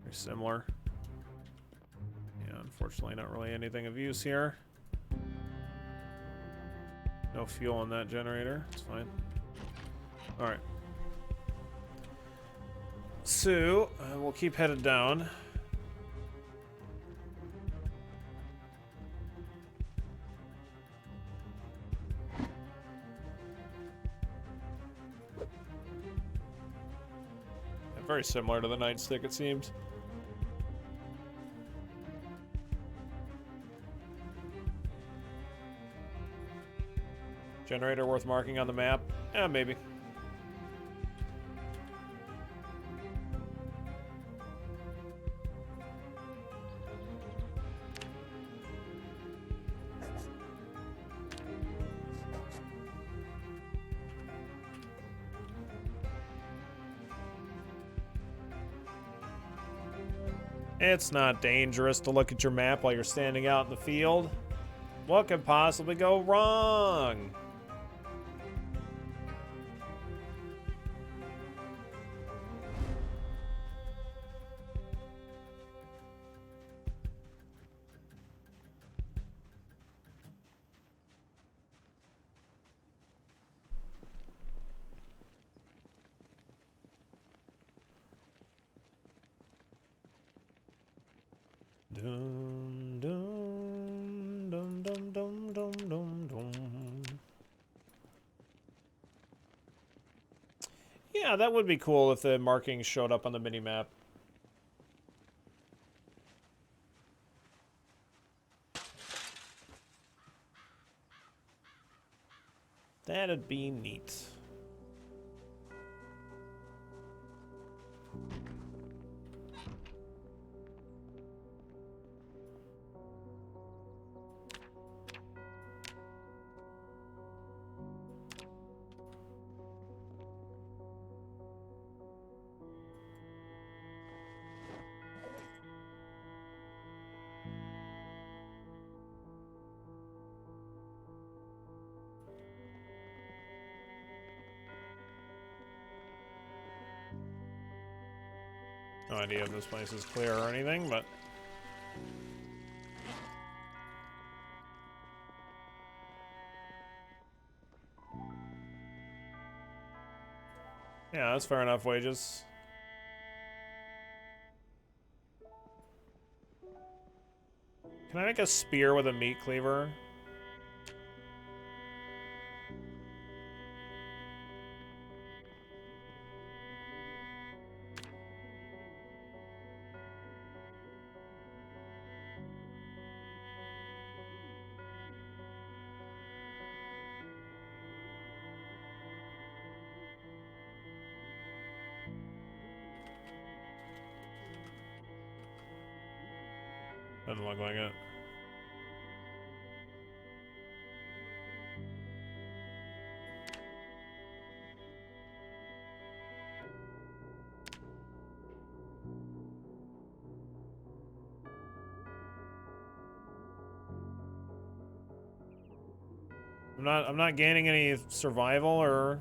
Very similar. Yeah, unfortunately not really anything of use here. No fuel on that generator. It's fine. Alright. So, we'll keep headed down. Very similar to the nightstick, it seems. Generator worth marking on the map? Yeah, maybe. It's not dangerous to look at your map while you're standing out in the field. What could possibly go wrong? Dum, dum, dum, dum, dum, dum, dum, dum. Yeah, that would be cool if the markings showed up on the mini-map. That'd be neat. No idea if this place is clear or anything, but... yeah, that's fair enough wages. Can I make a spear with a meat cleaver? Doesn't look like it. I'm not gaining any survival or...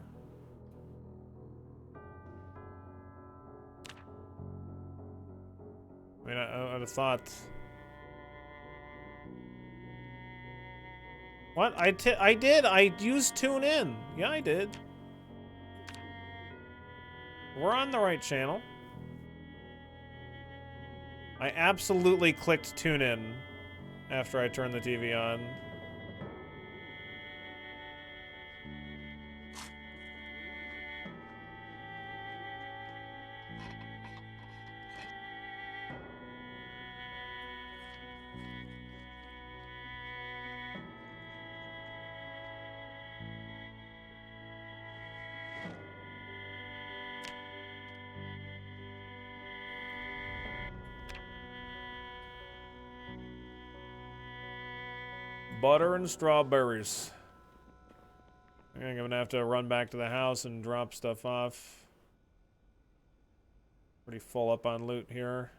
I mean, I'd have thought... What? I did! I used tune in! Yeah, I did. We're on the right channel. I absolutely clicked tune in after I turned the TV on. Butter and strawberries. I think I'm gonna have to run back to the house and drop stuff off. Pretty full up on loot here.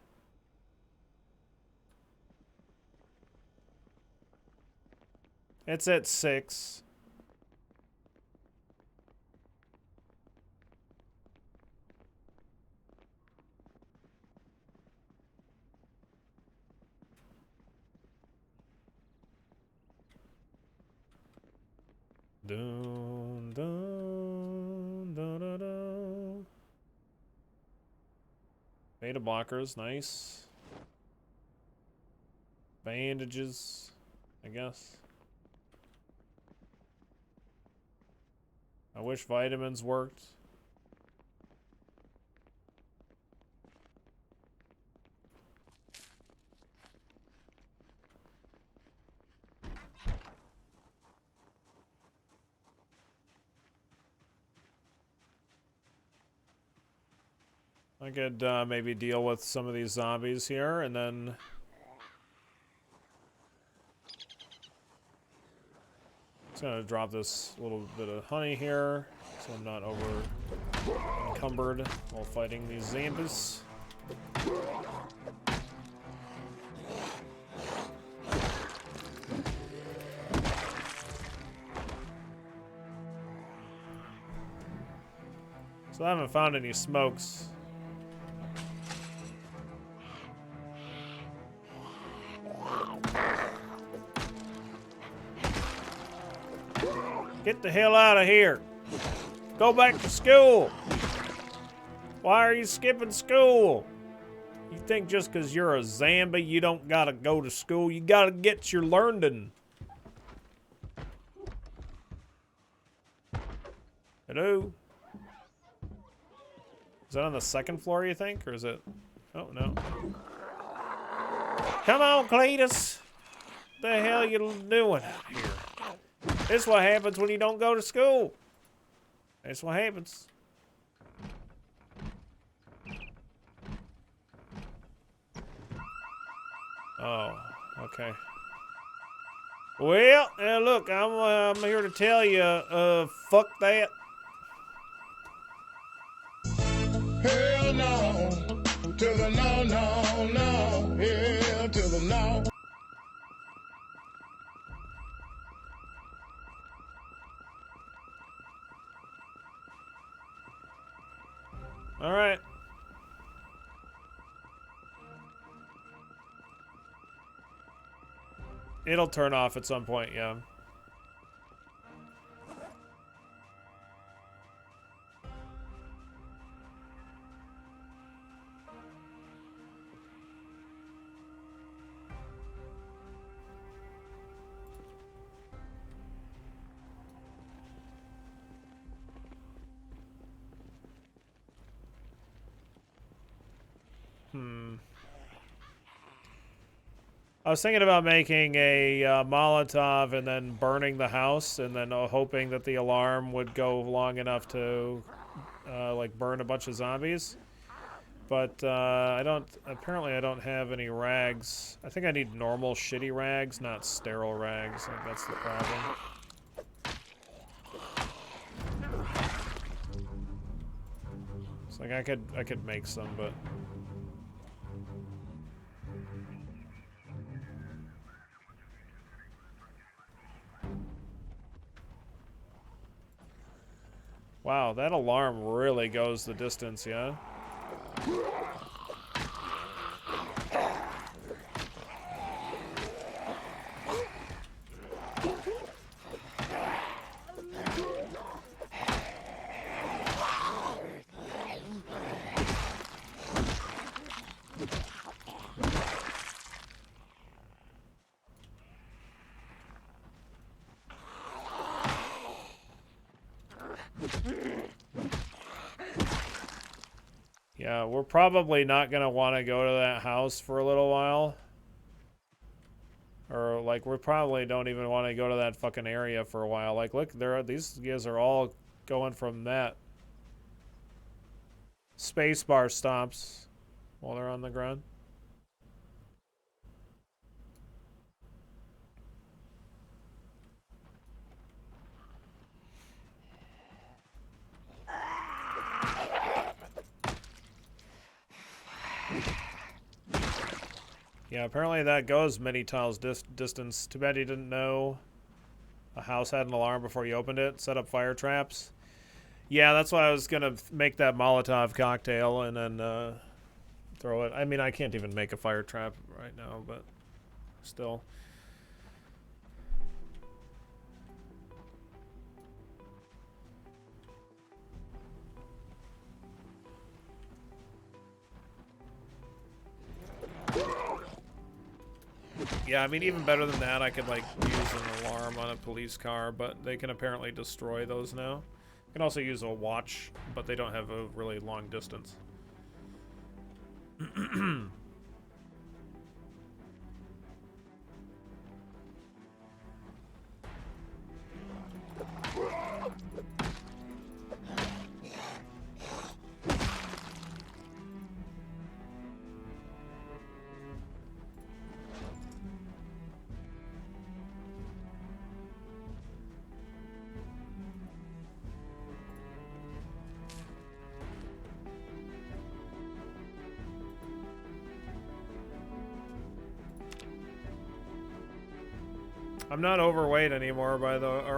It's at 6. Dun, dun, dun, dun, dun. Beta blockers, nice. Bandages, I guess. I wish vitamins worked. I could maybe deal with some of these zombies here, and then... Just gonna drop this little bit of honey here, so I'm not over encumbered while fighting these zombies. So I haven't found any smokes. Get the hell out of here. Go back to school. Why are you skipping school? You think just because you're a zombie you don't gotta go to school? You gotta get your learning. Hello? Is that on the second floor, you think? Or is it... Oh, no. Come on, Cletus. What the hell you doing out here? This is what happens when you don't go to school. That's what happens. Oh, okay. Well, look, I'm here to tell you, fuck that. Hell no, to the no, no, no, hell to the no. All right. It'll turn off at some point, yeah. I was thinking about making a Molotov and then burning the house and then hoping that the alarm would go long enough to like burn a bunch of zombies. But apparently I don't have any rags. I think I need normal shitty rags, not sterile rags. I think that's the problem. It's like I could make some, but... Wow, that alarm really goes the distance, yeah? Yeah, we're probably not gonna want to go to that house for a little while. Or, like, we probably don't even want to go to that fucking area for a while. Like, look, these guys are all going from that. Spacebar stops while they're on the ground. Yeah, apparently that goes many tiles distance. Too bad you didn't know a house had an alarm before you opened it. Set up fire traps. Yeah, that's why I was gonna make that Molotov cocktail and then throw it. I mean, I can't even make a fire trap right now, but still. Yeah, I mean, even better than that, I could, like, use an alarm on a police car, but they can apparently destroy those now. You can also use a watch, but they don't have a really long distance. I'm not overweight anymore, or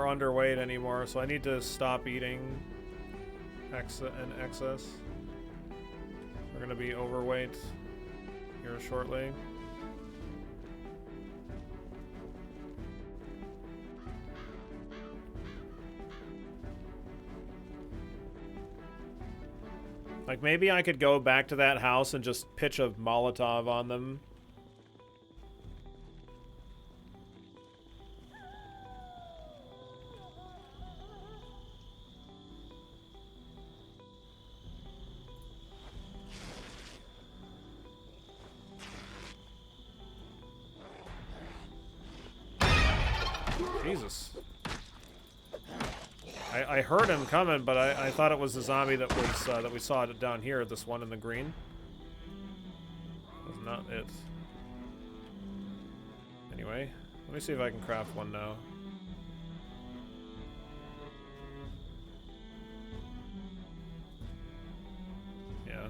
underweight anymore, so I need to stop eating in excess. We're gonna be overweight here shortly. Like, maybe I could go back to that house and just pitch a Molotov on them. Jesus. I heard him coming, but I thought it was the zombie that was that we saw down here. This one in the green. That's not it. Anyway, let me see if I can craft one now. Yeah.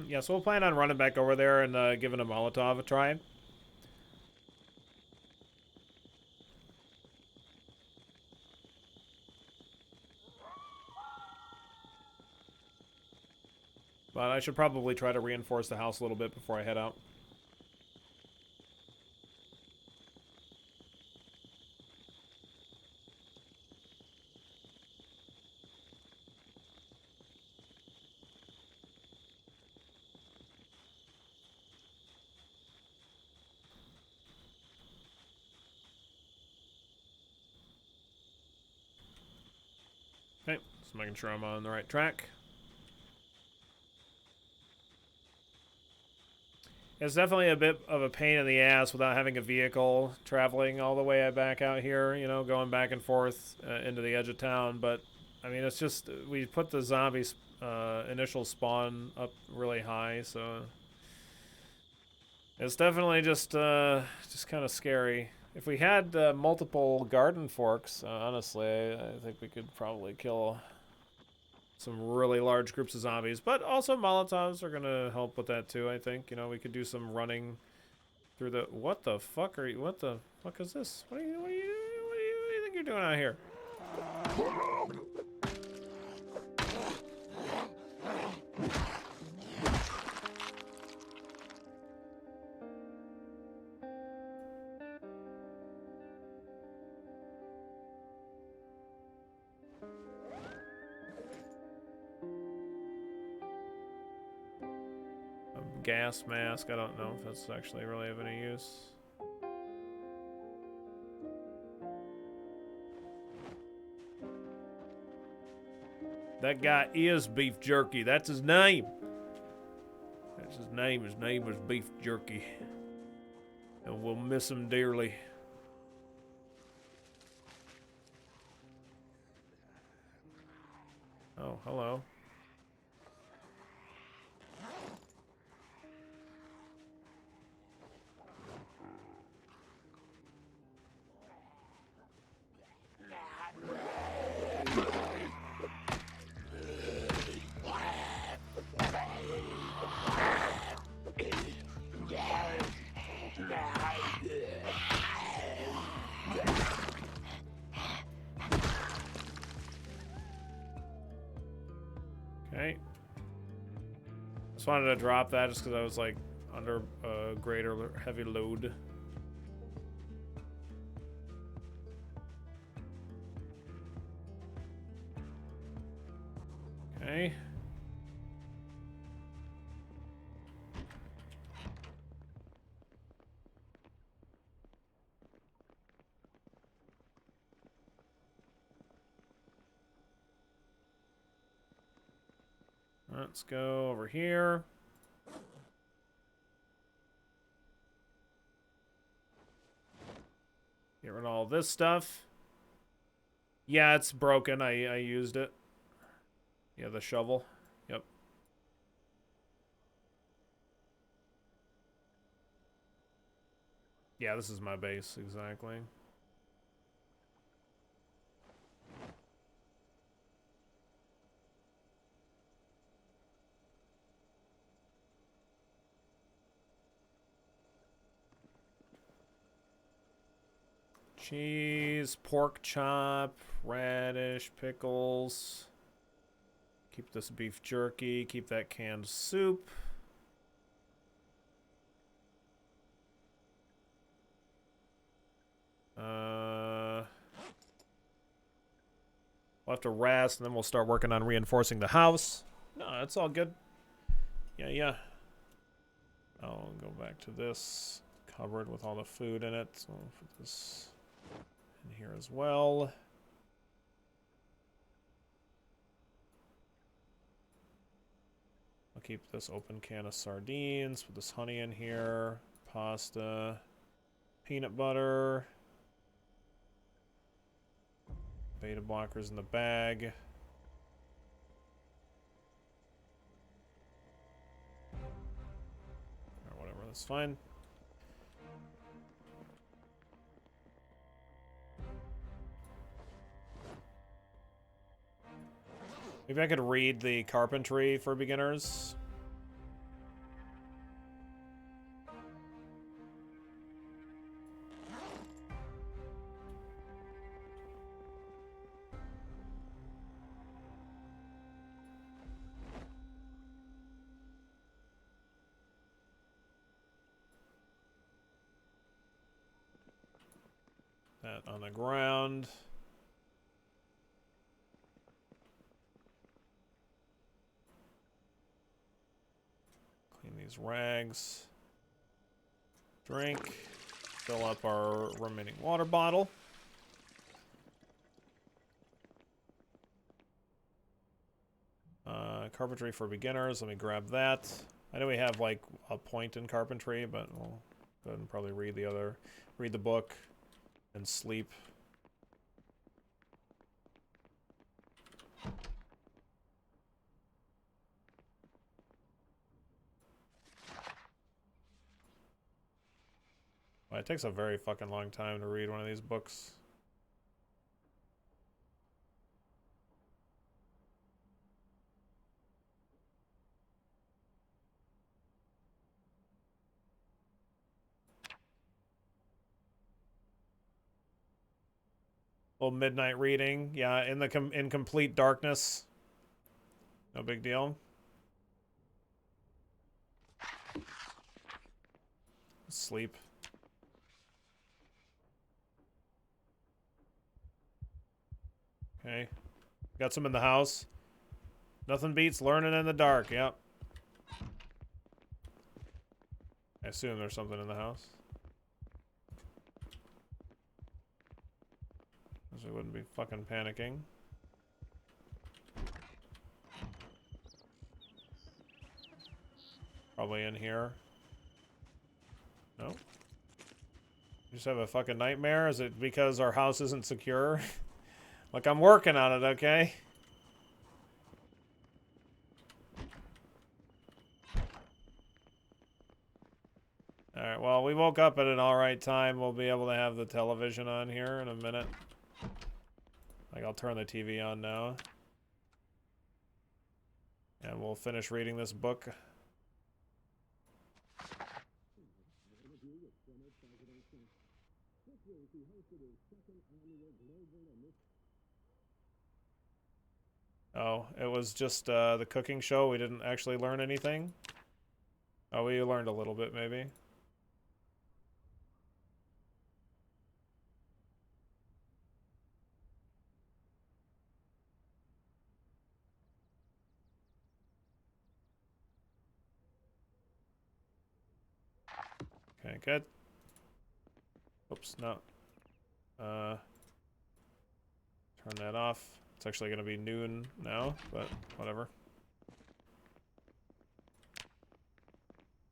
Yeah, so we'll plan on running back over there and giving a Molotov a try. But I should probably try to reinforce the house a little bit before I head out. Just making sure I'm on the right track. It's definitely a bit of a pain in the ass without having a vehicle traveling all the way back out here, you know, going back and forth into the edge of town. But, I mean, it's just, we put the zombies initial spawn up really high, so it's definitely just kind of scary. If we had multiple garden forks, honestly, I think we could probably kill some really large groups of zombies. But also Molotovs are going to help with that too, I think. You know, we could do some running through the... What the fuck are you... What the fuck is this? What do you think you're doing out here? Gas mask. I don't know if that's actually really of any use. That guy is Beef Jerky. That's his name. That's his name. His name is Beef Jerky. And we'll miss him dearly. Oh, hello. Okay. Just wanted to drop that just because I was like under a greater heavy load. Okay. Let's go over here. Get rid of all this stuff. Yeah, it's broken. I used it. Yeah, the shovel. Yep. Yeah, this is my base, exactly. Cheese, pork chop, radish, pickles. Keep this beef jerky, keep that canned soup. We'll have to rest, and then we'll start working on reinforcing the house. No, it's all good. Yeah. I'll go back to this cupboard with all the food in it. So I'll put this in here as well. I'll keep this open can of sardines, put this honey in here, pasta, peanut butter, beta blockers in the bag. Or whatever, that's fine. Maybe I could read the carpentry for beginners. That on the ground. Clean these rags. Drink. Fill up our remaining water bottle. Carpentry for beginners. Let me grab that. I know we have like a point in carpentry, but we'll go ahead and probably read the book and sleep. Well, it takes a very fucking long time to read one of these books. Little midnight reading, yeah, in the in complete darkness. No big deal. Sleep. Okay. Got some in the house. Nothing beats learning in the dark, yep. I assume there's something in the house. Because we wouldn't be fucking panicking. Probably in here. No? You just have a fucking nightmare? Is it because our house isn't secure? Like, I'm working on it, okay? Alright, well, we woke up at an alright time. We'll be able to have the television on here in a minute. Like, I'll turn the TV on now. And we'll finish reading this book. Oh, it was just the cooking show. We didn't actually learn anything. Oh, we learned a little bit, maybe. Okay, good. Oops, no. Turn that off. It's actually going to be noon now, but whatever.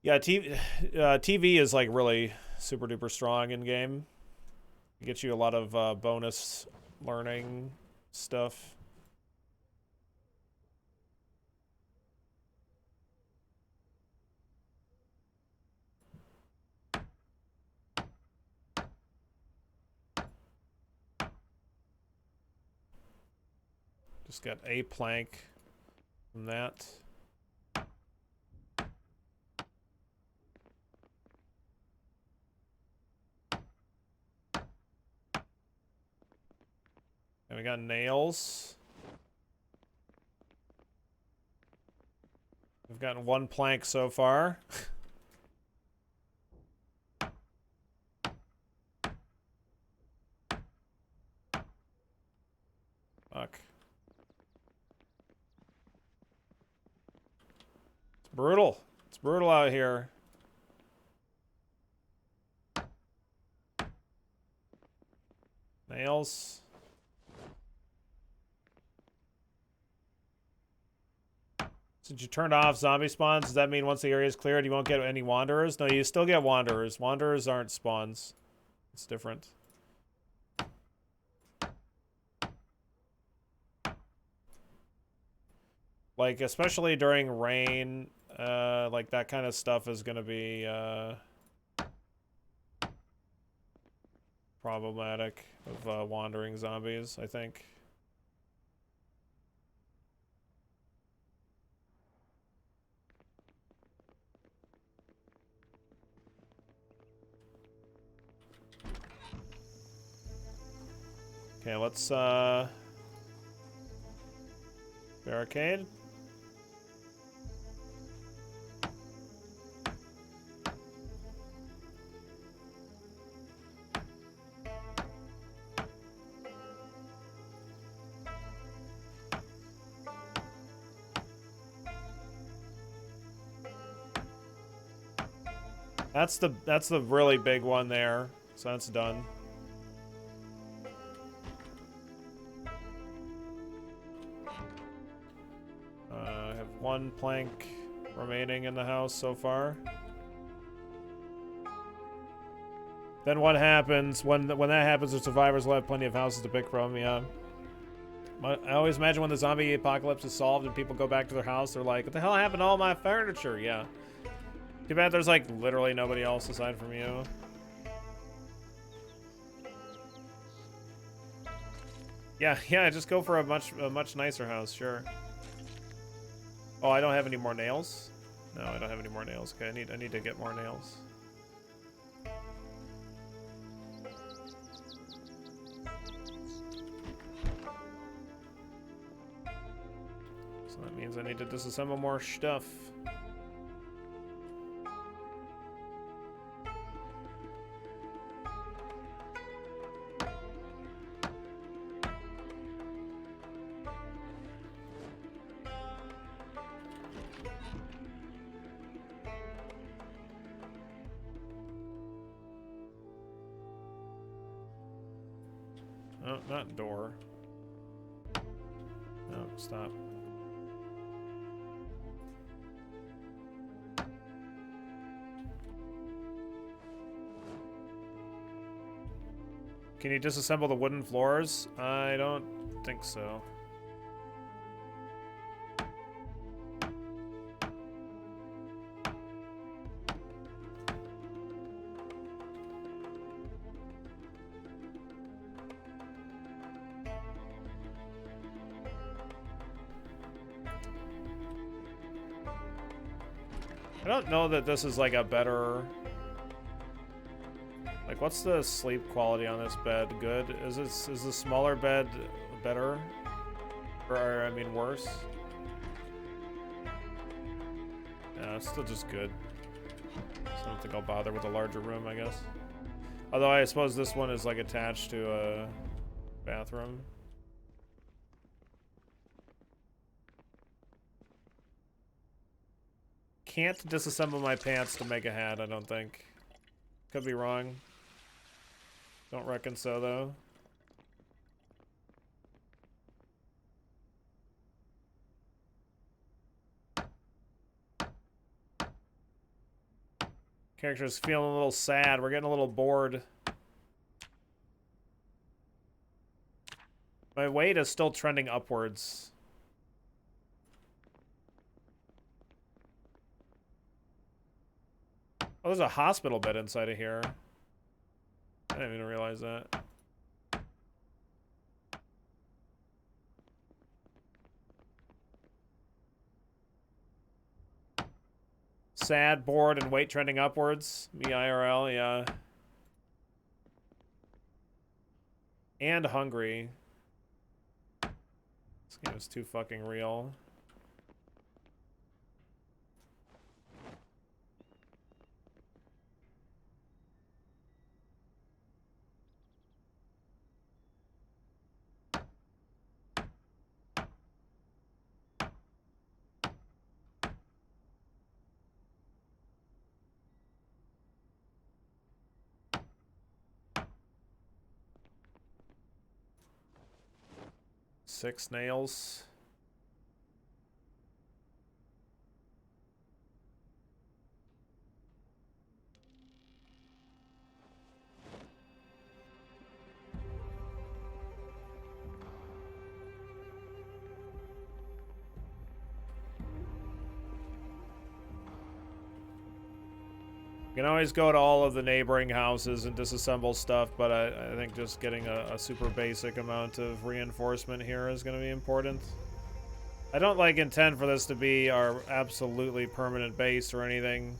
Yeah, TV is like really super duper strong in game. It gets you a lot of bonus learning stuff. Just got a plank from that. And we got nails. We've gotten one plank so far. Fuck. It's brutal. It's brutal out here. Nails. Since you turned off zombie spawns, does that mean once the area is cleared, you won't get any wanderers? No, you still get wanderers. Wanderers aren't spawns. It's different. Like, especially during rain, like that kind of stuff is going to be problematic of wandering zombies, I think. Okay, let's barricade. That's the really big one there. So that's done. one plank remaining in the house so far. Then what happens when that happens? The survivors will have plenty of houses to pick from. Yeah. I always imagine when the zombie apocalypse is solved and people go back to their house, they're like, "What the hell happened to all my furniture?" Yeah. Too bad there's like literally nobody else aside from you. Yeah. Just go for a much nicer house. Sure. Oh, I don't have any more nails. No, I don't have any more nails. Okay, I need to get more nails. So that means I need to disassemble more stuff. Oh, not door. No, stop. Can you disassemble the wooden floors? I don't think so. I don't know that this is like a better... Like, what's the sleep quality on this bed? Good? Is the smaller bed better? Or, I mean, worse? Yeah, it's still just good. So I don't think I'll bother with a larger room, I guess. Although I suppose this one is, like, attached to a bathroom. Can't disassemble my pants to make a hat, I don't think. Could be wrong. Don't reckon so, though. Character's feeling a little sad. We're getting a little bored. My weight is still trending upwards. Oh, there's a hospital bed inside of here. I didn't even realize that. Sad, bored, and weight trending upwards. Me IRL, yeah. And hungry. This game is too fucking real. Six nails. You can always go to all of the neighboring houses and disassemble stuff, but I think just getting a super basic amount of reinforcement here is going to be important. I don't like intend for this to be our absolutely permanent base or anything.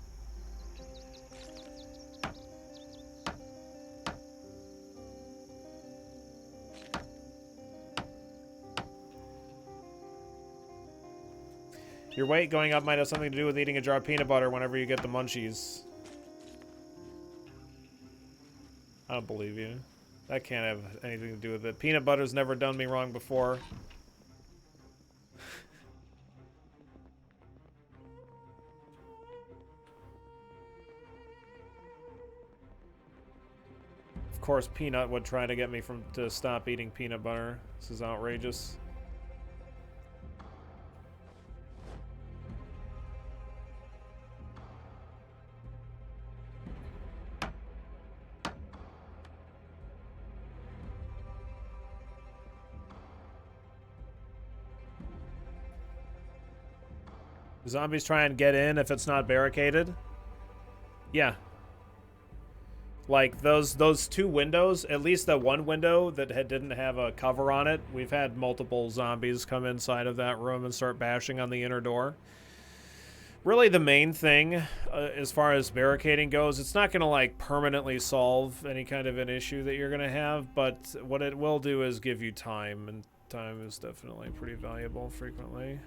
Your weight going up might have something to do with eating a jar of peanut butter whenever you get the munchies. I don't believe you. That can't have anything to do with it. Peanut butter's never done me wrong before. Of course, Peanut would try to get me to stop eating peanut butter. This is outrageous. Zombies try and get in if it's not barricaded? Yeah. Like, those two windows, at least the one window that didn't have a cover on it, we've had multiple zombies come inside of that room and start bashing on the inner door. Really, the main thing, as far as barricading goes, it's not going to, like, permanently solve any kind of an issue that you're going to have, but what it will do is give you time, and time is definitely pretty valuable frequently.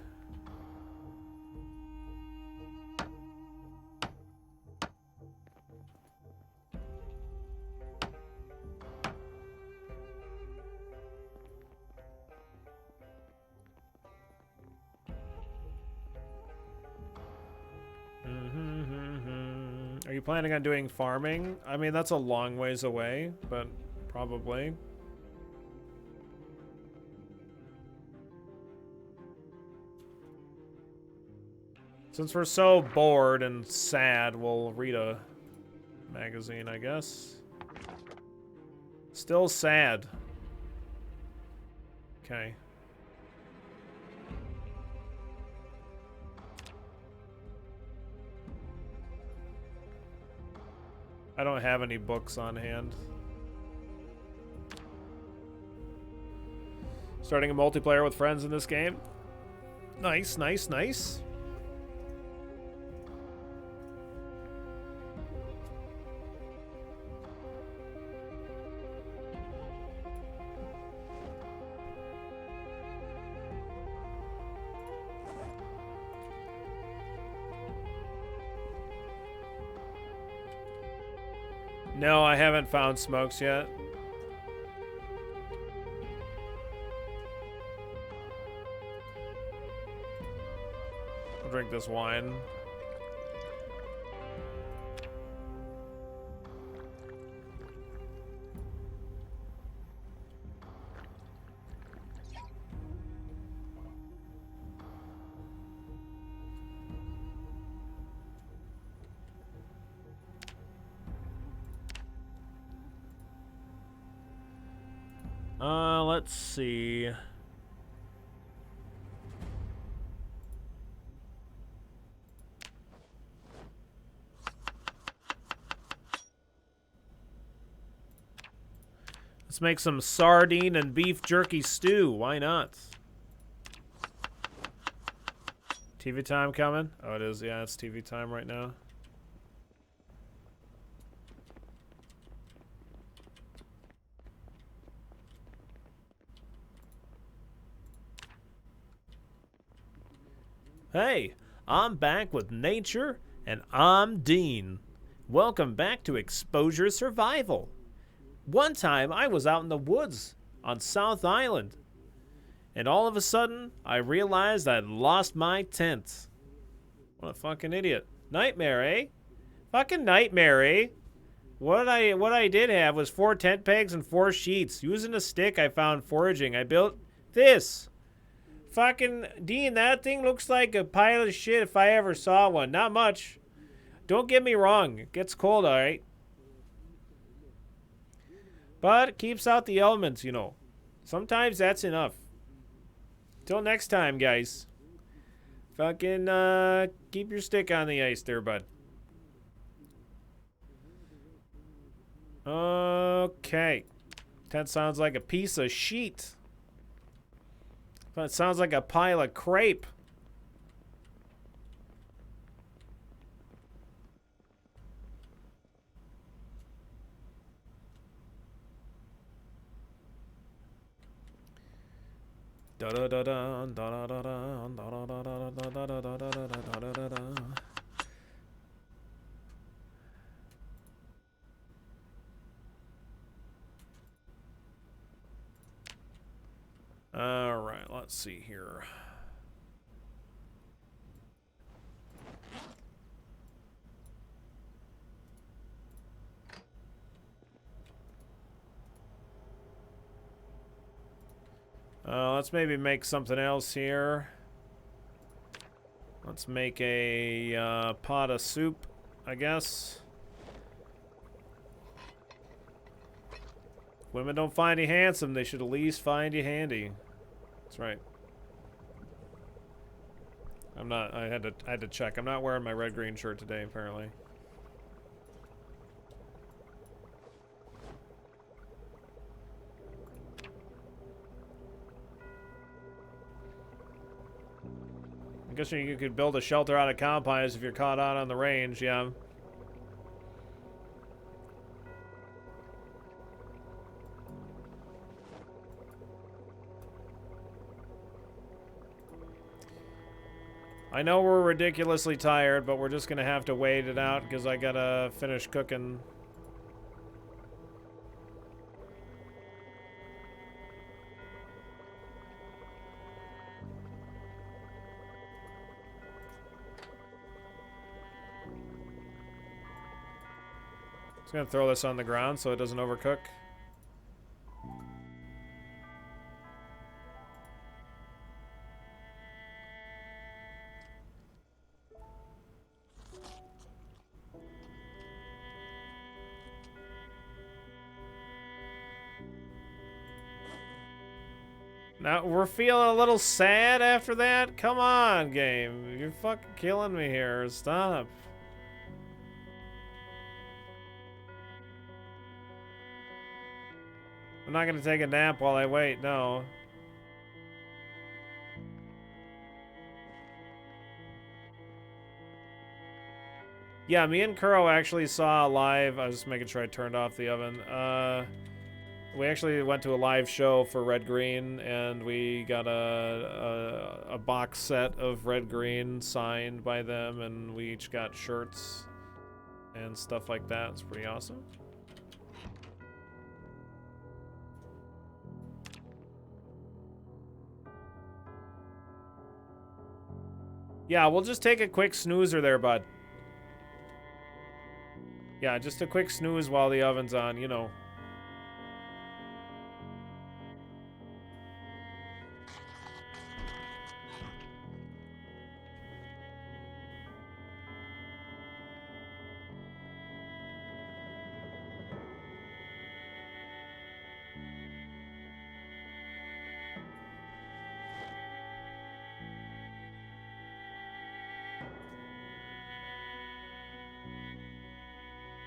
Are you planning on doing farming? I mean, that's a long ways away, but probably. Since we're so bored and sad, we'll read a magazine, I guess. Still sad. Okay. I don't have any books on hand. Starting a multiplayer with friends in this game. Nice, nice, nice. No, I haven't found smokes yet. I'll drink this wine. Let's see. Let's make some sardine and beef jerky stew. Why not? TV time coming? Oh, it is. Yeah, it's TV time right now. Hey, I'm back with nature, and I'm Dean. Welcome back to Exposure Survival. One time, I was out in the woods on South Island, and all of a sudden, I realized I'd lost my tent. What a fucking idiot. Nightmare, eh? Fucking nightmare, eh? What I did have was 4 tent pegs and 4 sheets. Using a stick I found foraging, I built this. Fucking Dean, that thing looks like a pile of shit if I ever saw one. Not much. Don't get me wrong. It gets cold, alright? But it keeps out the elements, you know. Sometimes that's enough. Till next time, guys. Fucking, keep your stick on the ice there, bud. Okay. Tent sounds like a piece of sheet. But it sounds like a pile of crepe. Da da da da da da da da da da da da da da da da. All right, let's see here. Let's maybe make something else here. Let's make a pot of soup, I guess. Women don't find you handsome, they should at least find you handy. That's right. I'm not. I had to check. I'm not wearing my red-green shirt today, apparently. I guess you could build a shelter out of cow pies if you're caught out on the range, yeah. I know we're ridiculously tired, but we're just gonna have to wait it out because I gotta finish cooking. Just gonna throw this on the ground so it doesn't overcook. Now, we're feeling a little sad after that? Come on, game. You're fucking killing me here. Stop. I'm not gonna take a nap while I wait, no. Yeah, me and Kuro actually saw a live. I was just making sure I turned off the oven. We actually went to a live show for Red Green, and we got a box set of Red Green signed by them, and we each got shirts and stuff like that. It's pretty awesome. Yeah, we'll just take a quick snoozer there, bud. Yeah, just a quick snooze while the oven's on, you know.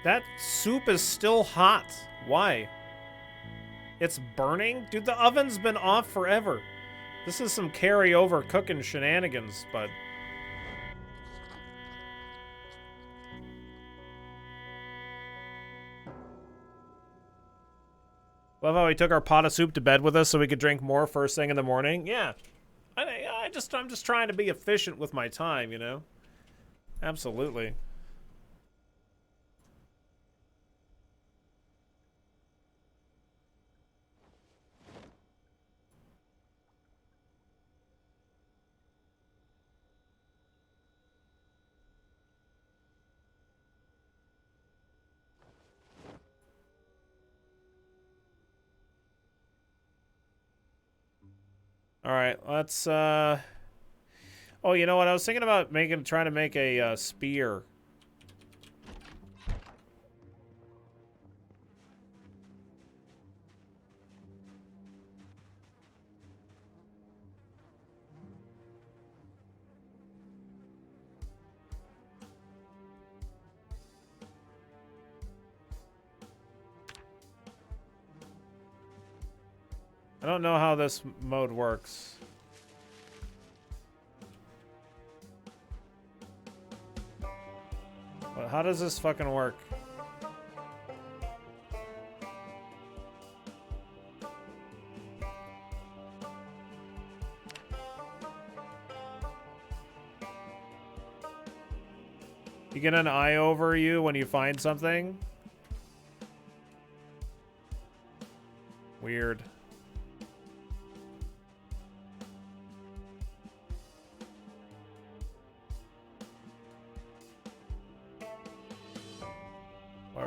That soup is still hot. Why? It's burning? Dude, the oven's been off forever. This is some carryover cooking shenanigans, bud. Love how we took our pot of soup to bed with us so we could drink more first thing in the morning. Yeah. I'm just trying to be efficient with my time, you know? Absolutely. All right, let's oh, you know what? I was thinking about trying to make a spear. I don't know how this mode works. But how does this fucking work? You get an eye over you when you find something? Weird.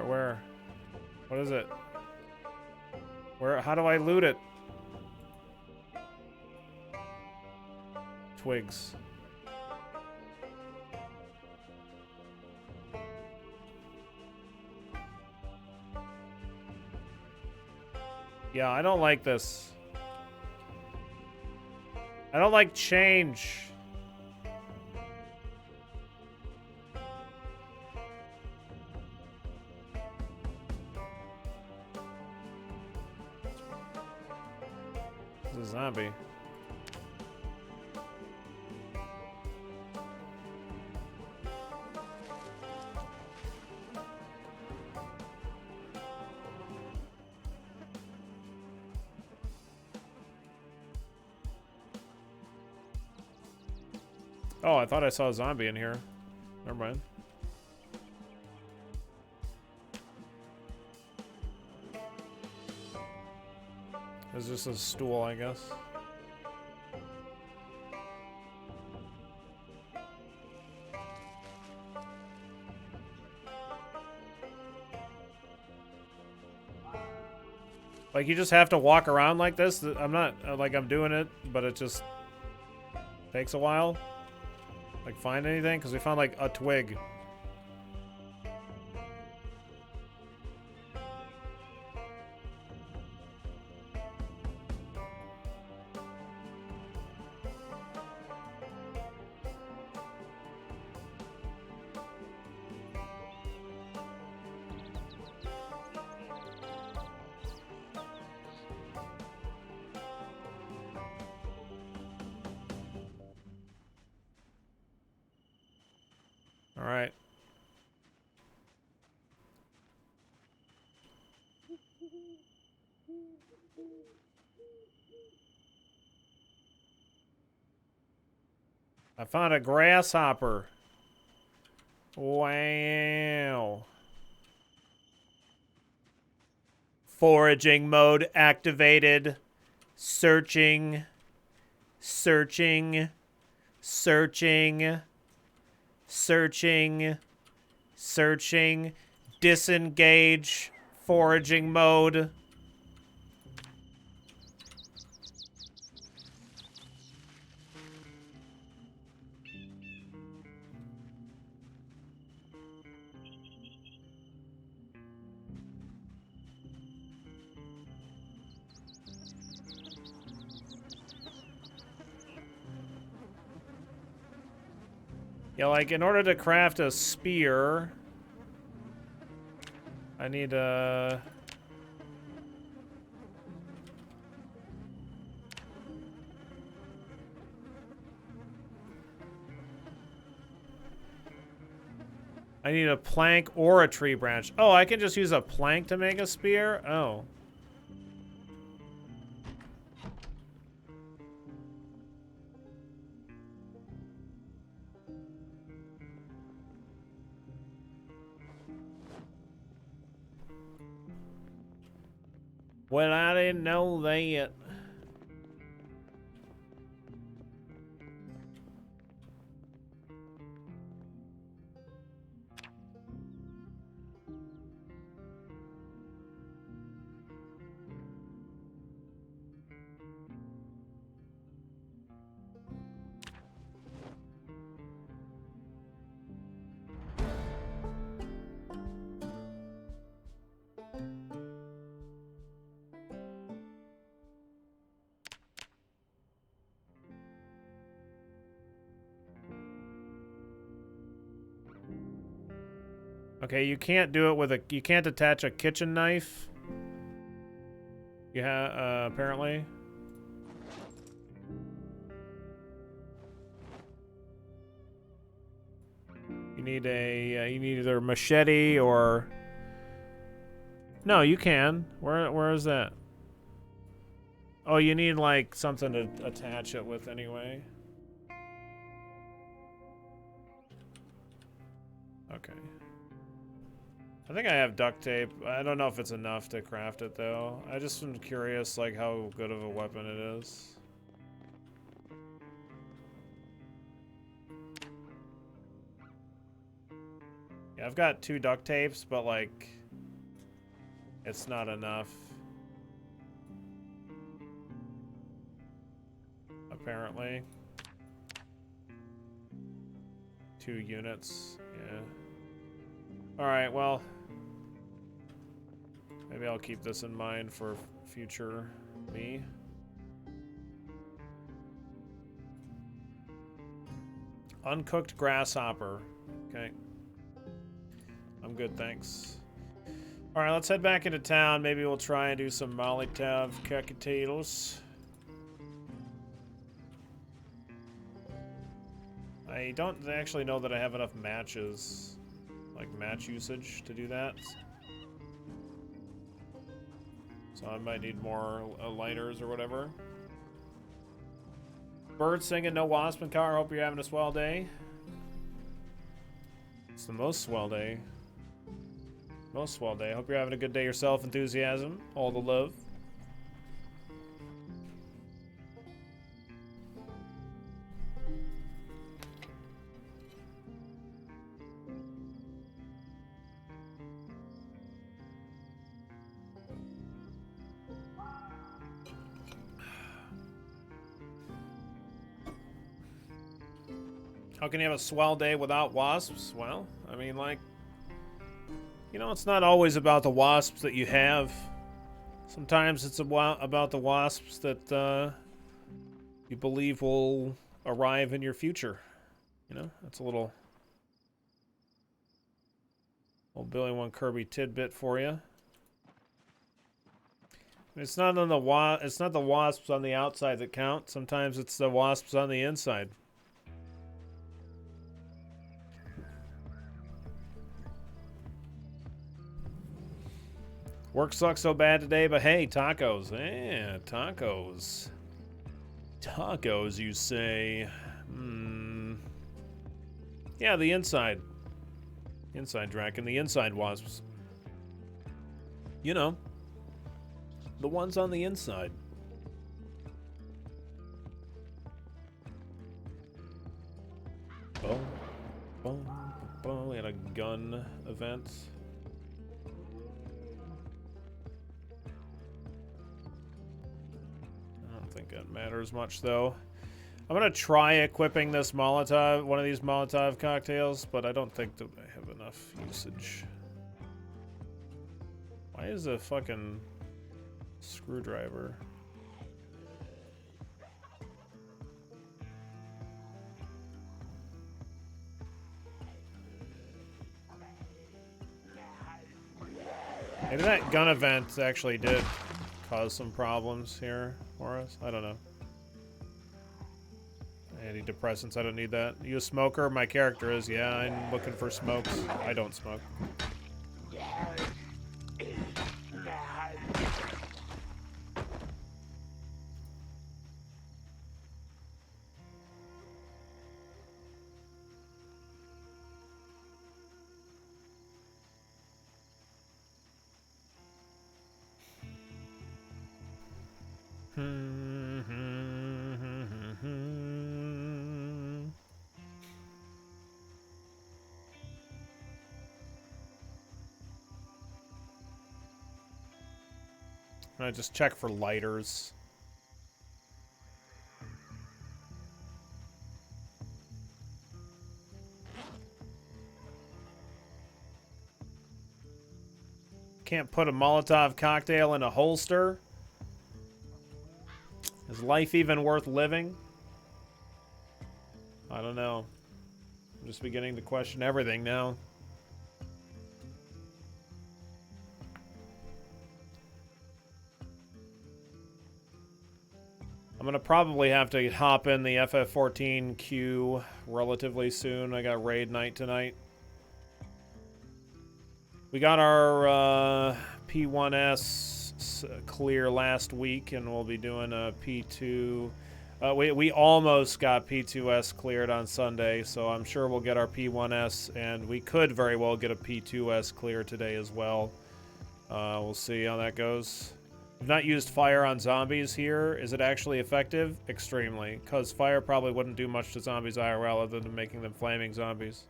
Where? What is it? Where? How do I loot it? Twigs. Yeah, I don't like this. I don't like change. a zombie. Oh, I thought I saw a zombie in here. Never mind. It's just a stool, I guess. Like, you just have to walk around like this? I'm not, like, I'm doing it, but it just takes a while. Like, find anything? Because we found, like, a twig. All right. I found a grasshopper. Wow. Foraging mode activated. Searching. Searching. Searching. Searching. Searching. Disengage. Foraging mode. Yeah, like, in order to craft a spear, I need a... I need a plank or a tree branch. Oh, I can just use a plank to make a spear? Oh. Well, I didn't know that. Okay, you can't do it with a... You can't attach a kitchen knife. Yeah, apparently. You need a... you need either a machete or... No, you can. Where is that? Oh, you need, like, something to attach it with anyway. Okay. I think I have duct tape. I don't know if it's enough to craft it, though. I just am curious, like, how good of a weapon it is. Yeah, I've got 2 duct tapes, but, like, it's not enough. Apparently. 2 units, yeah. Alright, well... Maybe I'll keep this in mind for future me. Uncooked grasshopper. Okay. I'm good, thanks. Alright, let's head back into town. Maybe we'll try and do some Molotov cocktails. I don't actually know that I have enough matches, like match usage, to do that. So I might need more lighters or whatever. Bird singing, no wasp in car. Hope you're having a swell day. It's the most swell day. Most swell day. Hope you're having a good day yourself. Enthusiasm. All the love. How can you have a swell day without wasps? Well, I mean, like, you know, it's not always about the wasps that you have. Sometimes it's about the wasps that you believe will arrive in your future. You know, that's a little old Billy One Kirby tidbit for you. It's not on the it's not the wasps on the outside that count. Sometimes it's the wasps on the inside. Work sucks so bad today, but hey, tacos. Yeah, tacos. Tacos, you say? Yeah, the inside. Inside Draken, the inside wasps. You know. The ones on the inside. Boom. Boom. Boom. We had a gun event. I don't think that matters much, though. I'm gonna try equipping this Molotov, one of these Molotov cocktails, but I don't think that I have enough usage. Why is a fucking screwdriver? Maybe that gun event actually did cause some problems here for us. I don't know. Antidepressants, I don't need that. You a smoker? My character is, yeah, I'm looking for smokes. I don't smoke. I just check for lighters. Can't put a Molotov cocktail in a holster? Is life even worth living? I don't know. I'm just beginning to question everything now. I'm gonna probably have to hop in the FF14 queue relatively soon. I got raid night tonight. We got our P1S clear last week, and we'll be doing a P2. We almost got P2S cleared on Sunday, so I'm sure we'll get our P1S, and we could very well get a P2S clear today as well. We'll see how that goes. I've not used fire on zombies here. Is it actually effective? Extremely, because fire probably wouldn't do much to zombies IRL other than making them flaming zombies.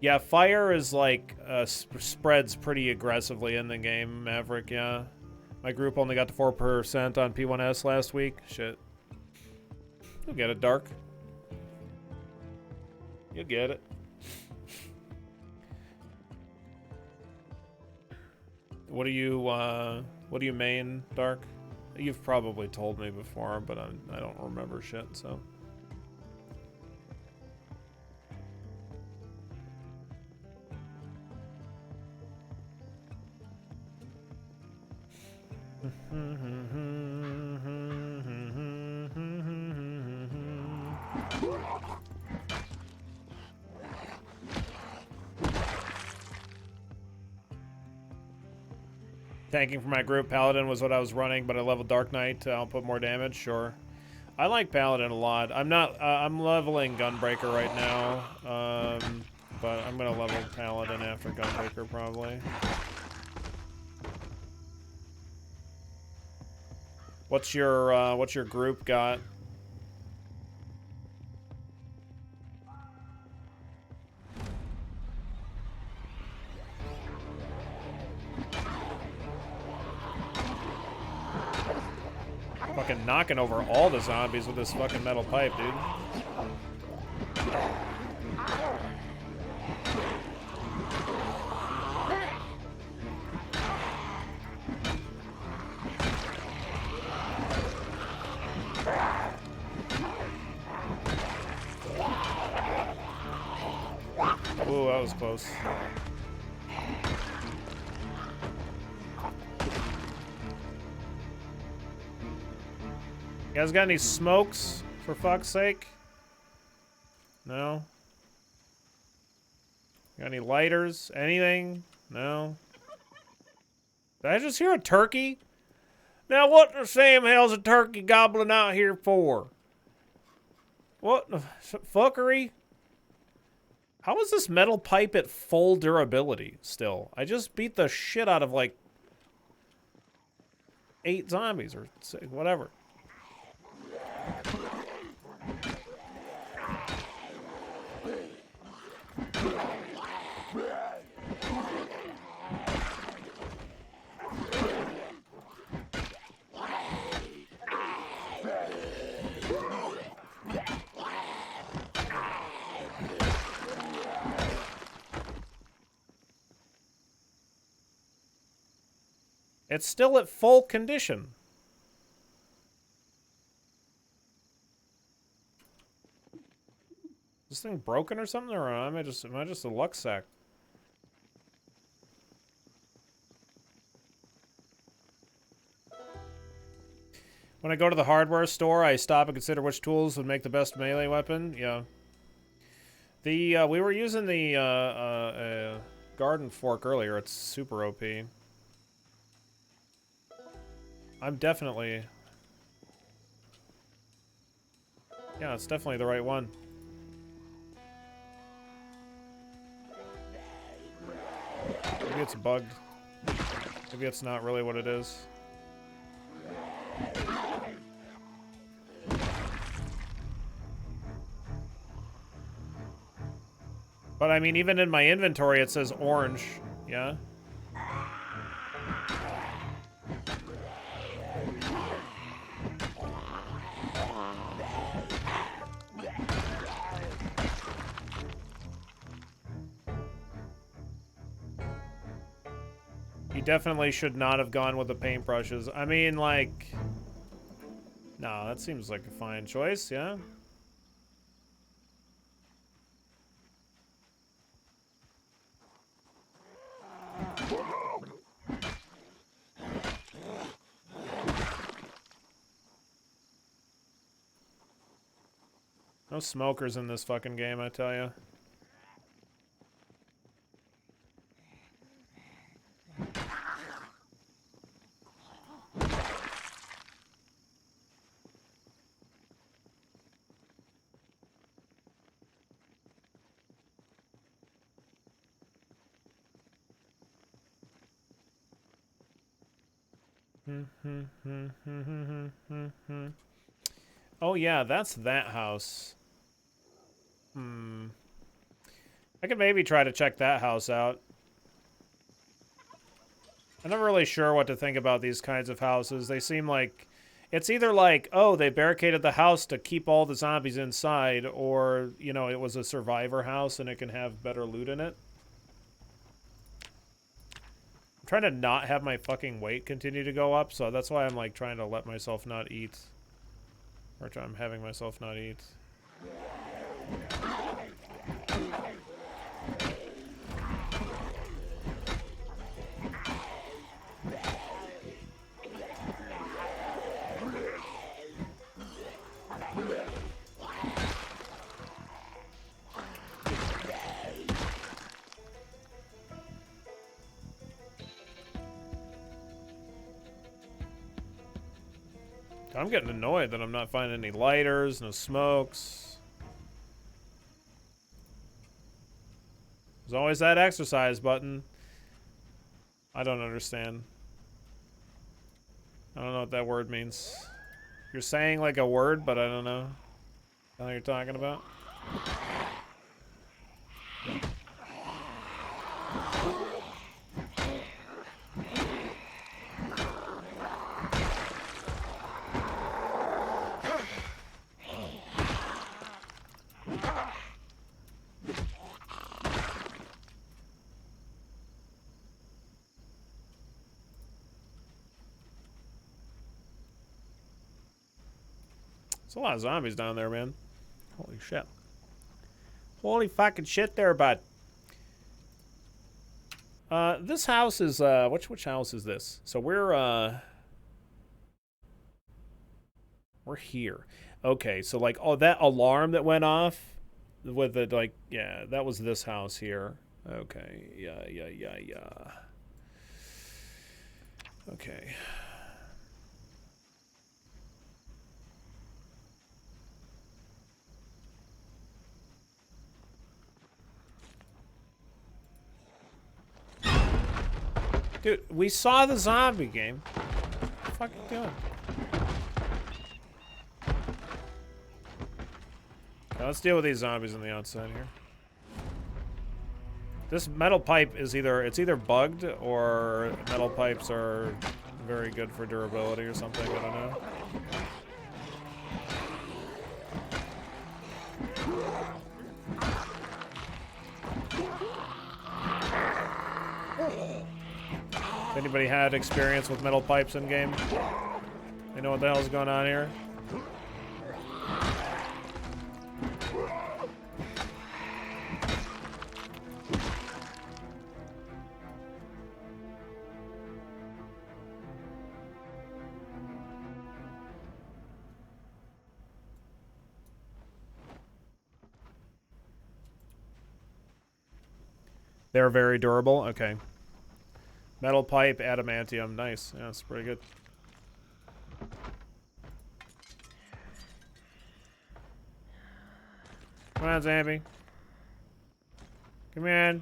Yeah, fire is like spreads pretty aggressively in the game, Maverick. Yeah, my group only got to 4% on P1S last week. Shit, you'll get it, Dark. You'll get it. What do you main, Dark? You've probably told me before, but I don't remember shit, so. Tanking for my group. Paladin was what I was running, but I leveled Dark Knight to output more damage. Sure. I like Paladin a lot. I'm not. I'm leveling Gunbreaker right now, but I'm gonna level Paladin after Gunbreaker probably. What's your group got? Fucking knocking over all the zombies with this fucking metal pipe, dude. Ooh, that was close. You guys got any smokes, for fuck's sake? No? Got any lighters? Anything? No? Did I just hear a turkey? Now what the Sam hell's a turkey gobbling out here for? What the fuckery? How is this metal pipe at full durability still? I just beat the shit out of like 8 zombies or whatever. It's still at full condition. Is this thing broken or something, or am I just a luck sack? When I go to the hardware store, I stop and consider which tools would make the best melee weapon. Yeah. The we were using the garden fork earlier. It's super OP. I'm definitely... Yeah, it's definitely the right one. Maybe it's bugged. Maybe it's not really what it is. But I mean, even in my inventory, it says orange. Yeah? You definitely should not have gone with the paintbrushes. I mean, like... No, that seems like a fine choice, yeah? No smokers in this fucking game, I tell you. Oh yeah, that's that house. I could maybe try to check that house out. I'm not really sure what to think about these kinds of houses. They seem like... It's either like, oh, they barricaded the house to keep all the zombies inside, or, you know, it was a survivor house and it can have better loot in it. I'm trying to not have my fucking weight continue to go up, so that's why I'm, like, trying to let myself not eat. Or I'm having myself not eat. I'm getting annoyed that I'm not finding any lighters, no smokes. There's always that exercise button. I don't understand. I don't know what that word means. You're saying like a word, but I don't know. I don't know what you're talking about. There's a lot of zombies down there, man. Holy shit. Holy fucking shit there, bud. This house is, which house is this? So we're here. Okay, so like, oh, that alarm that went off with the, like, yeah, that was this house here. Okay, yeah. Okay. Dude, we saw the zombie game. What the fuck are you doing? Okay, let's deal with these zombies on the outside here. This metal pipe is either bugged or metal pipes are very good for durability or something, I don't know. If anybody had experience with metal pipes in game, they know what the hell's going on here. They're very durable. Okay. Metal pipe, adamantium. Nice. Yeah, that's pretty good. Come on, Zambi. Come in.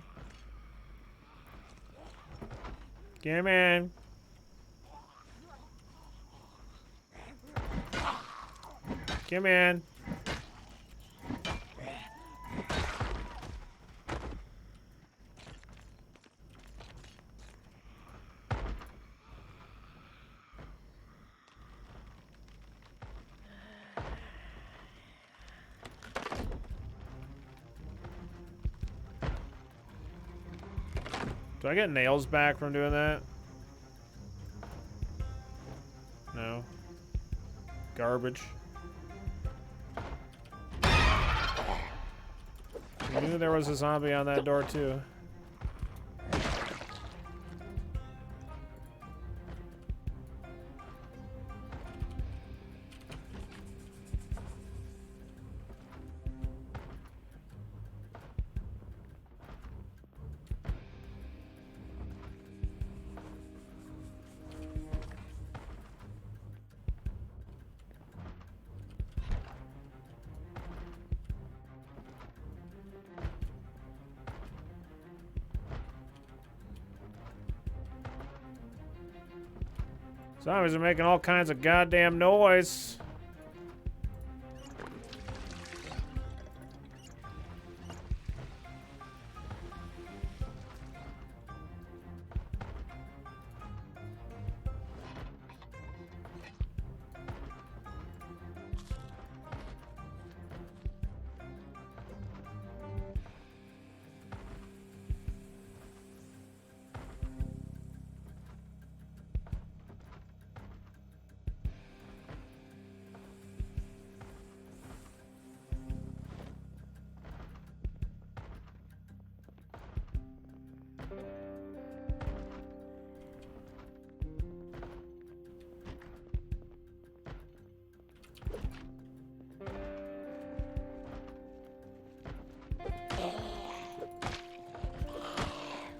Come in. Come in. Do I get nails back from doing that? No. Garbage. I knew there was a zombie on that door too. Zombies are making all kinds of goddamn noise.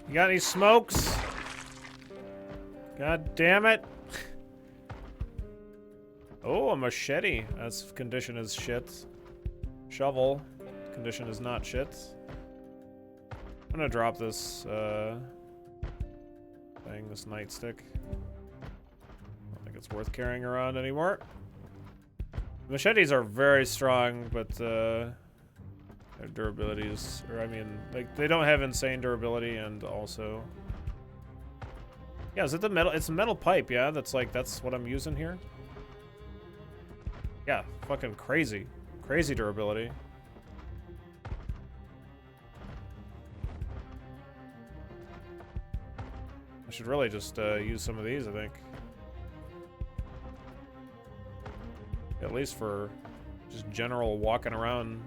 You got any smokes? God damn it. Oh, a machete. That's condition is shit. Shovel. Condition is not shit. I'm gonna drop this thing, this nightstick. I don't think it's worth carrying around anymore. Machetes are very strong, but their durability is, or I mean, like, they don't have insane durability, and also, yeah, is it the metal? It's a metal pipe, yeah. That's what I'm using here. Yeah, fucking crazy durability. I should really just use some of these, I think. At least for just general walking around.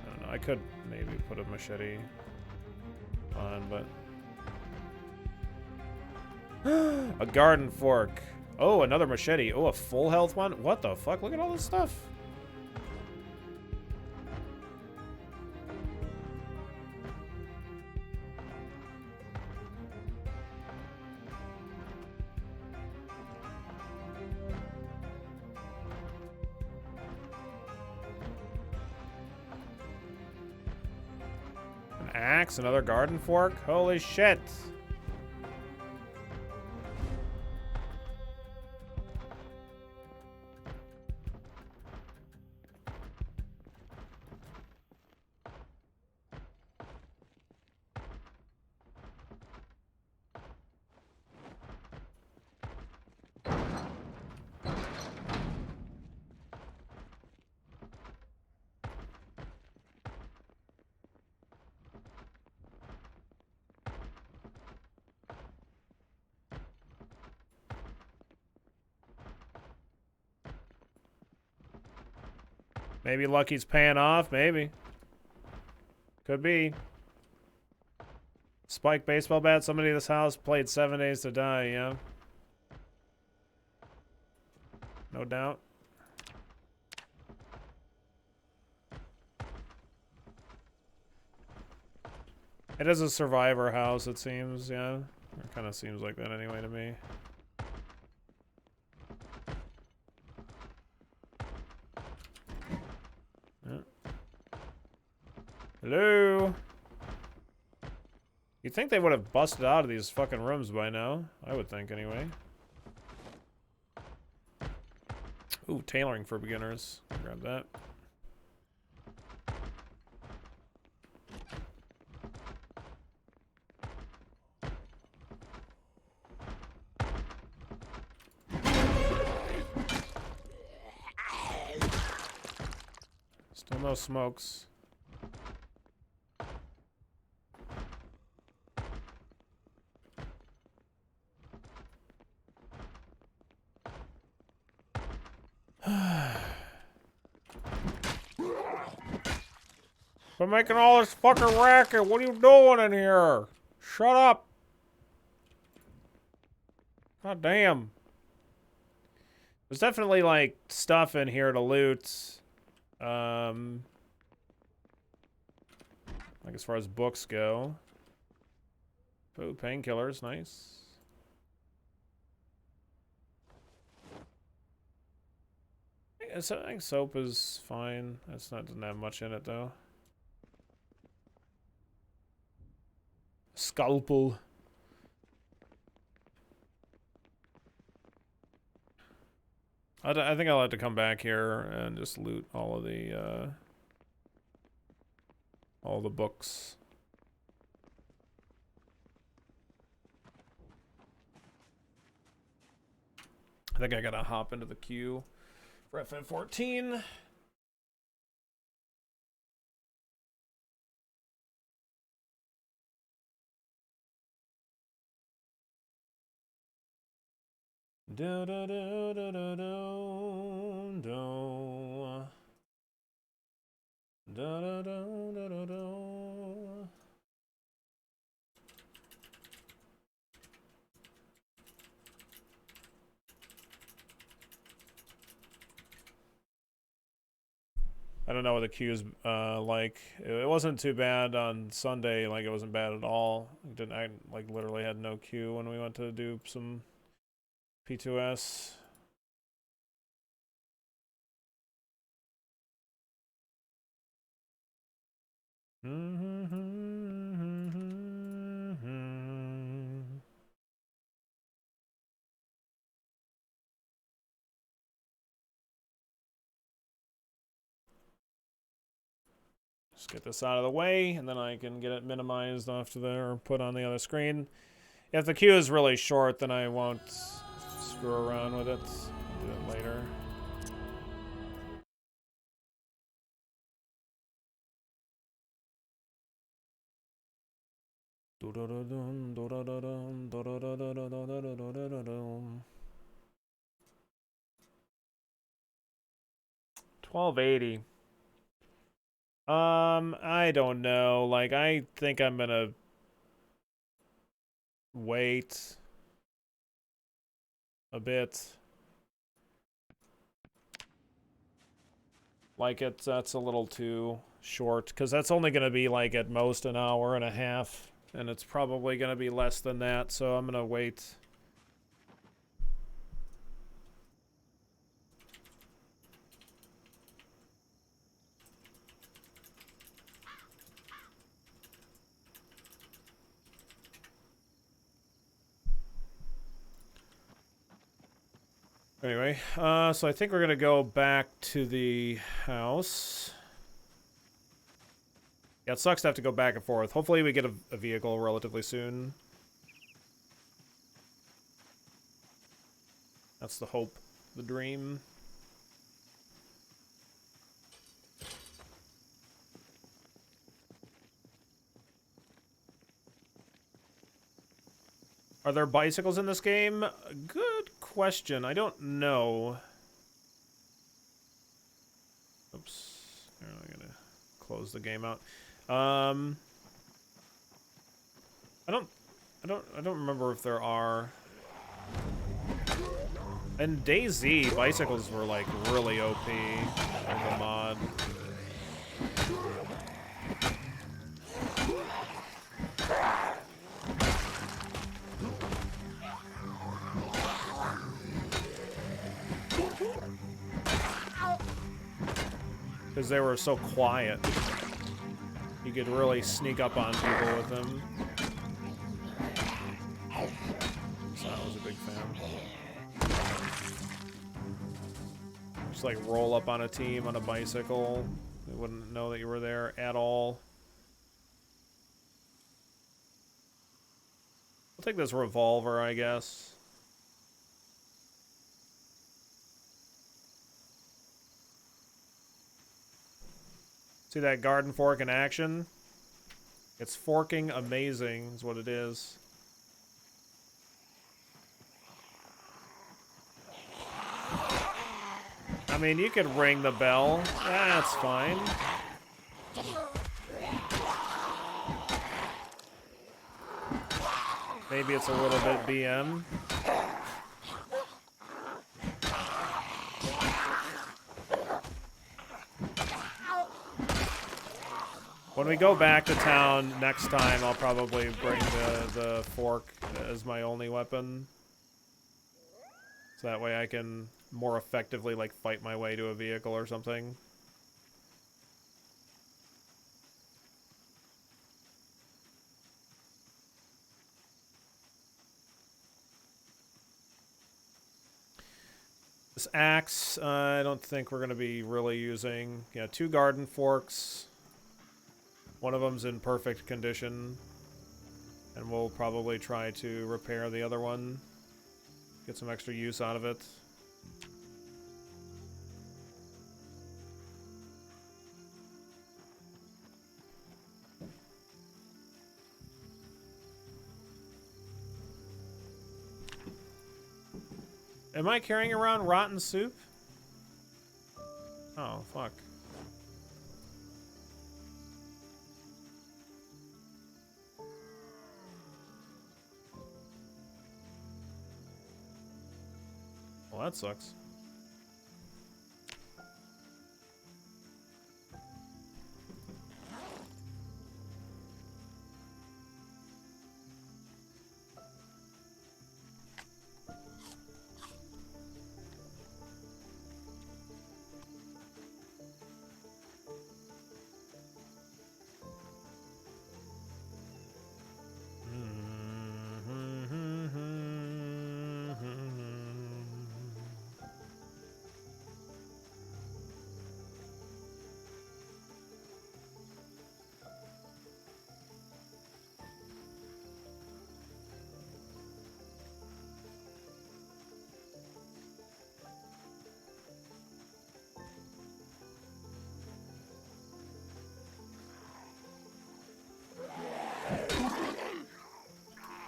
I don't know, I could maybe put a machete on, but... A garden fork. Oh, another machete. Oh, a full health one? What the fuck? Look at all this stuff. An axe, another garden fork? Holy shit. Maybe Lucky's paying off, maybe. Could be. Spike baseball bat, somebody in this house played 7 Days to Die, yeah. No doubt. It is a survivor house, it seems, yeah. It kind of seems like that anyway to me. Hello? You'd think they would have busted out of these fucking rooms by now. I would think, anyway. Ooh, tailoring for beginners. Grab that. Still no smokes. Quit making all this fucking racket. What are you doing in here? Shut up. God damn. There's definitely, like, stuff in here to loot. Like, as far as books go. Oh, painkillers. Nice. I think soap is fine. That's not, doesn't have much in it, though. Scalpel. I think I'll have to come back here and just loot all the books. I think I gotta hop into the queue for FN14. Do do do do do do do do do do do do. I don't know what the queue's like. It wasn't too bad on Sunday. Like, it wasn't bad at all. I like literally had no queue when we went to do some P2S. Just get this out of the way, and then I can get it minimized off to there, or put on the other screen. If the queue is really short, then I won't screw around with it. I'll do it later. $12.80. I don't know. Like, I think I'm gonna wait a bit. Like, that's a little too short, because that's only gonna be like at most an hour and a half, and it's probably gonna be less than that, so I'm gonna wait. Anyway, so I think we're gonna go back to the house. Yeah, it sucks to have to go back and forth. Hopefully we get a vehicle relatively soon. That's the hope, the dream. Are there bicycles in this game? Good question. I don't know. Oops. I'm gonna close the game out. I don't remember if there are. In DayZ, bicycles were like really OP in the mod. Because they were so quiet. You could really sneak up on people with them. So I was a big fan. Just like roll up on a team on a bicycle. They wouldn't know that you were there at all. I'll take this revolver, I guess. See that garden fork in action? It's forking amazing, is what it is. I mean, you could ring the bell. That's fine. Maybe it's a little bit BM. When we go back to town next time, I'll probably bring the fork as my only weapon. So that way I can more effectively, like, fight my way to a vehicle or something. This axe, I don't think we're going to be really using. Yeah, 2 garden forks. One of them's in perfect condition. And we'll probably try to repair the other one. Get some extra use out of it. Am I carrying around rotten soup? Oh, fuck. Well, that sucks.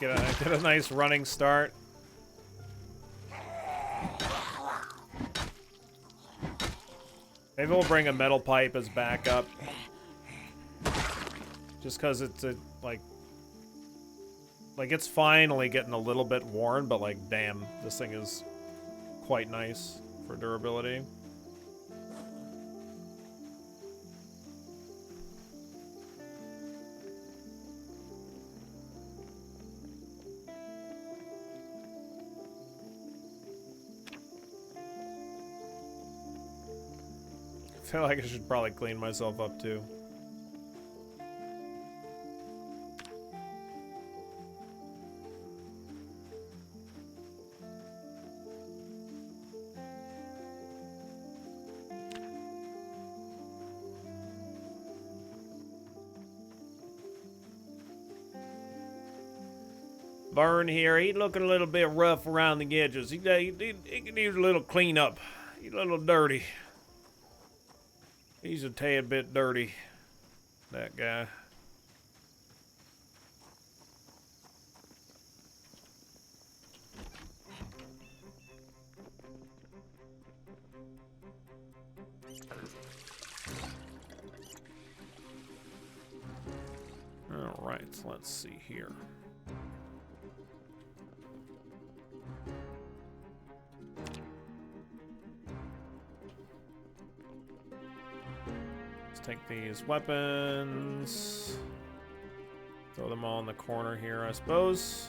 Get a nice running start. Maybe we'll bring a metal pipe as backup. Just because it's like it's finally getting a little bit worn, but like, damn, this thing is quite nice for durability. I feel like I should probably clean myself up too. Vern here, he looking a little bit rough around the edges. He can use a little cleanup. He's a little dirty. He's a tad bit dirty, that guy. All right, let's see here. Take these weapons, throw them all in the corner here, I suppose.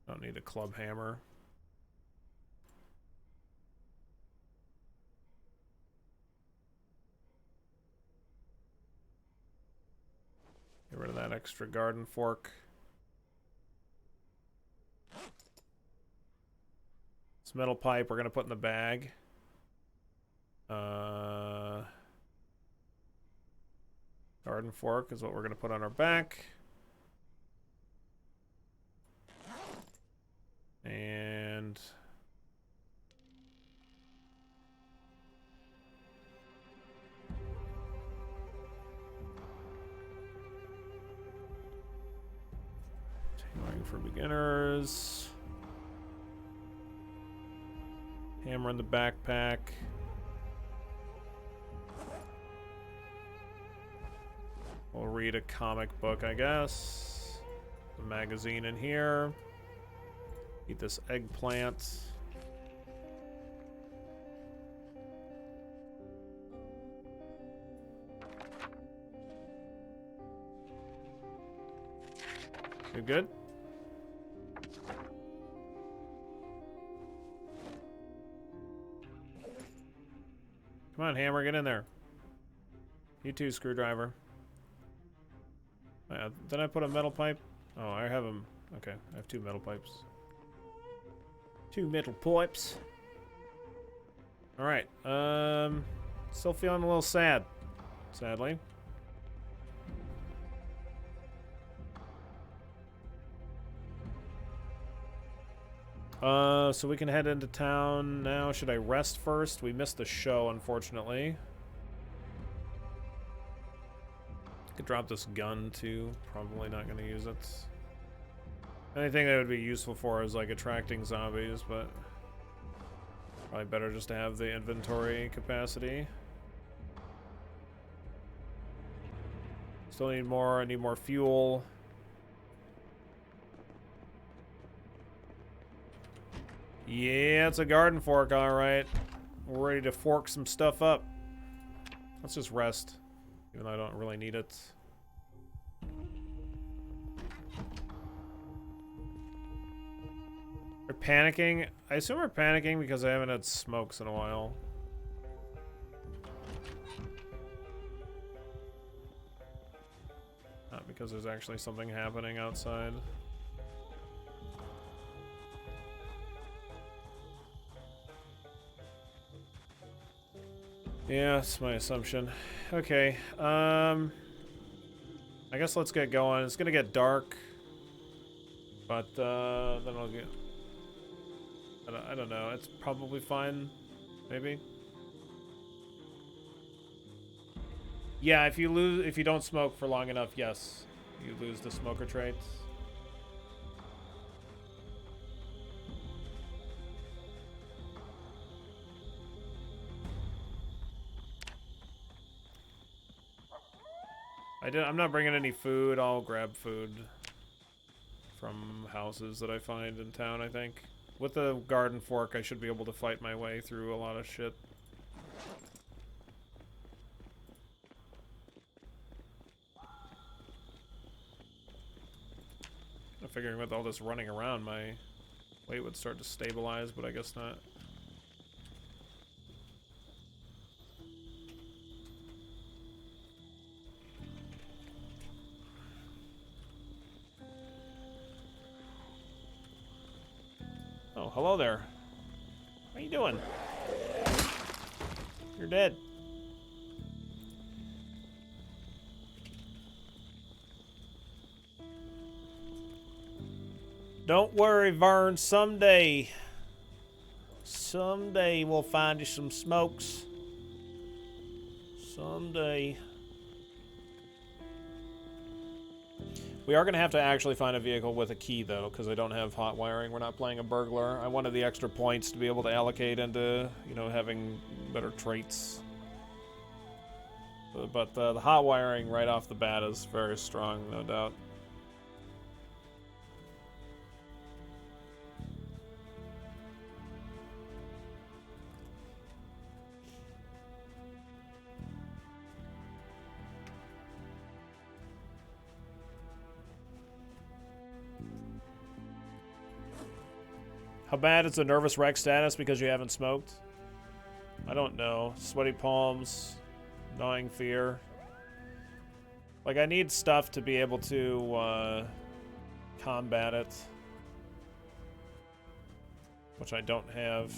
Don't need a club hammer. Get rid of that extra garden fork. Metal pipe we're gonna put in the bag. Garden fork is what we're gonna put on our back. And tailoring for beginners. Hammer in the backpack. We'll read a comic book, I guess. The magazine in here. Eat this eggplant. You good? Come on, Hammer, get in there. You too, Screwdriver. Did I put a metal pipe? Oh, I have them. Okay, I have 2 metal pipes. 2 metal pipes. All right. Still feeling a little sad, sadly. So we can head into town now. Should I rest first? We missed the show, unfortunately. Could drop this gun too. Probably not going to use it. Anything that would be useful for is like attracting zombies, but probably better just to have the inventory capacity. Still need more. I need more fuel. Yeah, it's a garden fork, all right. We're ready to fork some stuff up. Let's just rest, even though I don't really need it. We're panicking. I assume we're panicking because I haven't had smokes in a while. Not because there's actually something happening outside. Yeah, that's my assumption. Okay, I guess let's get going. It's gonna get dark, but then I'll get... I don't know. It's probably fine, maybe. Yeah, if you don't smoke for long enough, yes, you lose the smoker traits. I'm not bringing any food. I'll grab food from houses that I find in town, I think. With the garden fork, I should be able to fight my way through a lot of shit. I'm figuring with all this running around, my weight would start to stabilize, but I guess not. Oh, hello there. What are you doing? You're dead. Don't worry, Vern. Someday we'll find you some smokes. Someday. We are going to have to actually find a vehicle with a key, though, because I don't have hot wiring. We're not playing a burglar. I wanted the extra points to be able to allocate into, you know, having better traits. But the hot wiring right off the bat is very strong, no doubt. How bad is the nervous wreck status because you haven't smoked? I don't know. Sweaty palms, gnawing fear. Like, I need stuff to be able to combat it, which I don't have.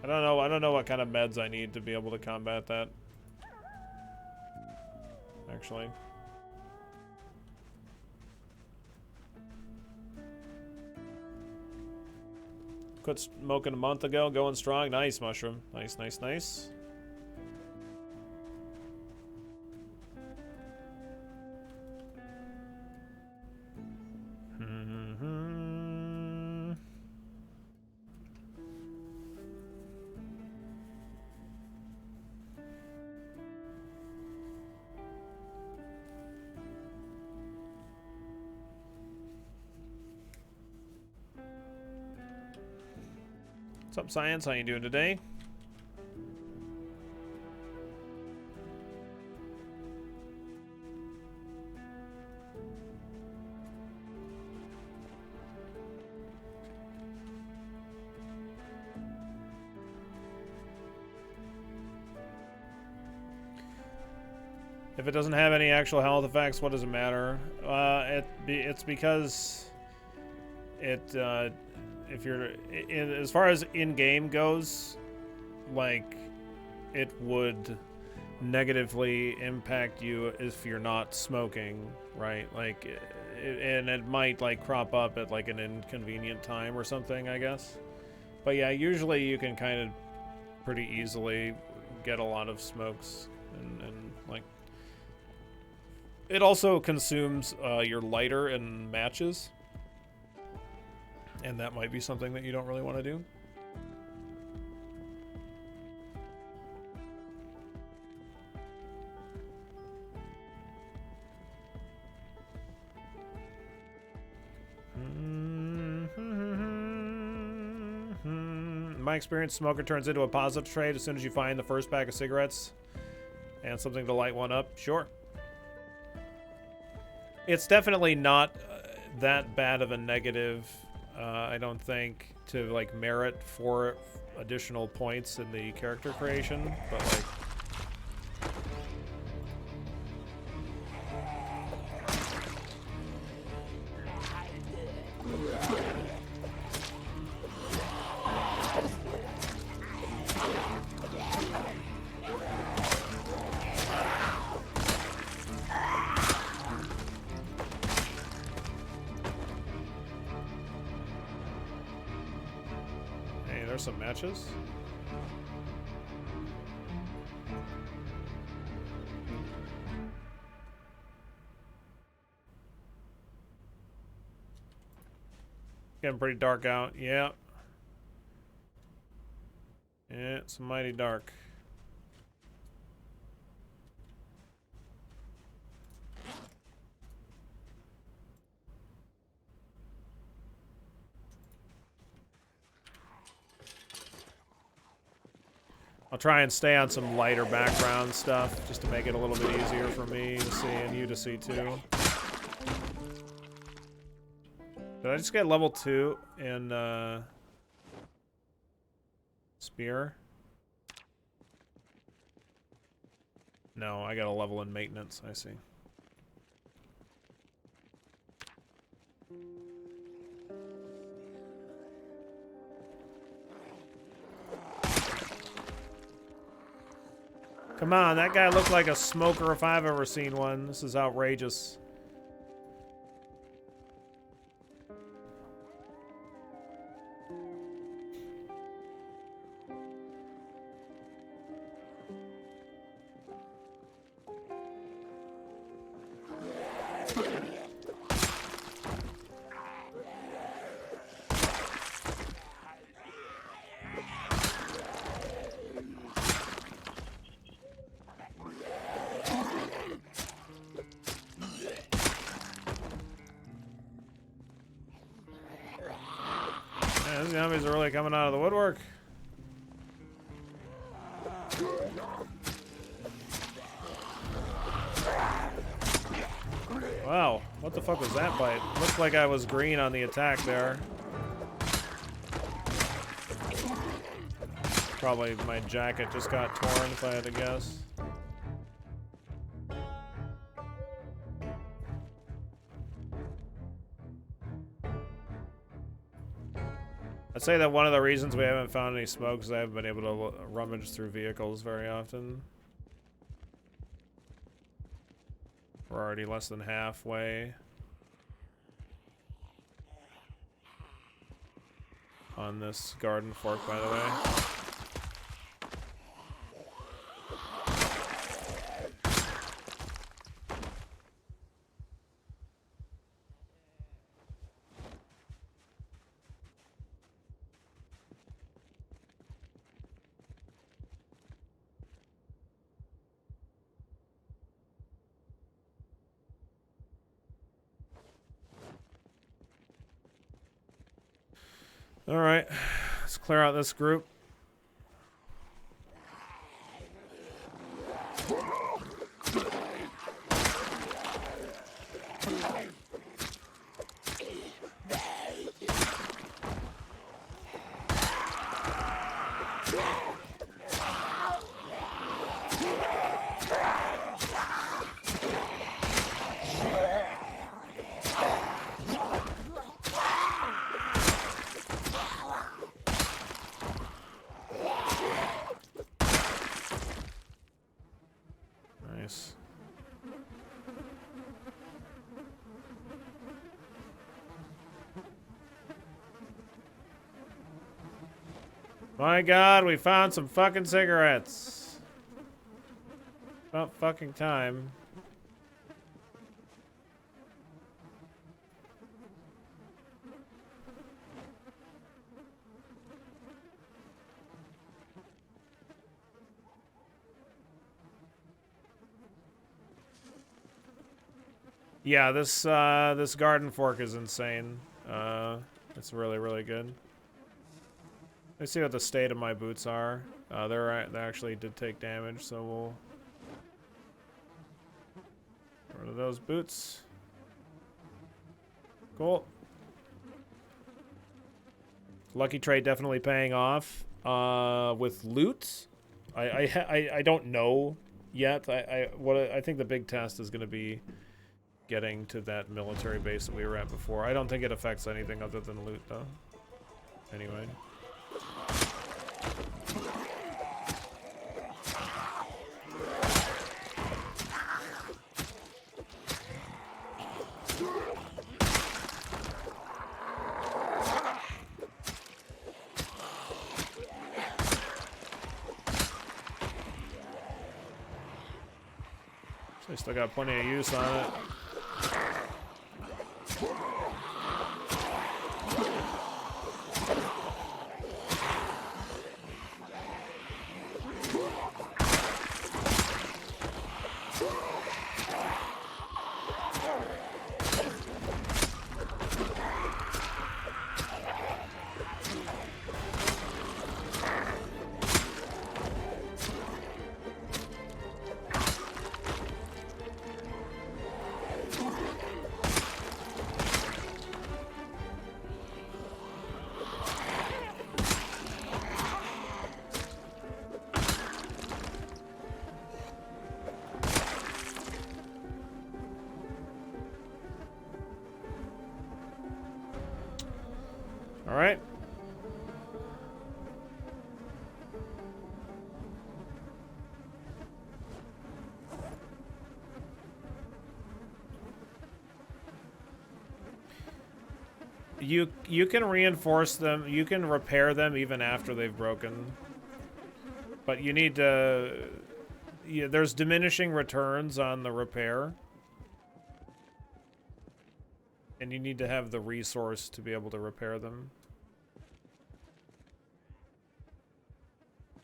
I don't know what kind of meds I need to be able to combat that, actually. Quit smoking a month ago, going strong. Nice, Mushroom. Nice, nice, nice. What's up, Science? How you doing today? If it doesn't have any actual health effects, what does it matter? It's because if you're as far as in-game goes, like, it would negatively impact you if you're not smoking, right? Like, and it might like crop up at like an inconvenient time or something, I guess. But yeah, usually you can kind of pretty easily get a lot of smokes, and like, it also consumes your lighter in matches. And that might be something that you don't really want to do. In my experience, smoker turns into a positive trait as soon as you find the first pack of cigarettes and something to light one up. Sure. It's definitely not that bad of a negative, I don't think, to like merit for additional points in the character creation, but like, some matches. Getting pretty dark out. Yeah. Yeah, it's mighty dark. I'll try and stay on some lighter background stuff just to make it a little bit easier for me to see and you to see too. Did I just get level 2 in Spear? No, I got a level in maintenance, I see. Come on, that guy looked like a smoker if I've ever seen one. This is outrageous. Man, these zombies are really coming out of the woodwork. Wow, what the fuck was that bite? Looked like I was green on the attack there. Probably my jacket just got torn, if I had to guess. I'd say that one of the reasons we haven't found any smoke is I haven't been able to rummage through vehicles very often. We're already less than halfway on this garden fork, by the way. All right, let's clear out this group. Nice. My God, we found some fucking cigarettes. About fucking time. Yeah, this this garden fork is insane. It's really, really good. Let's see what the state of my boots are. They actually did take damage, so we'll get rid of those boots. Cool. Lucky trade definitely paying off. With loot, I don't know yet. I think the big test is going to be getting to that military base that we were at before. I don't think it affects anything other than loot, though. Anyway. I still got plenty of use on it. All right. You can reinforce them. You can repair them even after they've broken. But you need to... Yeah, there's diminishing returns on the repair. And you need to have the resource to be able to repair them.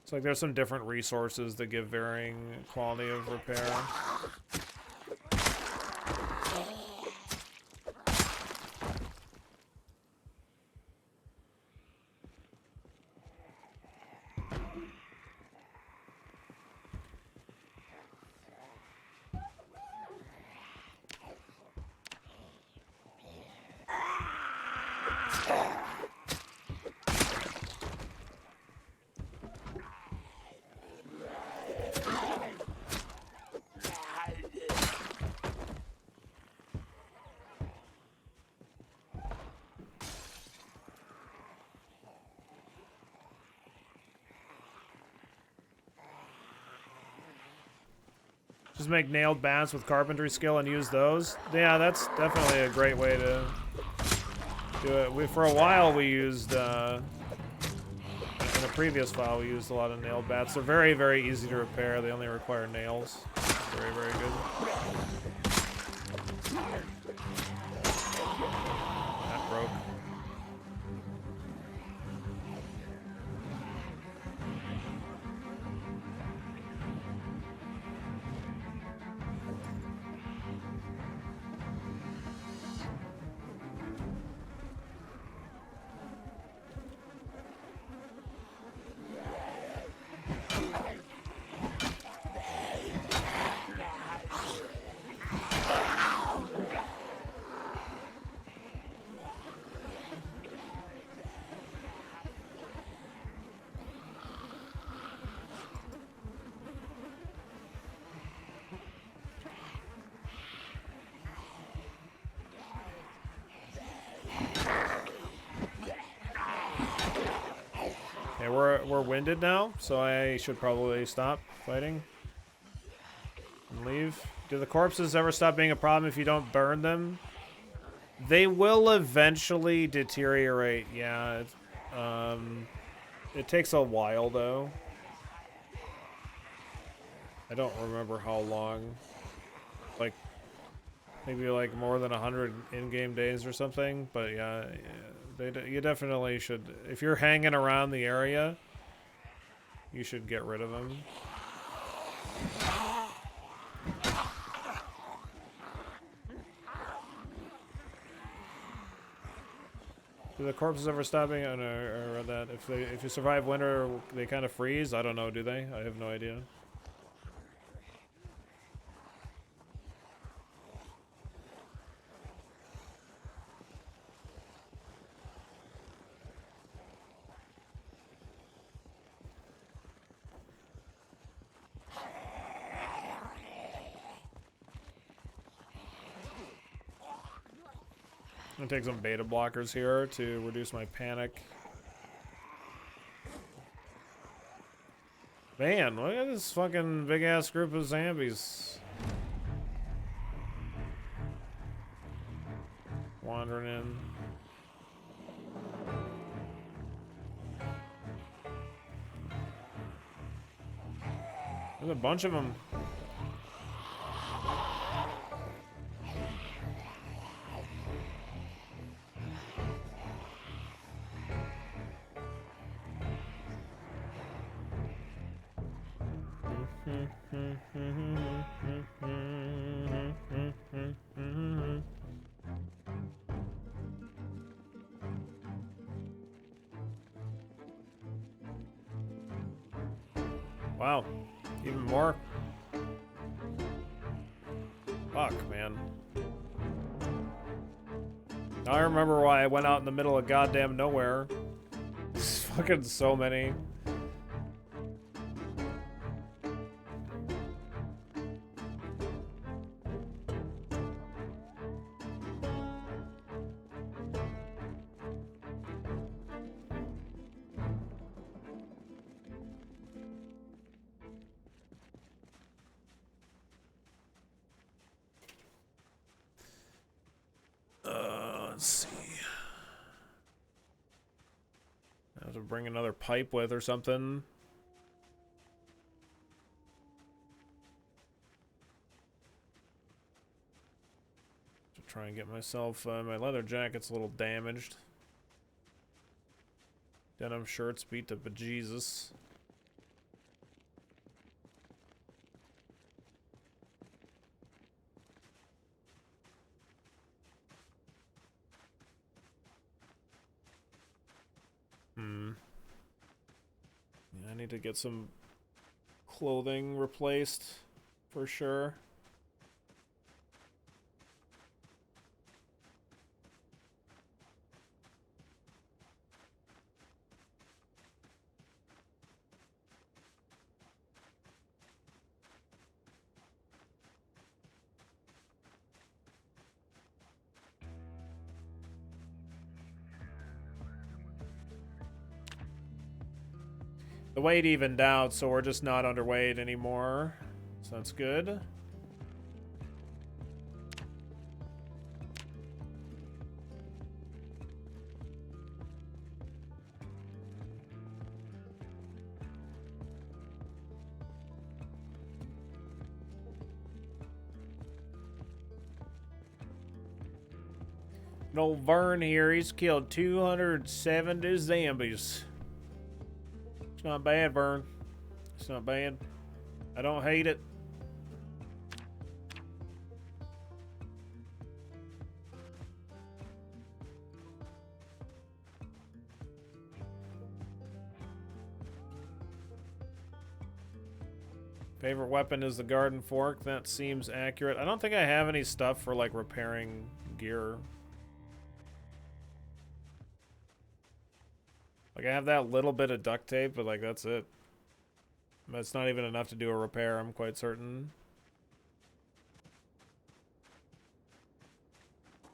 It's like there's some different resources that give varying quality of repair. Just make nailed bats with carpentry skill and use those. Yeah, that's definitely a great way to do it. For a while we used, in a previous file, we used a lot of nailed bats. They're very, very easy to repair. They only require nails. Very, very good. That broke. We're winded now, so I should probably stop fighting and leave. Do the corpses ever stop being a problem if you don't burn them? They will eventually deteriorate, yeah. It takes a while, though. I don't remember how long. Like, maybe like more than 100 in-game days or something, but yeah, you definitely should. If you're hanging around the area, you should get rid of them. Do the corpses ever stop being? I read that if you survive winter, they kind of freeze. I don't know. Do they? I have no idea. I'm gonna take some beta blockers here to reduce my panic. Man, look at this fucking big ass group of zombies wandering in. There's a bunch of them. Wow, even more? Fuck, man. Now I remember why I went out in the middle of goddamn nowhere. There's fucking so many. Let's see. I have to bring another pipe with or something. To try and get myself, my leather jacket's a little damaged. Denim shirts beat to bejesus. Yeah, I need to get some clothing replaced for sure. The weight evened out, so we're just not underweight anymore. So that's good. And old Vern here, he's killed 270 zombies. It's not bad, Vern. It's not bad. I don't hate it. Favorite weapon is the garden fork. That seems accurate. I don't think I have any stuff for, like, repairing gear. Like, I have that little bit of duct tape, but, like, that's it. That's not even enough to do a repair, I'm quite certain.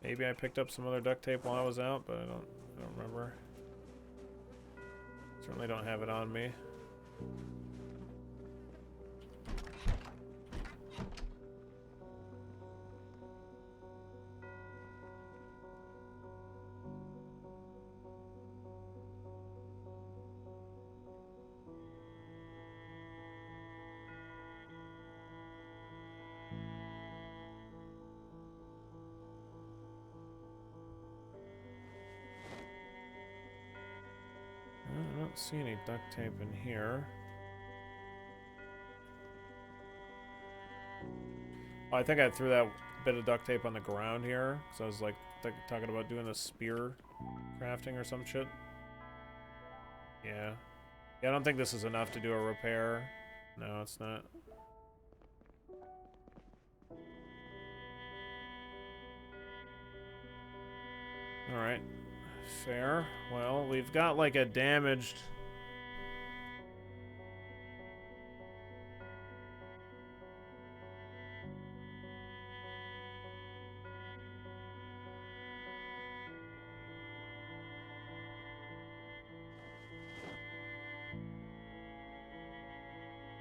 Maybe I picked up some other duct tape while I was out, but I don't remember. Certainly don't have it on me. I don't see any duct tape in here. Oh, I think I threw that bit of duct tape on the ground here, because I was like talking about doing the spear crafting or some shit. Yeah. Yeah, I don't think this is enough to do a repair. No, it's not. Alright. Fair. Well, we've got like a damaged...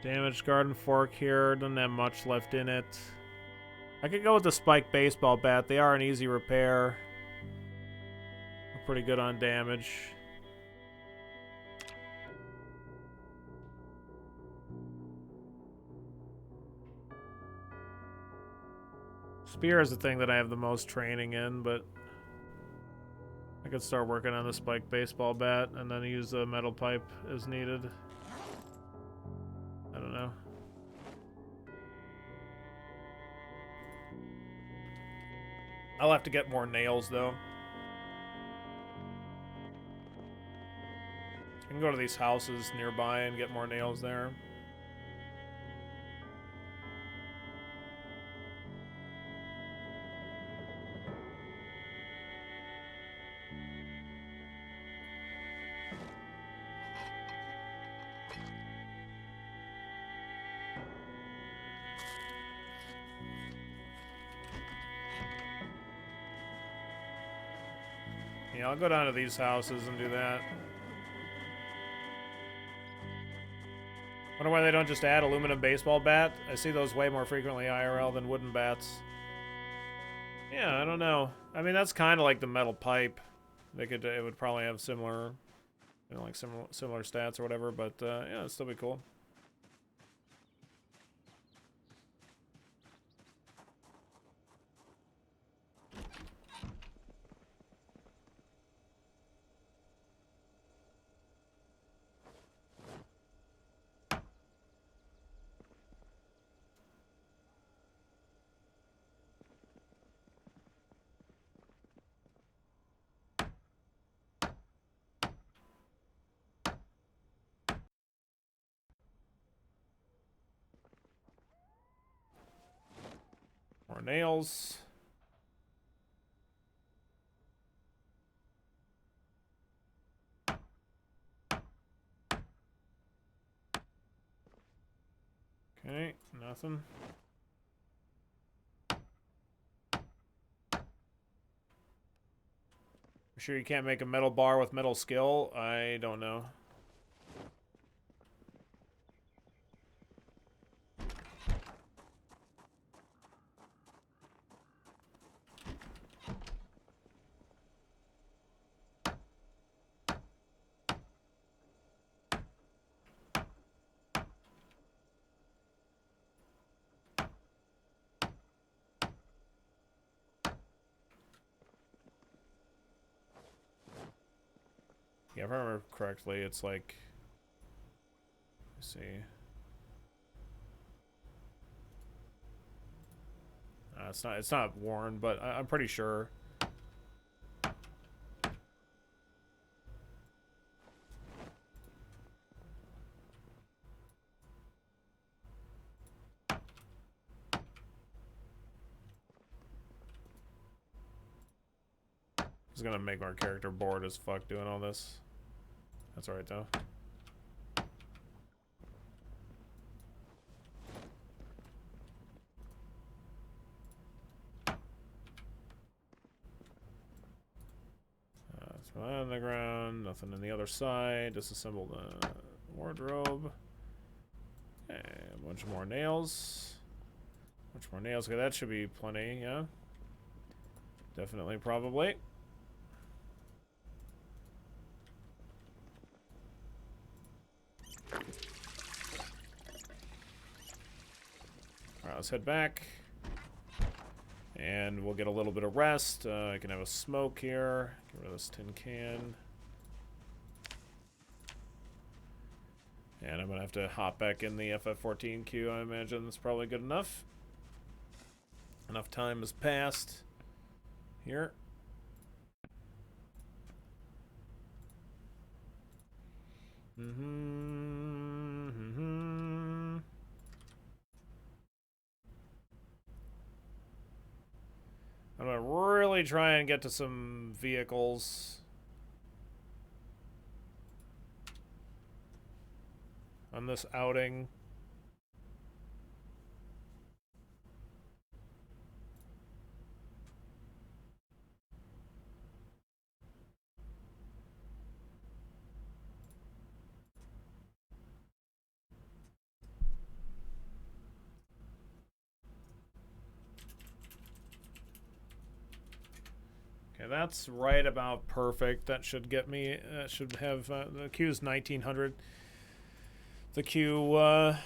damaged garden fork here. Doesn't have much left in it. I could go with the spiked baseball bat. They are an easy repair. We're pretty good on damage. Spear is the thing that I have the most training in, but I could start working on the spiked baseball bat and then use the metal pipe as needed. I don't know. I'll have to get more nails, though. I can go to these houses nearby and get more nails there. Yeah, I'll go down to these houses and do that. Wonder why they don't just add aluminum baseball bat. I see those way more frequently IRL than wooden bats. Yeah, I don't know. I mean, that's kind of like the metal pipe. It would probably have similar, you know, like similar stats or whatever. But yeah, it'd still be cool. More nails. Okay, nothing. You sure you can't make a metal bar with metal skill? I don't know. Yeah, if I remember correctly, it's like, let's see. It's not worn, but I'm pretty sure. It's gonna make our character bored as fuck doing all this. That's alright though. Throw that on the ground. Nothing on the other side. Disassemble the wardrobe. Okay, a bunch more nails. A bunch more nails. Okay, that should be plenty, yeah. Definitely, probably. Alright, let's head back. And we'll get a little bit of rest. I can have a smoke here. Get rid of this tin can. And I'm going to have to hop back in the FF14 queue. I imagine that's probably good enough. Enough time has passed here. I'm gonna really try and get to some vehicles on this outing. Okay, that's right about perfect. That should get me, should have, the queue's 1900. The queue, I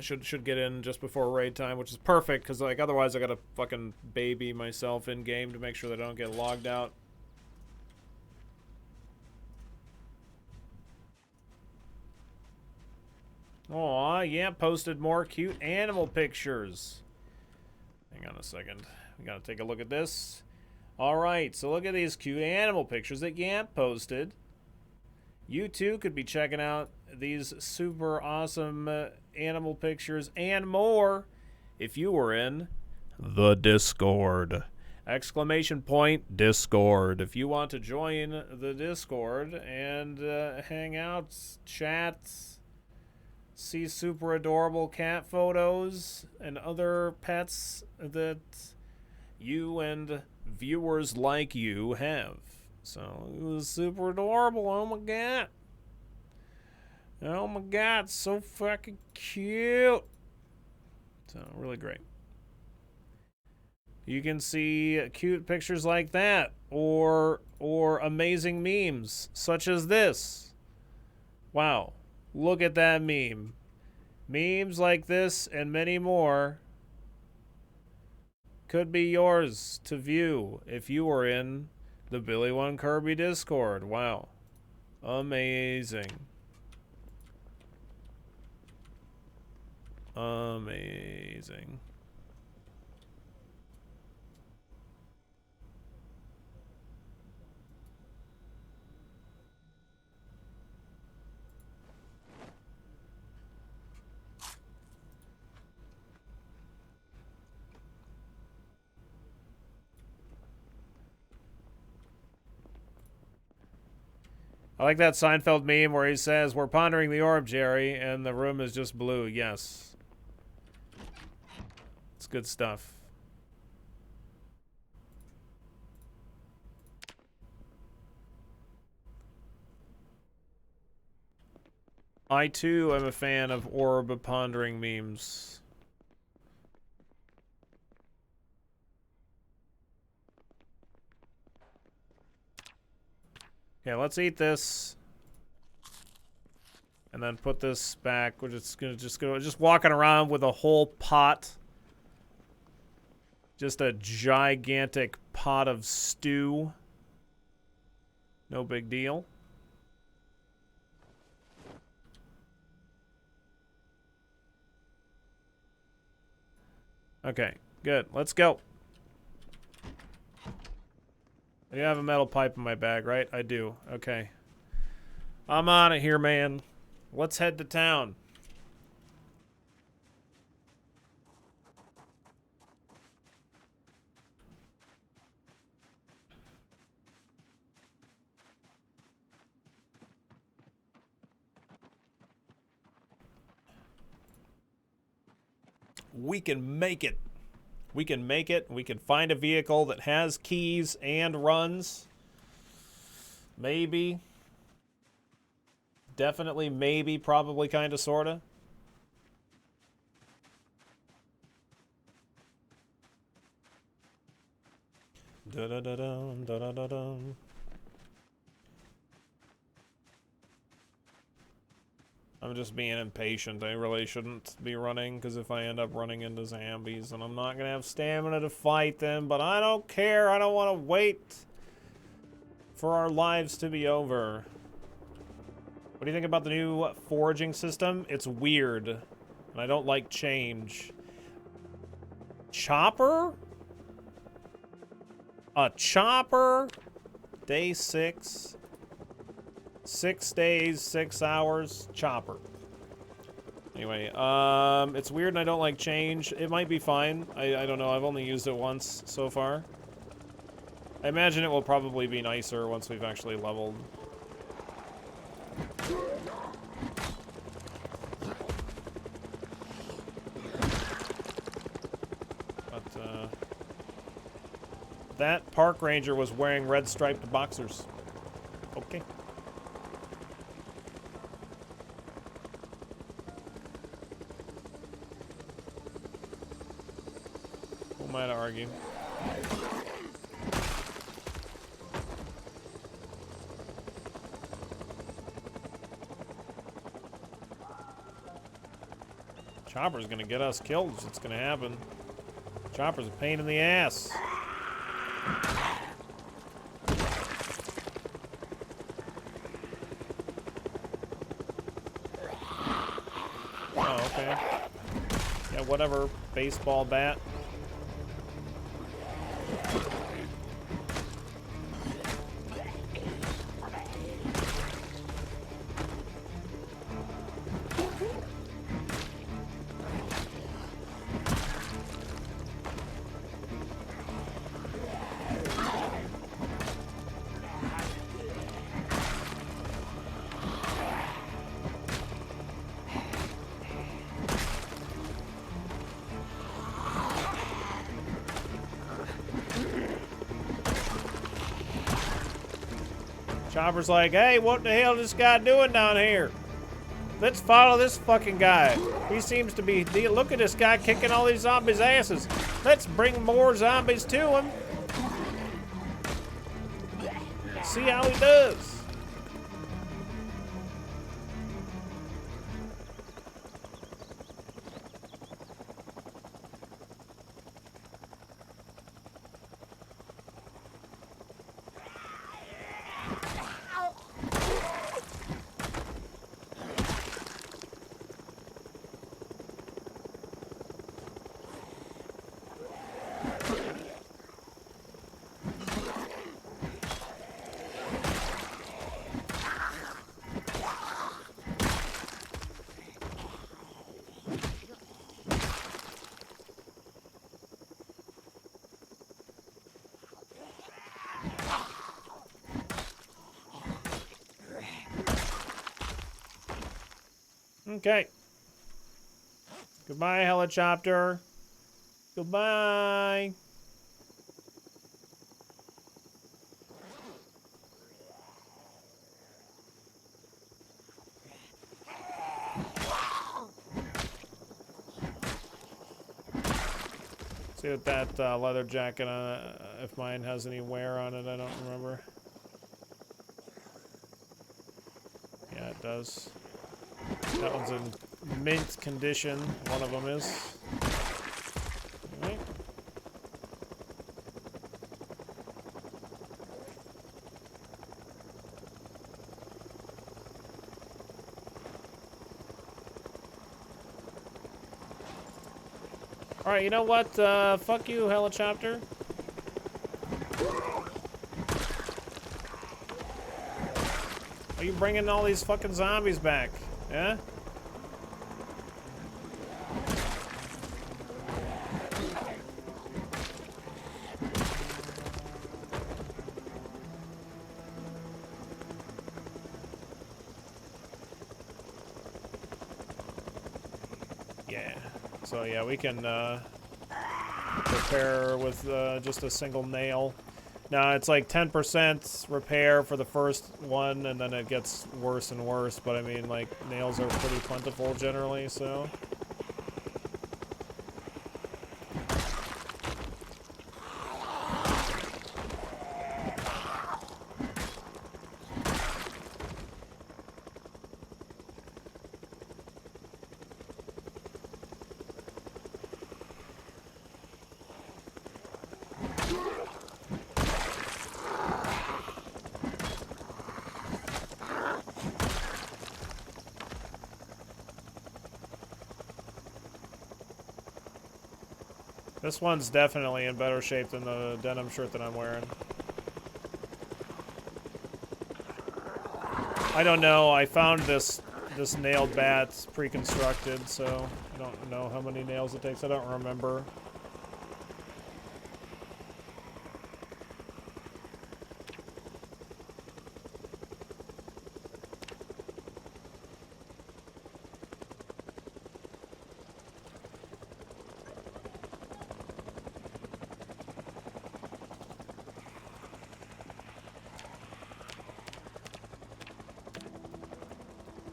should get in just before raid time, which is perfect, because, like, otherwise I gotta fucking baby myself in-game to make sure that I don't get logged out. Aw, yeah, posted more cute animal pictures. Hang on a second. We gotta take a look at this. Alright, so look at these cute animal pictures that Yamp posted. You too could be checking out these super awesome animal pictures and more if you were in the Discord. Exclamation point, Discord. If you want to join the Discord and hang out, chat, see super adorable cat photos and other pets that you and viewers like you have. So it was super adorable. Oh my god. Oh my god, so fucking cute. So, really great. You can see cute pictures like that, or amazing memes, such as this. Wow, look at that meme. Memes like this and many more could be yours to view if you were in the Billy One Kirby Discord. Wow. Amazing. Amazing. I like that Seinfeld meme where he says, "We're pondering the orb, Jerry," and the room is just blue. Yes. It's good stuff. I, too, am a fan of orb pondering memes. Okay, let's eat this. And then put this back. We're just walking around with a whole pot. Just a gigantic pot of stew. No big deal. Okay, good. Let's go. I have a metal pipe in my bag, right? I do. Okay. I'm on it here, man. Let's head to town. We can make it. We can make it. We can find a vehicle that has keys and runs. Maybe. Definitely, maybe, probably, kind of, sort of. Da-da-da-dum, da-da-da-dum. I'm just being impatient. I really shouldn't be running, because if I end up running into zombies, then I'm not going to have stamina to fight them, but I don't care. I don't want to wait for our lives to be over. What do you think about the new foraging system? It's weird, and I don't like change. Chopper? A chopper? Day 6. 6 days, 6 hours, chopper. Anyway, it's weird and I don't like change. It might be fine. I don't know. I've only used it once so far. I imagine it will probably be nicer once we've actually leveled. But, that park ranger was wearing red striped boxers. Okay. Who am I to argue? Chopper's gonna get us killed. It's gonna happen. Chopper's a pain in the ass. Oh, okay. Yeah, whatever. Baseball bat. Chopper's like, hey, what the hell is this guy doing down here? What Let's follow this fucking guy. He seems to be... Look at this guy kicking all these zombies' asses. Let's bring more zombies to him. See how he does. Okay. Goodbye, helicopter. Goodbye. See what that leather jacket, if mine has any wear on it, I don't remember. Yeah, it does. That one's in mint condition. One of them is. Okay. Alright, you know what? Fuck you, helicopter. Are you bringing all these fucking zombies back? Yeah? Yeah. So yeah, we can repair with just a single nail. Now it's like 10% repair for the first one, and then it gets worse and worse, but I mean, like, nails are pretty plentiful generally, so... This one's definitely in better shape than the denim shirt that I'm wearing. I don't know. I found this nailed bat pre-constructed, so I don't know how many nails it takes. I don't remember.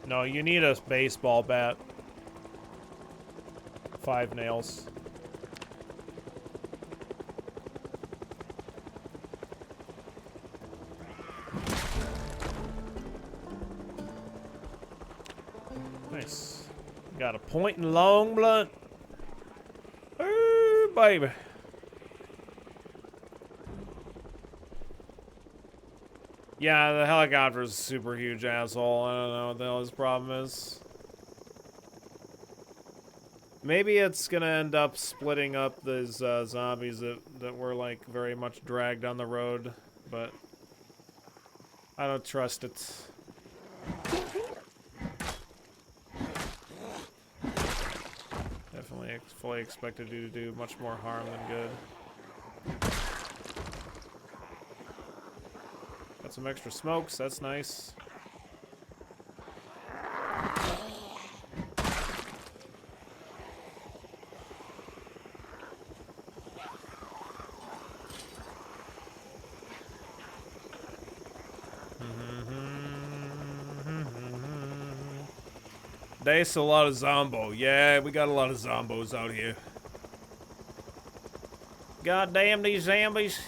No, you need a baseball bat. 5 nails. Nice. Got a point and long blunt. Ooh, baby. Yeah, the helicopter's a super huge asshole. I don't know what the hell his problem is. Maybe it's gonna end up splitting up these zombies that were like very much dragged on the road, but I don't trust it. Definitely fully expected you to do much more harm than good. Got some extra smokes, that's nice. There's a lot of zombo. Yeah, we got a lot of zombos out here. God damn these zombies.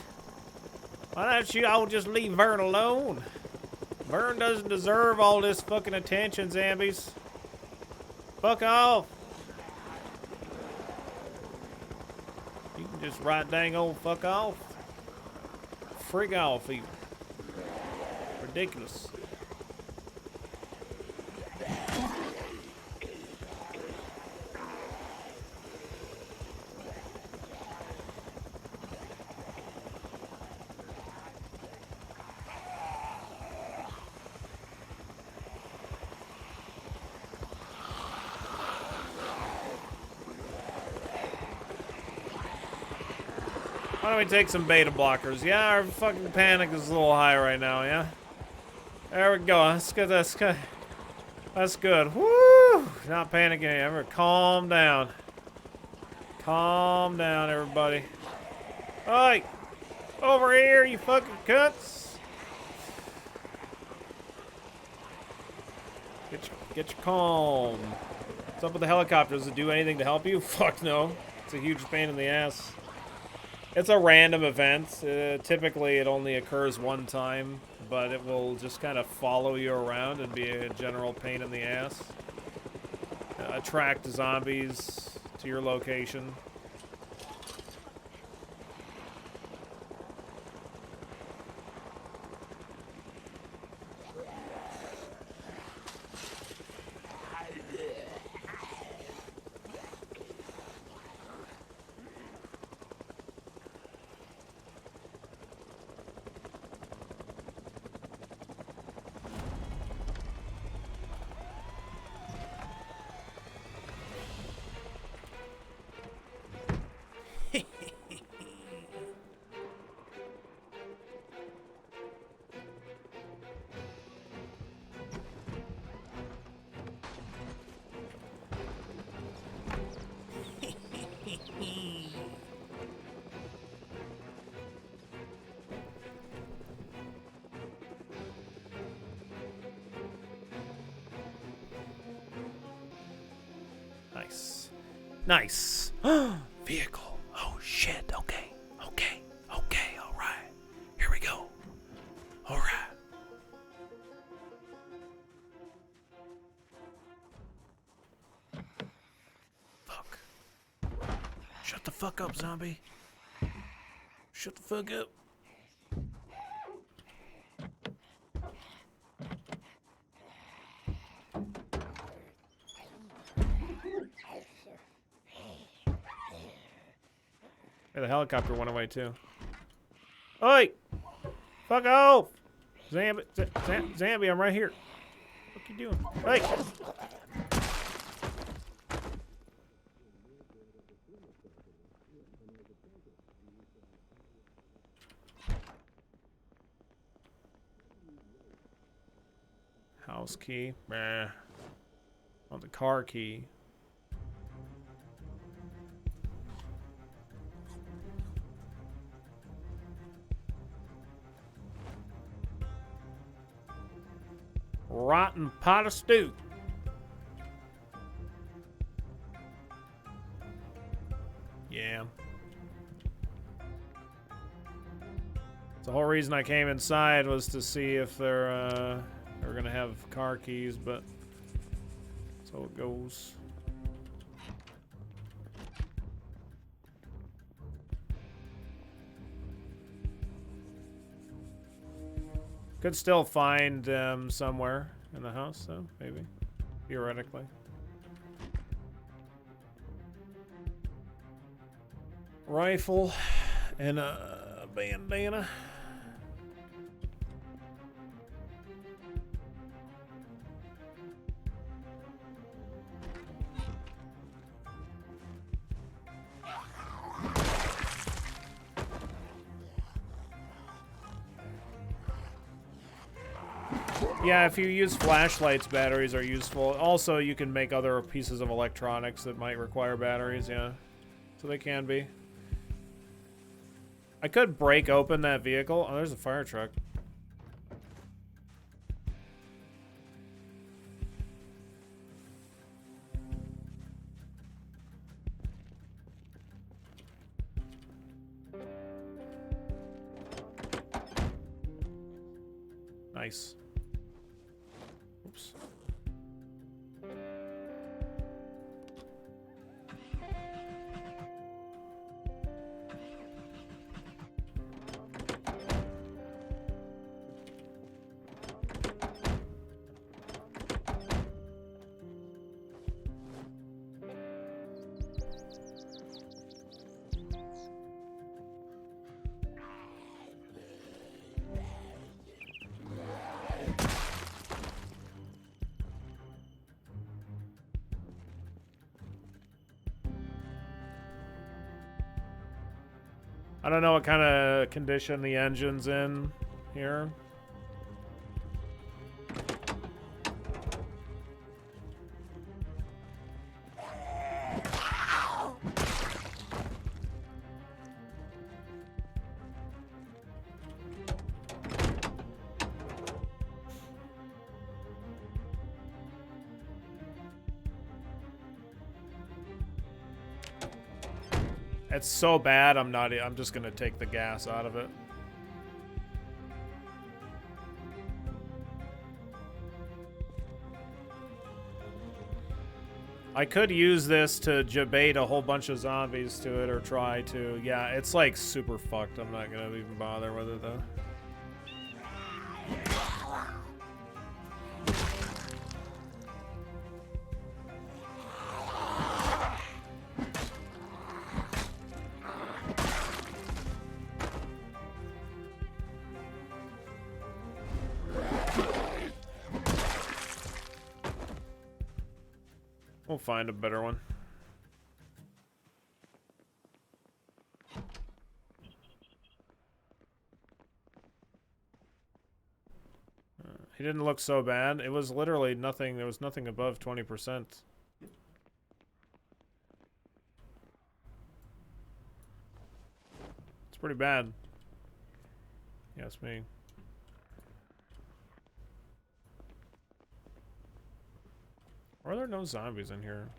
Why don't you all just leave Vern alone? Vern doesn't deserve all this fucking attention, zombies. Fuck off. You can just right dang old fuck off. Frig off even. Ridiculous. Why don't we take some beta blockers? Yeah, our fucking panic is a little high right now, yeah? There we go. That's good. That's good. That's good. Woo! Not panicking anymore. Calm down. Calm down, everybody. Hey! Over here, you fucking cunts! Get your calm. What's up with the helicopters? Does it do anything to help you? Fuck no. It's a huge pain in the ass. It's a random event. Typically, it only occurs one time, but it will just kind of follow you around and be a general pain in the ass. Attract zombies to your location. Nice. Nice. Vehicle. Oh, shit. Okay. Okay. Okay. All right. Here we go. All right. Fuck. Shut the fuck up, zombie. Shut the fuck up. Hey, the helicopter went away too. Oi! Fuck off! Zambi, I'm right here. What you doing? Hey! House key. Meh. On the car key. Rotten pot of stew. Yeah. The whole reason I came inside was to see if they're gonna have car keys, but so it goes. Could still find somewhere in the house, though, maybe. Theoretically. Rifle and a bandana. Yeah, if you use flashlights, batteries are useful. Also, you can make other pieces of electronics that might require batteries, yeah. So they can be. I could break open that vehicle. Oh, there's a fire truck. Nice. Oops. I don't know what kind of condition the engine's in here. It's so bad, I'm just gonna take the gas out of it. I could use this to bait a whole bunch of zombies to it, or try to. Yeah, it's like super fucked. I'm not gonna even bother with it though. We'll find a better one. He didn't look so bad. It was literally nothing. There was nothing above 20%. It's pretty bad. Yes, me. Why are there no zombies in here?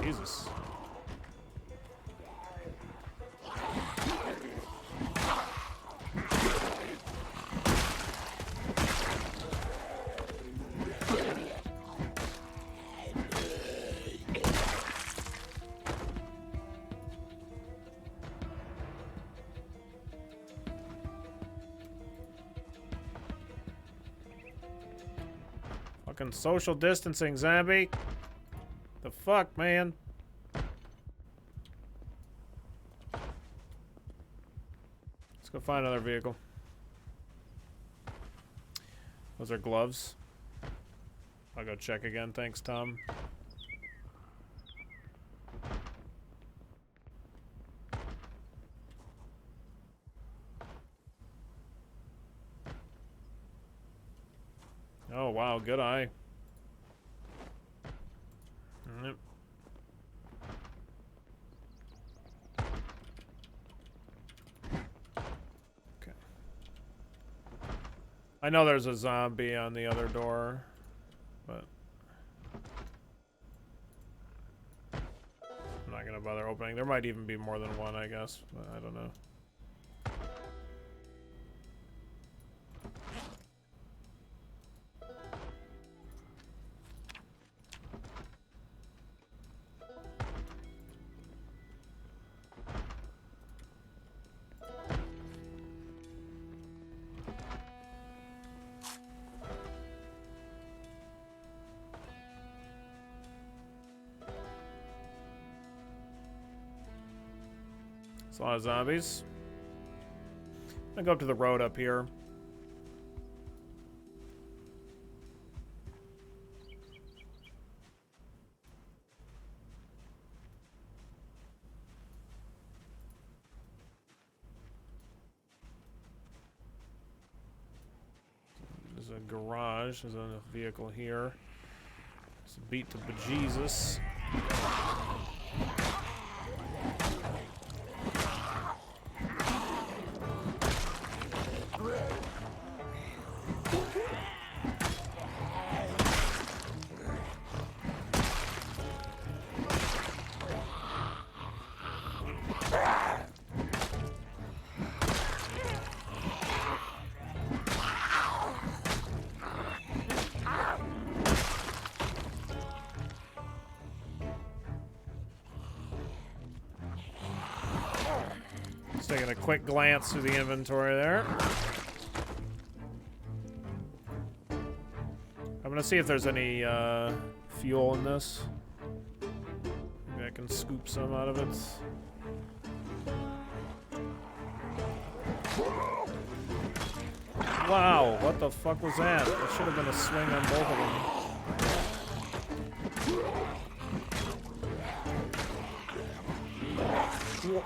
Jesus. Fucking social distancing, zombie. The fuck, man? Let's go find another vehicle. Those are gloves. I'll go check again. Thanks, Tom. Oh, wow. Good eye. Yep. Okay. I know there's a zombie on the other door, but I'm not gonna bother opening. There might even be more than one, I guess, but I don't know. A lot of zombies. I'm gonna go up to the road up here. There's a garage. There's a vehicle here. It's a beat to bejesus. taking a quick glance through the inventory there. I'm gonna see if there's any fuel in this. Maybe I can scoop some out of it. Wow, what the fuck was that? That should have been a swing on both of them.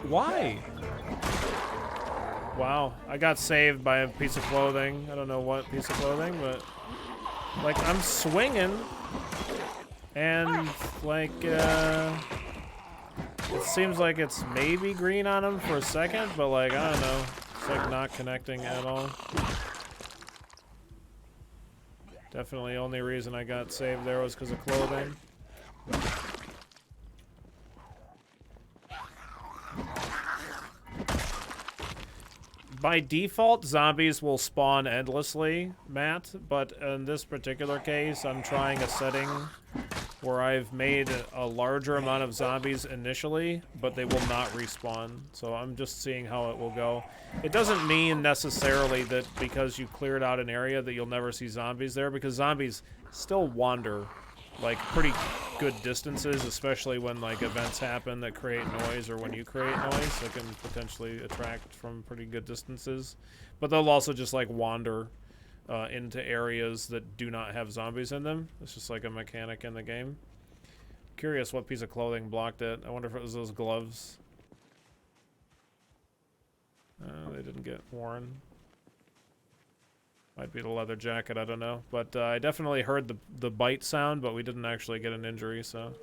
Why? Wow, I got saved by a piece of clothing. I don't know what piece of clothing, but like I'm swinging and like it seems like it's maybe green on him for a second, but like I don't know. It's like not connecting at all. Definitely only reason I got saved there was because of clothing. By default, zombies will spawn endlessly, Matt, but in this particular case, I'm trying a setting where I've made a larger amount of zombies initially, but they will not respawn. So I'm just seeing how it will go. It doesn't mean necessarily that because you cleared out an area that you'll never see zombies there, because zombies still wander like pretty good distances, especially when like events happen that create noise, or when you create noise that can potentially attract from pretty good distances. But they'll also just like wander into areas that do not have zombies in them. It's just like a mechanic in the game. Curious what piece of clothing blocked it. I wonder if it was those gloves. They didn't get worn. Might be the leather jacket, I don't know. But I definitely heard the bite sound, but we didn't actually get an injury, so.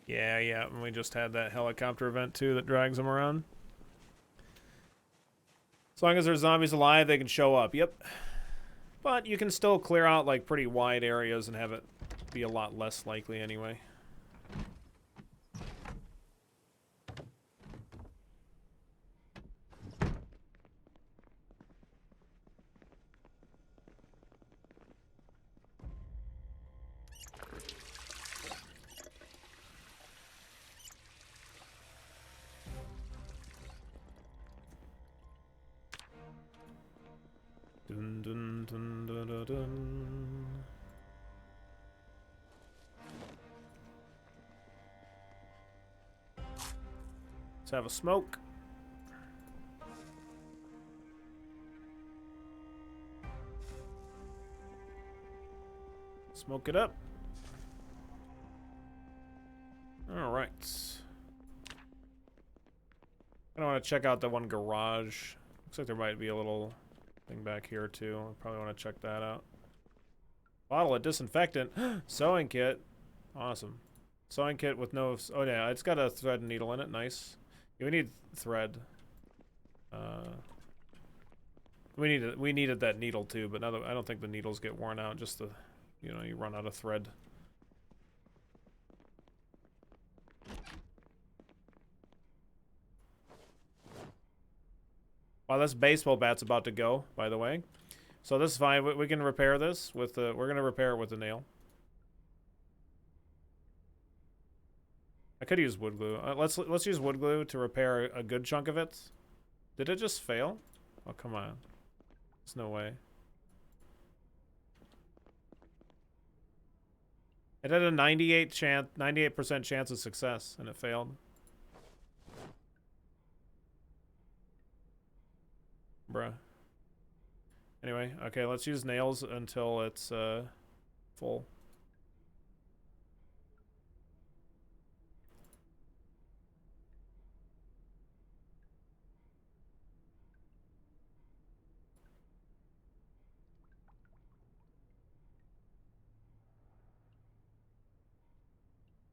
Yeah, and we just had that helicopter event too that drags them around. As long as there's zombies alive, they can show up, yep. But you can still clear out like pretty wide areas and have it be a lot less likely anyway. Dun, dun, dun, dun, dun, dun. Let's have a smoke. Smoke it up. All right. I want to check out the one garage. Looks like there might be a little thing back here too. I probably want to check that out. Bottle of disinfectant. Sewing kit. Awesome. Sewing kit with no... Oh yeah, it's got a thread and needle in it. Nice. Yeah, we need thread. We needed that needle too, but now that, I don't think the needles get worn out. Just the, you know, you run out of thread. Wow, this baseball bat's about to go, by the way. So this is fine. We can repair this with the... We're going to repair it with the nail. I could use wood glue. Let's use wood glue to repair a good chunk of it. Did it just fail? Oh, come on. There's no way. It had a 98% chance of success, and it failed. Bruh. Anyway, okay, let's use nails until it's full.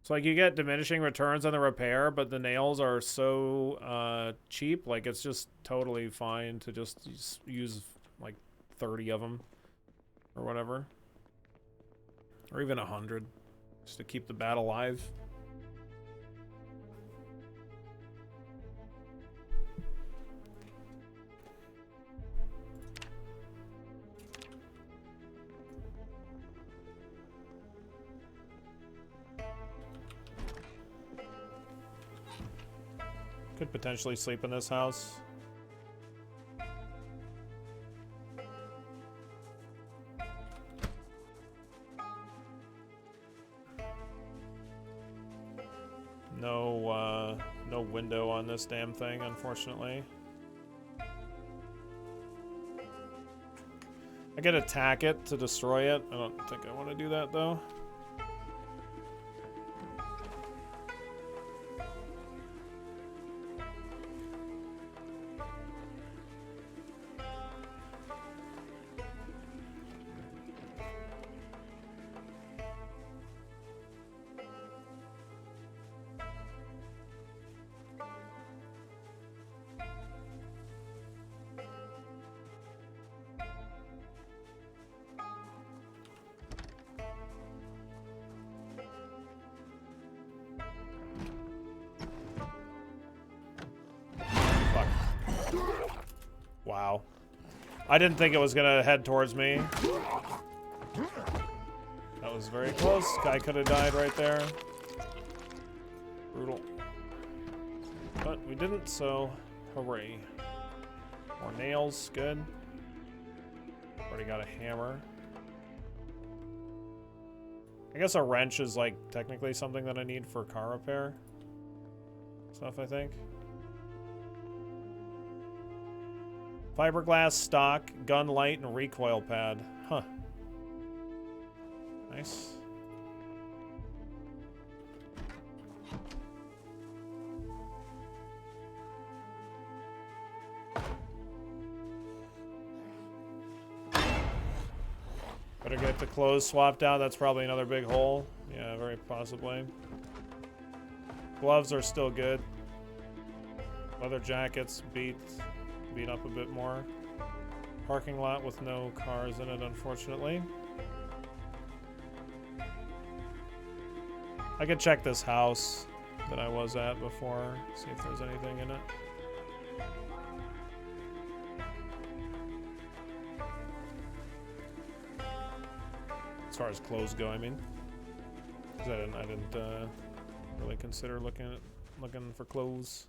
So like you get diminishing returns on the repair, but the nails are so cheap, like it's just totally fine to just use like 30 of them or whatever, or even 100, just to keep the bat alive. Could potentially sleep in this house. No window on this damn thing, unfortunately. I could attack it to destroy it. I don't think I want to do that, though. Wow. I didn't think it was gonna head towards me. That was very close. Guy could have died right there. Brutal. But we didn't, so hooray. More nails, good. Already got a hammer. I guess a wrench is like technically something that I need for car repair stuff, I think. Fiberglass, stock, gun light, and recoil pad. Huh. Nice. Better get the clothes swapped out. That's probably another big hole. Yeah, very possibly. Gloves are still good. Leather jackets beat up a bit more. Parking lot with no cars in it, unfortunately. I could check this house that I was at before, see if there's anything in it. As far as clothes go, I mean. 'Cause I didn't really consider looking for clothes.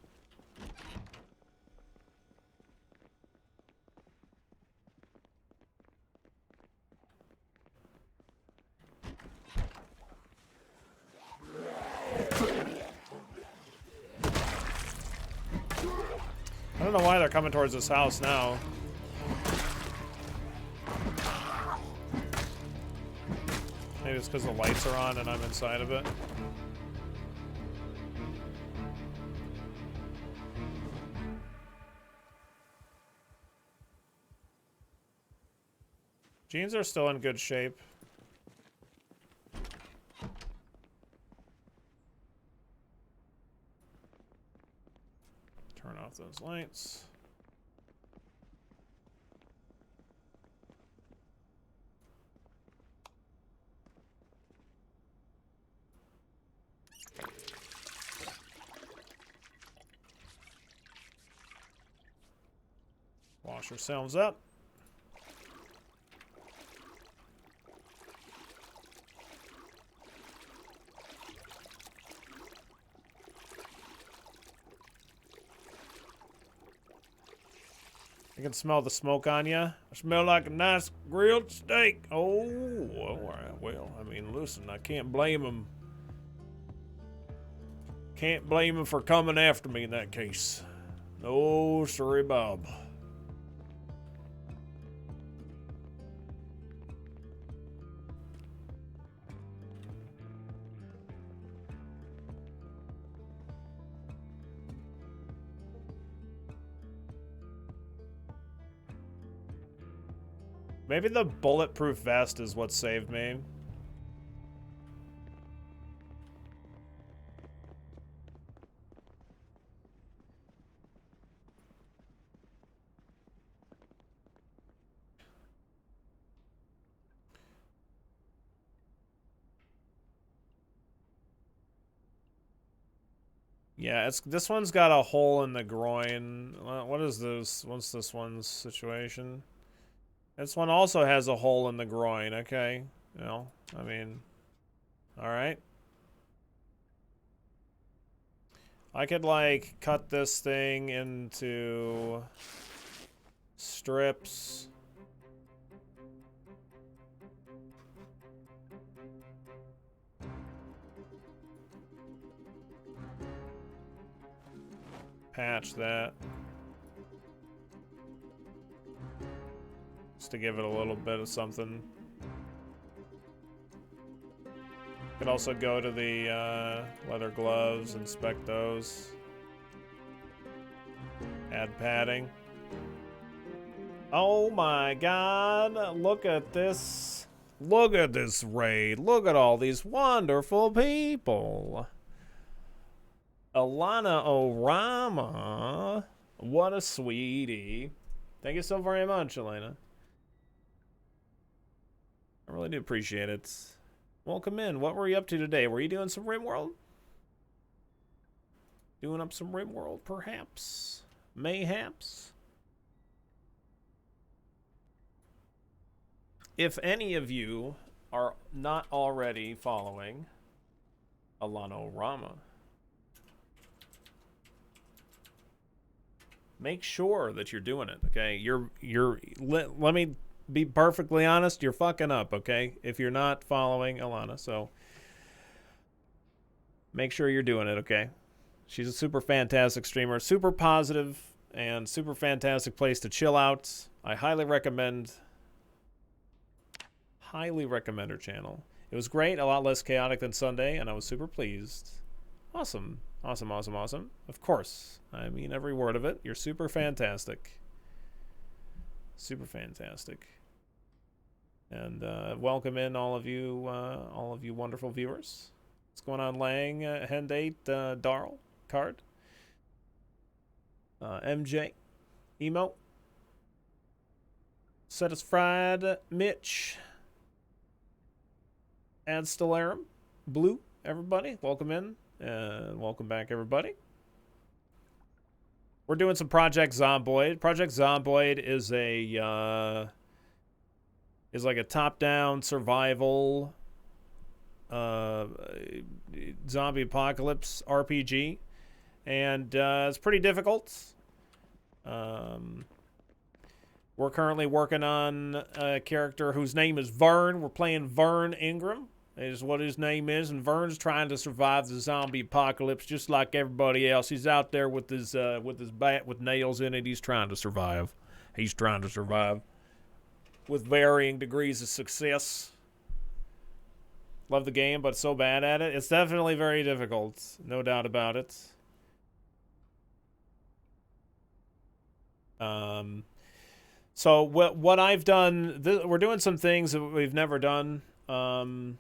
I don't know why they're coming towards this house now. Maybe it's because the lights are on and I'm inside of it. Jeans are still in good shape. Turn off those lights. Wash ourselves up. I can smell the smoke on you. I smell like a nice grilled steak. Oh, all right. Well, I mean, listen, I can't blame him. Can't blame him for coming after me in that case. No, sorry, Bob. Maybe the bulletproof vest is what saved me. Yeah, this one's got a hole in the groin. What is this? What's this one's situation? This one also has a hole in the groin. Okay. Well, I mean, all right. I could, like, cut this thing into strips. Patch that. Just to give it a little bit of something. Could also go to the leather gloves, inspect those. Add padding. Oh my god, look at this. Look at this raid. Look at all these wonderful people. Alana Orama. What a sweetie. Thank you so very much, Elena. I really do appreciate it. Welcome in. What were you up to today? Were you doing some RimWorld? Doing up some RimWorld, perhaps? Mayhaps? If any of you are not already following Alana Orama, make sure that you're doing it, okay? Let me be perfectly honest, you're fucking up, okay? If you're not following Alana, so make sure you're doing it, okay? She's a super fantastic streamer, super positive, and super fantastic place to chill out. I highly recommend her channel. It was great, a lot less chaotic than Sunday, and I was super pleased. Awesome. Awesome, awesome, awesome. Of course. I mean every word of it. You're super fantastic. Super fantastic. And welcome in all of you wonderful viewers. What's going on, Lang? Hendate, Darl, Card, MJ, Emo, Satisfied, Mitch, Ad Stellarum, Blue, everybody. Welcome in. Welcome back, everybody. We're doing some Project Zomboid. Project Zomboid is like a top-down survival zombie apocalypse RPG, and it's pretty difficult. We're currently working on a character whose name is Vern. We're playing Vern Ingram, is what his name is, and Vern's trying to survive the zombie apocalypse just like everybody else. He's out there with his bat with nails in it. He's trying to survive. He's trying to survive with varying degrees of success. Love the game, but so bad at it. It's definitely very difficult, no doubt about it. So what I've done, we're doing some things that we've never done on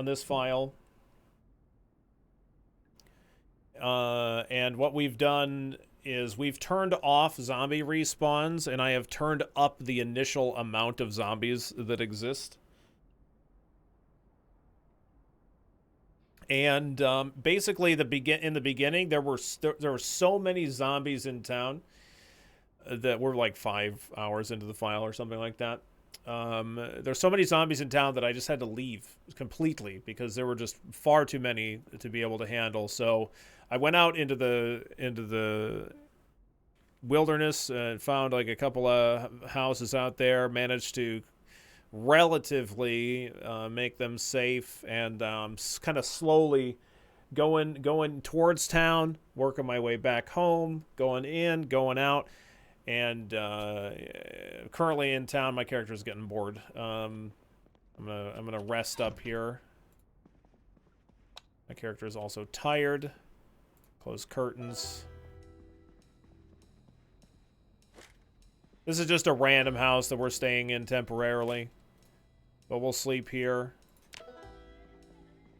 this file. And what we've done is we've turned off zombie respawns, and I have turned up the initial amount of zombies that exist. And basically, in the beginning, there were so many zombies in town that we're like 5 hours into the file or something like that. There's so many zombies in town that I just had to leave completely because there were just far too many to be able to handle. So I went out into the wilderness and found like a couple of houses out there, managed to relatively make them safe, and kind of slowly going towards town, working my way back home, going in, going out. And currently in town, my character is getting bored. I'm gonna rest up here. My character is also tired. Close curtains. This is just a random house that we're staying in temporarily, but we'll sleep here.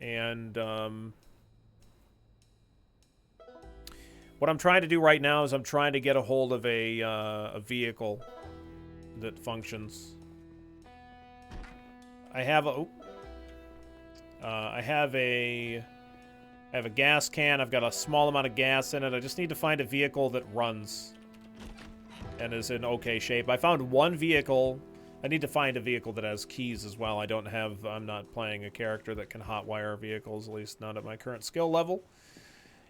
And what I'm trying to do right now is I'm trying to get a hold of a vehicle that functions. I have a gas can. I've got a small amount of gas in it. I just need to find a vehicle that runs and is in okay shape. I found one vehicle. I need to find a vehicle that has keys as well. I'm not playing a character that can hotwire vehicles, at least not at my current skill level.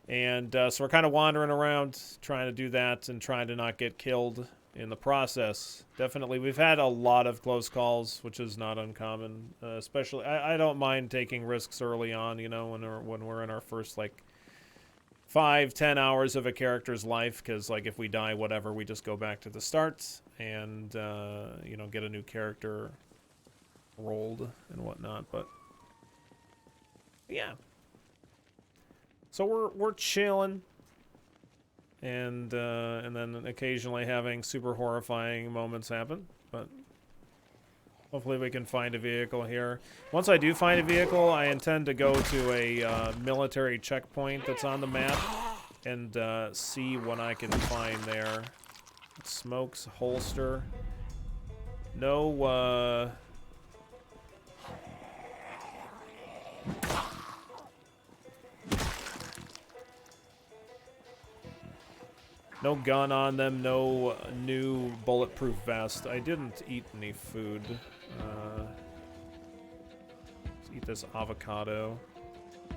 And so we're kind of wandering around trying to do that and trying to not get killed in the process. Definitely, we've had a lot of close calls, which is not uncommon. Especially, I don't mind taking risks early on, you know, when we're in our first, like, 5-10 hours of a character's life, because, like, if we die, whatever, we just go back to the start and, you know, get a new character rolled and whatnot, but yeah. So we're chilling, and then occasionally having super horrifying moments happen, but hopefully we can find a vehicle here. Once I do find a vehicle, I intend to go to a military checkpoint that's on the map and see what I can find there. Smokes, holster. No, no gun on them, no new bulletproof vest. I didn't eat any food. Let's eat this avocado.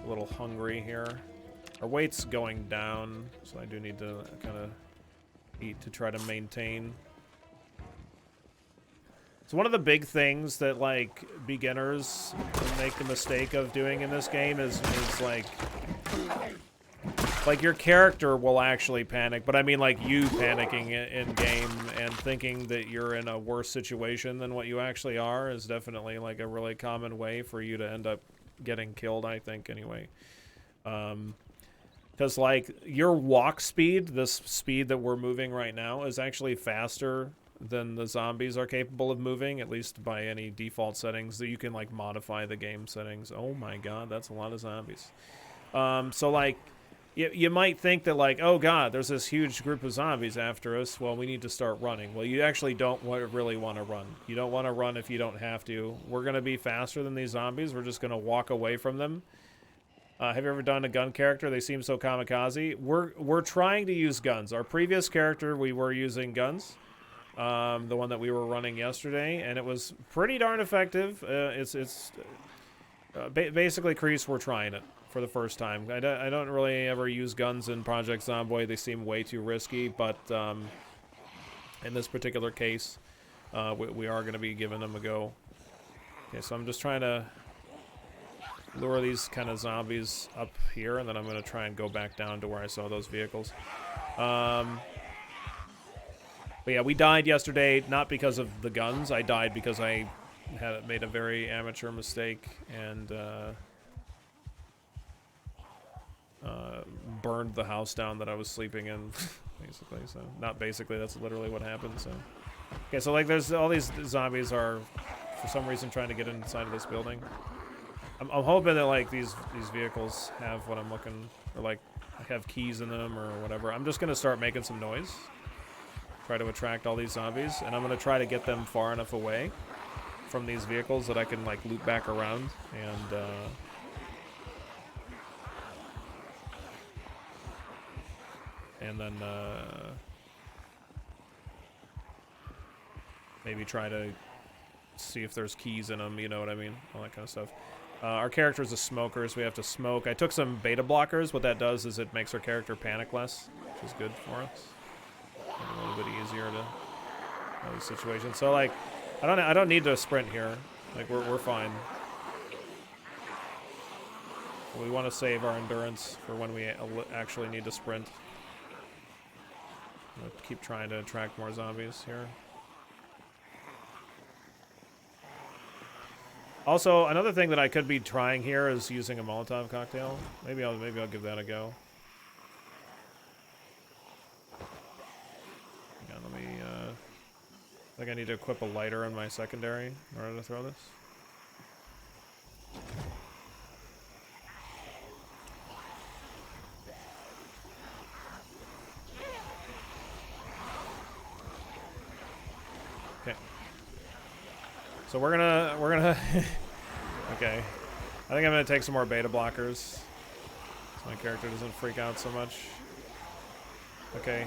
A little hungry here. Our weight's going down, so I do need to kind of eat to try to maintain. So one of the big things that, like, beginners make the mistake of doing in this game is like your character will actually panic, but I mean like you panicking in game and thinking that you're in a worse situation than what you actually are is definitely like a really common way for you to end up getting killed, I think, anyway. Because like your walk speed, this speed that we're moving right now, is actually faster than the zombies are capable of moving, at least by any default settings that you can like modify the game settings. Oh my god, that's a lot of zombies. So like you might think that like, oh god, there's this huge group of zombies after us, well, we need to start running. Well, you actually don't really want to run. You don't want to run if you don't have to. We're going to be faster than these zombies. We're just going to walk away from them. Have you ever done a gun character? They seem so kamikaze. We're trying to use guns. Our previous character, we were using guns. The one that we were running yesterday, and it was pretty darn effective. Basically, Crease, we're trying it for the first time. I don't really ever use guns in Project Zomboid. They seem way too risky, but in this particular case, we are going to be giving them a go. Okay, so I'm just trying to lure these kind of zombies up here, and then I'm going to try and go back down to where I saw those vehicles. But yeah, we died yesterday, not because of the guns. I died because I had made a very amateur mistake and burned the house down that I was sleeping in, basically. So, not basically, that's literally what happened. So, okay, so like there's all these zombies are, for some reason, trying to get inside of this building. I'm hoping that like these vehicles have what I'm looking, or like have keys in them or whatever. I'm just gonna start making some noise. Try to attract all these zombies, and I'm going to try to get them far enough away from these vehicles that I can like loop back around and then maybe try to see if there's keys in them, you know what I mean, all that kind of stuff. Our character is a smoker, so we have to smoke. I took some beta blockers. What that does is it makes our character panic less, which is good for us. A little bit easier to know these situations. So like, I don't need to sprint here. Like we're fine. We want to save our endurance for when we actually need to sprint. I'm gonna keep trying to attract more zombies here. Also, another thing that I could be trying here is using a Molotov cocktail. Maybe I'll give that a go. I think I need to equip a lighter in my secondary in order to throw this. Okay. So we're gonna okay. I think I'm gonna take some more beta blockers so my character doesn't freak out so much. Okay,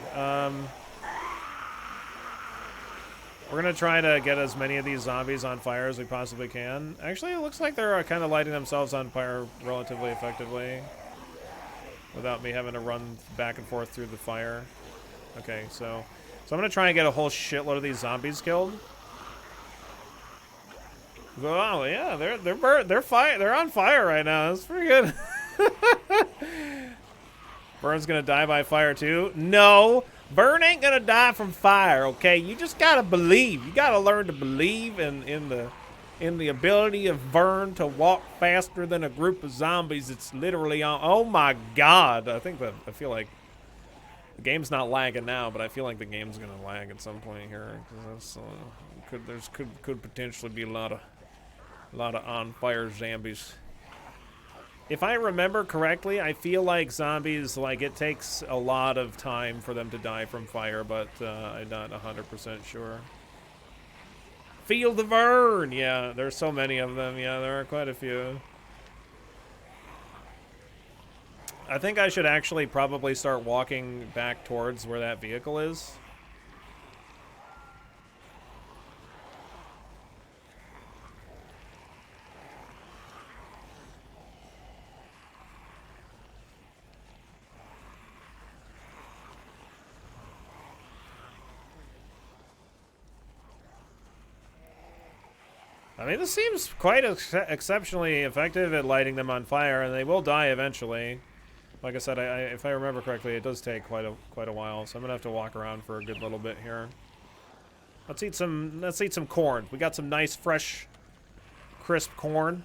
we're going to try to get as many of these zombies on fire as we possibly can. Actually, it looks like they're kind of lighting themselves on fire relatively effectively. without me having to run back and forth through the fire. Okay, so I'm gonna try and get a whole shitload of these zombies killed. Oh yeah, they're on fire right now. That's pretty good. Vern's gonna die by fire too. No, Vern ain't gonna die from fire. Okay, you just gotta believe. You gotta learn to believe in the ability of Vern to walk faster than a group of zombies. It's literally on. Oh my God! I feel like the game's not lagging now, but I feel like the game's gonna lag at some point here. Could potentially be a lot of on fire zombies. If I remember correctly, I feel like zombies, like, it takes a lot of time for them to die from fire, but I'm not 100% sure. Feel the Vern! Yeah, there's so many of them. Yeah, there are quite a few. I think I should actually probably start walking back towards where that vehicle is. I mean, this seems quite exceptionally effective at lighting them on fire, and they will die eventually. Like I said, if I remember correctly, it does take quite a while, so I'm gonna have to walk around for a good little bit here. Let's eat some corn. We got some nice, fresh, crisp corn.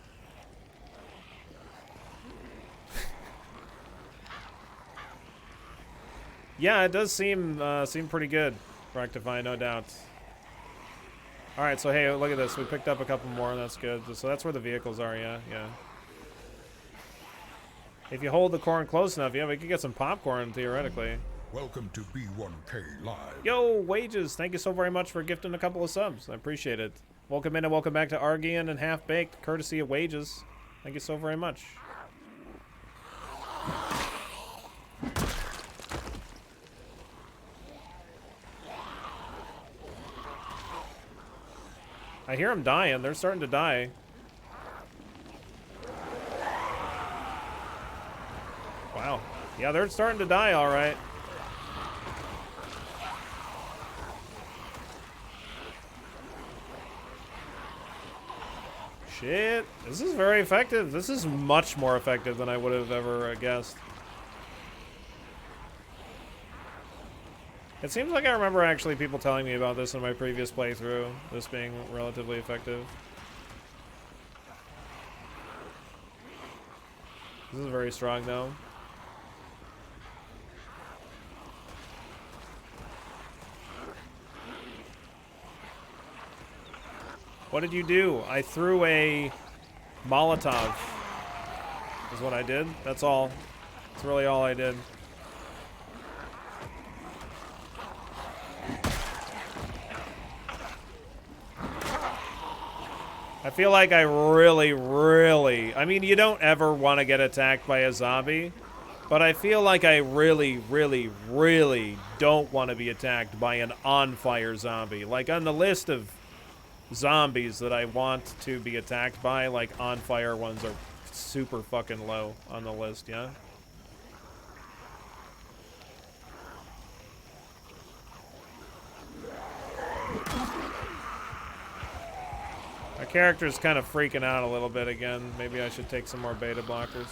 Yeah, it does seem pretty good. Rectify, no doubt. All right, so hey, look at this. We picked up a couple more. That's good. So that's where the vehicles are. Yeah. If you hold the corn close enough, yeah, we could get some popcorn theoretically. Welcome to B1K Live. Yo, Wages, thank you so very much for gifting a couple of subs. I appreciate it. Welcome in and welcome back to Argian and Half Baked, courtesy of Wages. Thank you so very much. I hear them dying. They're starting to die. Wow. Yeah, they're starting to die, all right. Shit. This is very effective. This is much more effective than I would have ever guessed. It seems like I remember actually people telling me about this in my previous playthrough, this being relatively effective. This is very strong though. What did you do? I threw a Molotov, is what I did. That's all. That's really all I did. I feel like I really... I mean, you don't ever want to get attacked by a zombie, but I feel like I really don't want to be attacked by an on-fire zombie. Like, on the list of zombies that I want to be attacked by, like, on-fire ones are super fucking low on the list, yeah? My character's kind of freaking out a little bit again. Maybe I should take some more beta blockers.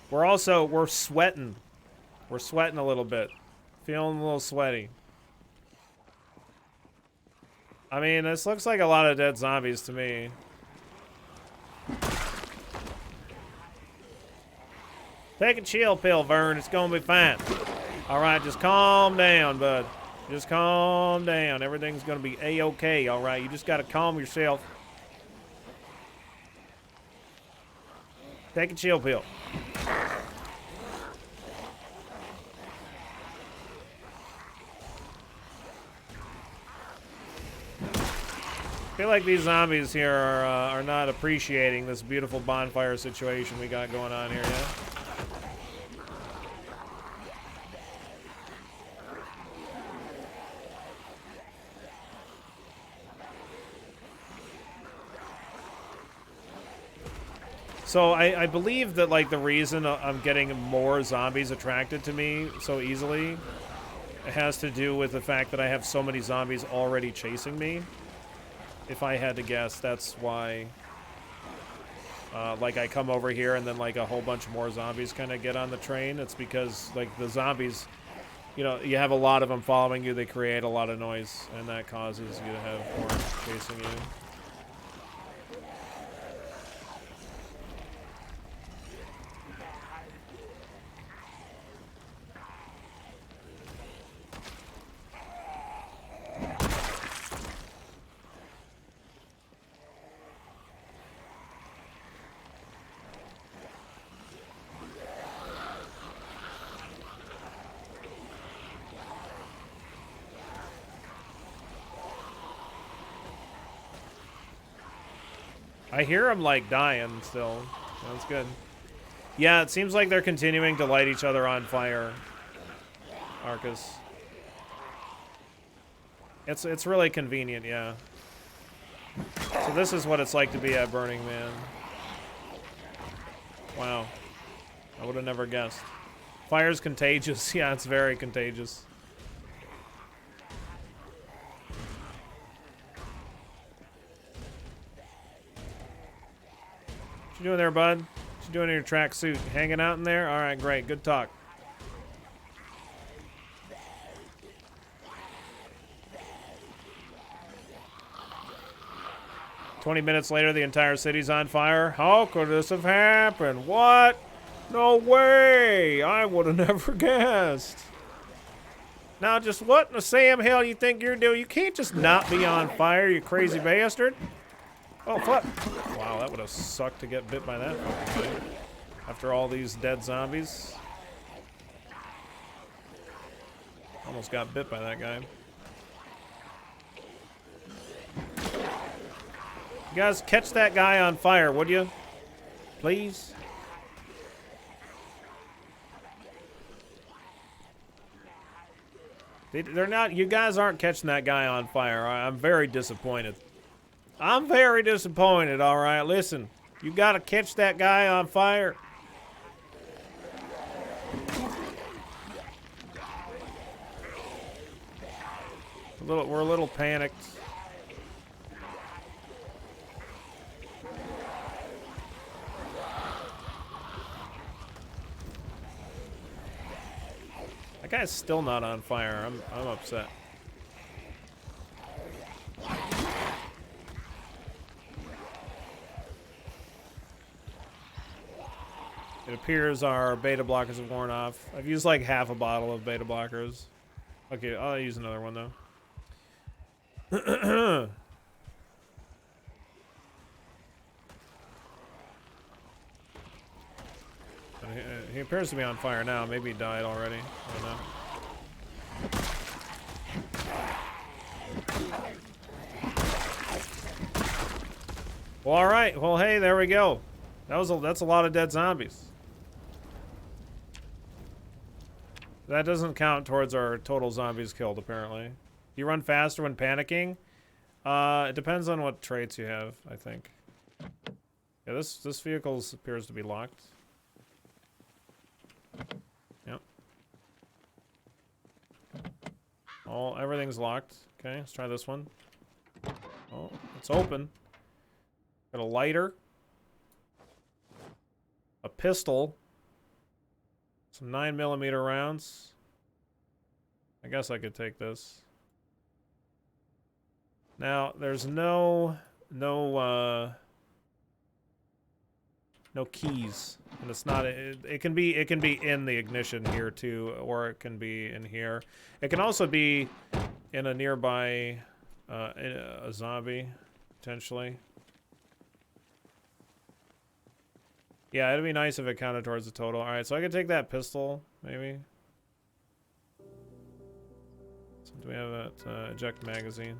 We're sweating. We're sweating a little bit. Feeling a little sweaty. I mean, this looks like a lot of dead zombies to me. Take a chill pill, Vern. It's gonna be fine. Alright, just calm down, bud. Just calm down. Everything's gonna be A-okay, alright? You just gotta calm yourself. Take a chill pill. I feel like these zombies here are not appreciating this beautiful bonfire situation we got going on here, yeah? So I believe that, like, the reason I'm getting more zombies attracted to me so easily, it has to do with the fact that I have so many zombies already chasing me. If I had to guess, that's why. Like, I come over here and then, like, a whole bunch more zombies kind of get on the train. It's because, like, the zombies, you know, you have a lot of them following you. They create a lot of noise, and that causes you to have more chasing you. I hear them, like, dying still. That's good. Yeah, it seems like they're continuing to light each other on fire, Arcus. It's really convenient, yeah. So this is what it's like to be at Burning Man. Wow. I would have never guessed. Fire's contagious. Yeah, it's very contagious. What you doing there, bud? What you doing in your tracksuit? Hanging out in there? All right, great. Good talk. "20 minutes later, the entire city's on fire. How could this have happened? What? No way! I would have never guessed." Now, just what in the Sam hell you think you're doing? You can't just not be on fire, you crazy bastard. Oh, fuck. Wow, that would have sucked to get bit by that fucking thing. After all these dead zombies. Almost got bit by that guy. You guys catch that guy on fire, would you? Please? They're not, you guys aren't catching that guy on fire. I'm very disappointed. I'm very disappointed, all right? Listen, you gotta catch that guy on fire. We're a little panicked. That guy's still not on fire. I'm upset. It appears our beta blockers have worn off. I've used like half a bottle of beta blockers. Okay, I'll use another one though. He appears to be on fire now. Maybe he died already. I don't know. Well, all right. Well, hey, there we go. That's a lot of dead zombies. That doesn't count towards our total zombies killed, apparently. You run faster when panicking? It depends on what traits you have, I think. Yeah, this vehicle appears to be locked. Yep. Everything's locked. Okay, let's try this one. Oh, it's open. Got a lighter. A pistol. Some 9mm rounds. I guess I could take this. Now, there's no keys, and it's not. It can be in the ignition here too, or it can be in here. It can also be in a nearby a zombie potentially. Yeah, it'd be nice if it counted towards the total. All right, so I could take that pistol maybe. So do we have that eject magazine?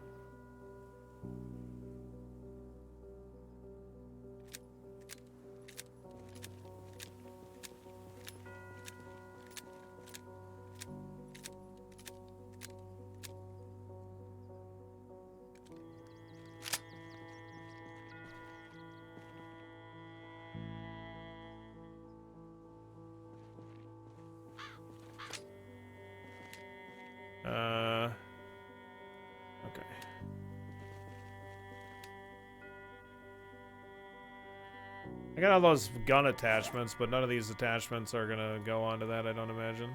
I got all those gun attachments, but none of these attachments are gonna go onto that, I don't imagine.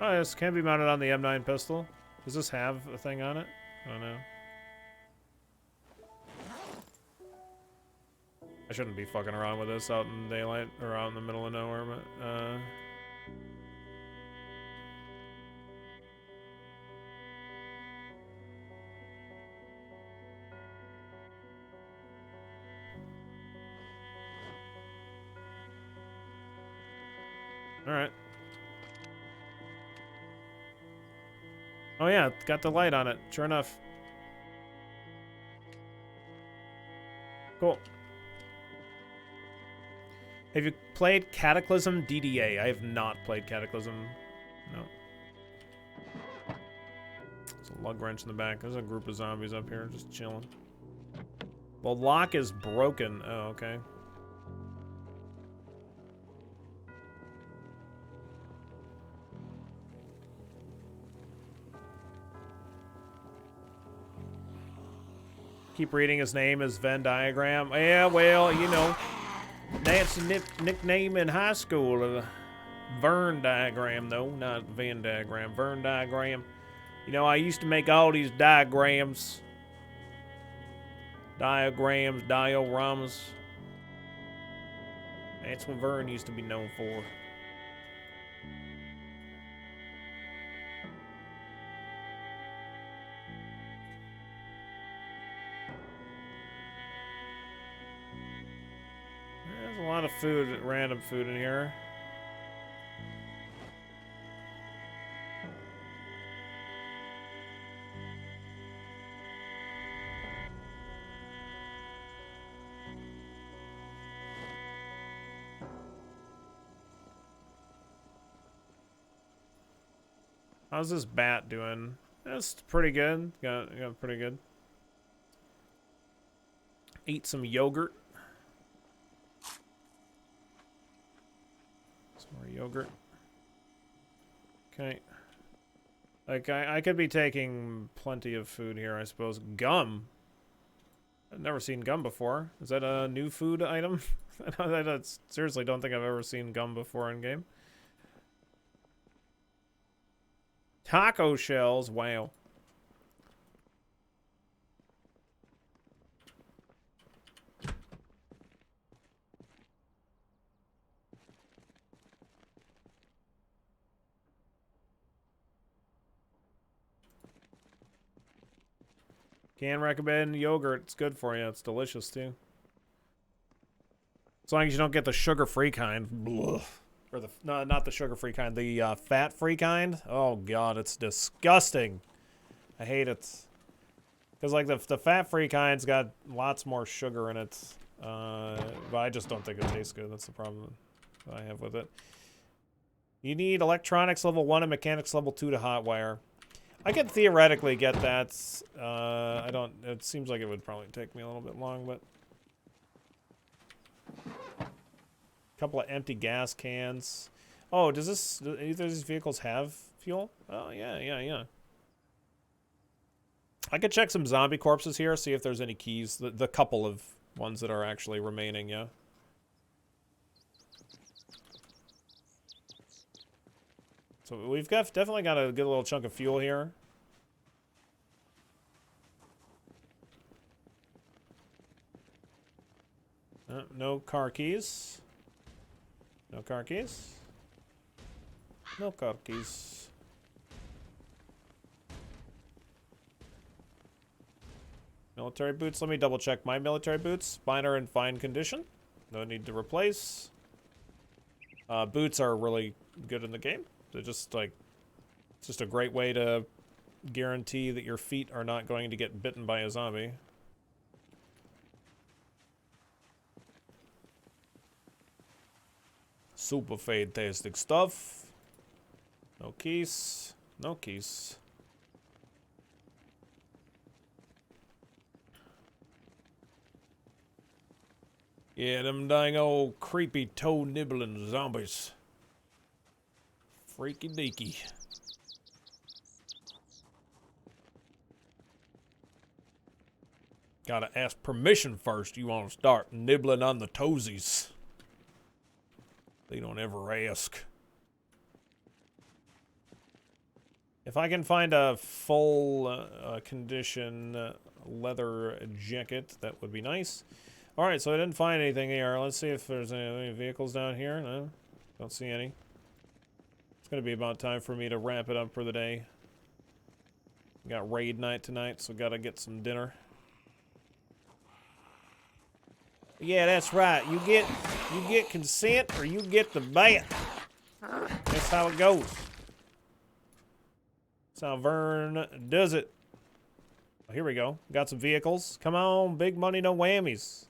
Oh, this can be mounted on the M9 pistol. Does this have a thing on it? I don't know. I shouldn't be fucking around with this out in daylight, or out in the middle of nowhere, but, Alright. Oh yeah, it's got the light on it. Sure enough. Cool. Have you played Cataclysm DDA? I have not played Cataclysm. No. There's a lug wrench in the back. There's a group of zombies up here just chilling. The lock is broken. Oh, okay. Keep reading his name as Venn diagram. Yeah, well, you know, that's the nickname in high school. Vern diagram, though, not Venn diagram. Vern diagram. You know, I used to make all these diagrams. Dioramas. That's what Vern used to be known for. There's a lot of food, random food in here. How's this bat doing? That's pretty good. Got pretty good. Eat some yogurt. Some more yogurt. Okay. Like, I could be taking plenty of food here, I suppose. Gum. I've never seen gum before. Is that a new food item? I seriously don't think I've ever seen gum before in game. Taco shells. Wow. Can recommend yogurt. It's good for you. It's delicious too. As long as you don't get the sugar-free kind. Blah. Or the no, not the sugar-free kind. The fat-free kind. Oh god, it's disgusting. I hate it. Because like the fat-free kind's got lots more sugar in it. But I just don't think it tastes good. That's the problem that I have with it. You need electronics level 1 and mechanics level 2 to hotwire. I could theoretically get that. I don't. It seems like it would probably take me a little bit long, but a couple of empty gas cans. Oh, do either of these vehicles have fuel? Oh yeah. I could check some zombie corpses here, see if there's any keys. The couple of ones that are actually remaining. Yeah. So we've definitely got a good little chunk of fuel here. No car keys. No car keys. No car keys. Military boots. Let me double check my military boots. Mine are in fine condition. No need to replace. Boots are really good in the game. They're just like, it's just a great way to guarantee that your feet are not going to get bitten by a zombie. Super fantastic stuff. No keys. No keys. Yeah, them dang old creepy toe nibbling zombies. Freaky deaky. Gotta ask permission first. You want to start nibbling on the toesies. They don't ever ask. If I can find a full condition leather jacket, that would be nice. All right, so I didn't find anything here. Let's see if there's any vehicles down here. No, don't see any. It's gonna be about time for me to wrap it up for the day. We got raid night tonight, so gotta get some dinner. Yeah, that's right. You get consent or you get the bat. That's how it goes. That's how Vern does it. Oh, here we go. Got some vehicles. Come on, big money, no whammies.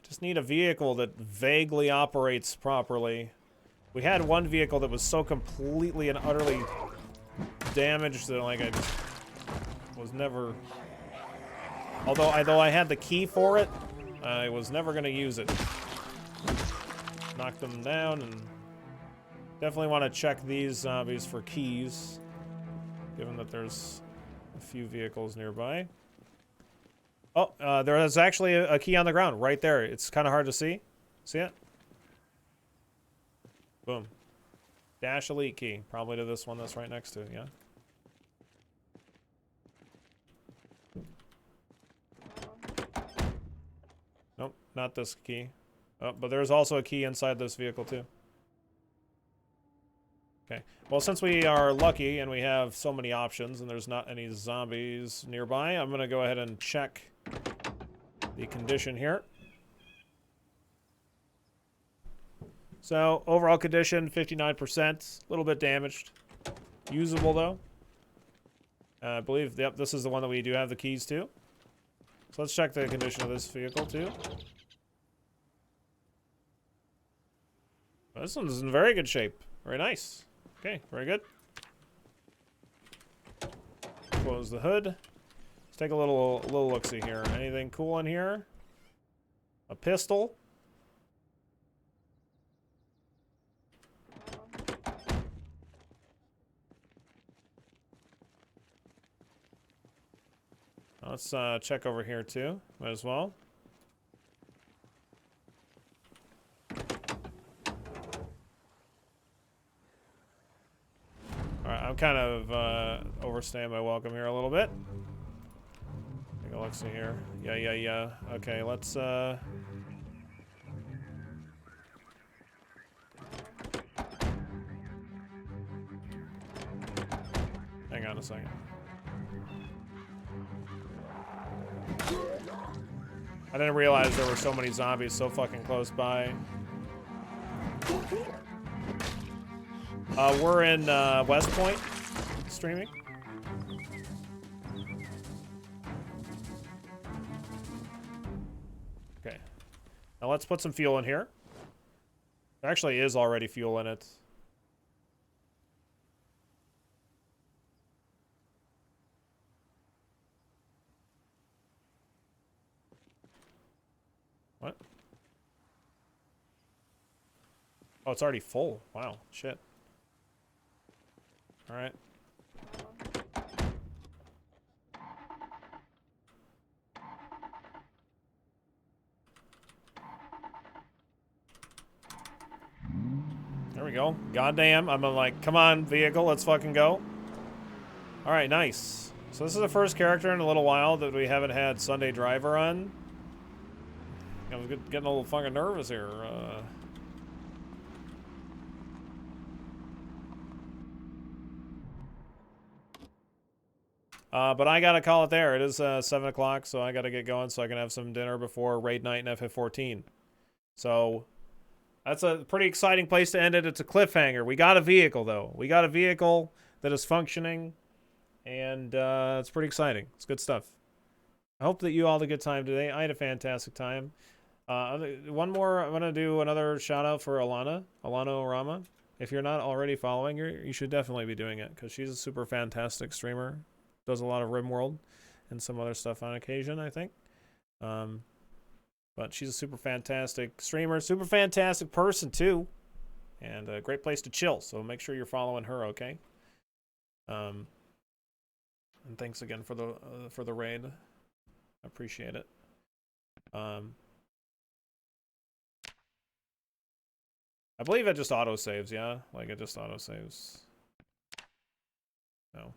Just need a vehicle that vaguely operates properly. We had one vehicle that was so completely and utterly damaged that like I just was never. Although I had the key for it, I was never gonna use it. Knock them down, and definitely want to check these zombies for keys, given that there's a few vehicles nearby. Oh, there is actually a key on the ground right there. It's kind of hard to see. See it? Boom. Dash elite key, probably to this one that's right next to it. Yeah. Nope, not this key. Oh, but there's also a key inside this vehicle too. Okay. Well, since we are lucky and we have so many options and there's not any zombies nearby, I'm going to go ahead and check the condition here. So, overall condition, 59%. A little bit damaged. Usable, though. I believe, yep, this is the one that we do have the keys to. So let's check the condition of this vehicle, too. This one's in very good shape. Very nice. Okay, very good. Close the hood. Let's take a little look-see here. Anything cool in here? A pistol. Let's check over here too. Might as well. Alright, I'm kind of overstaying my welcome here a little bit. Take a look-see here. Yeah. Okay, let's hang on a second. I didn't realize there were so many zombies so fucking close by. We're in West Point streaming. Okay. Now let's put some fuel in here. There actually is already fuel in it. What? Oh, it's already full. Wow, shit. All right. There we go. Goddamn, I'm like, come on, vehicle, let's fucking go. All right, nice. So this is the first character in a little while that we haven't had Sunday Driver on. I was getting a little fucking nervous here. But I gotta call it there. It is 7 o'clock, so I gotta get going so I can have some dinner before raid night in FF14. So that's a pretty exciting place to end it. It's a cliffhanger. We got a vehicle, though. We got a vehicle that is functioning, and it's pretty exciting. It's good stuff. I hope that you all had a good time today. I had a fantastic time. One more, I'm going to do another shout out for Alana Orama. If you're not already following her, you should definitely be doing it because she's a super fantastic streamer. Does a lot of RimWorld and some other stuff on occasion, I think. But she's a super fantastic streamer, super fantastic person too, and a great place to chill. So make sure you're following her, okay? And thanks again for the raid. I appreciate it. I believe it just auto saves, yeah? Like it just auto saves. No.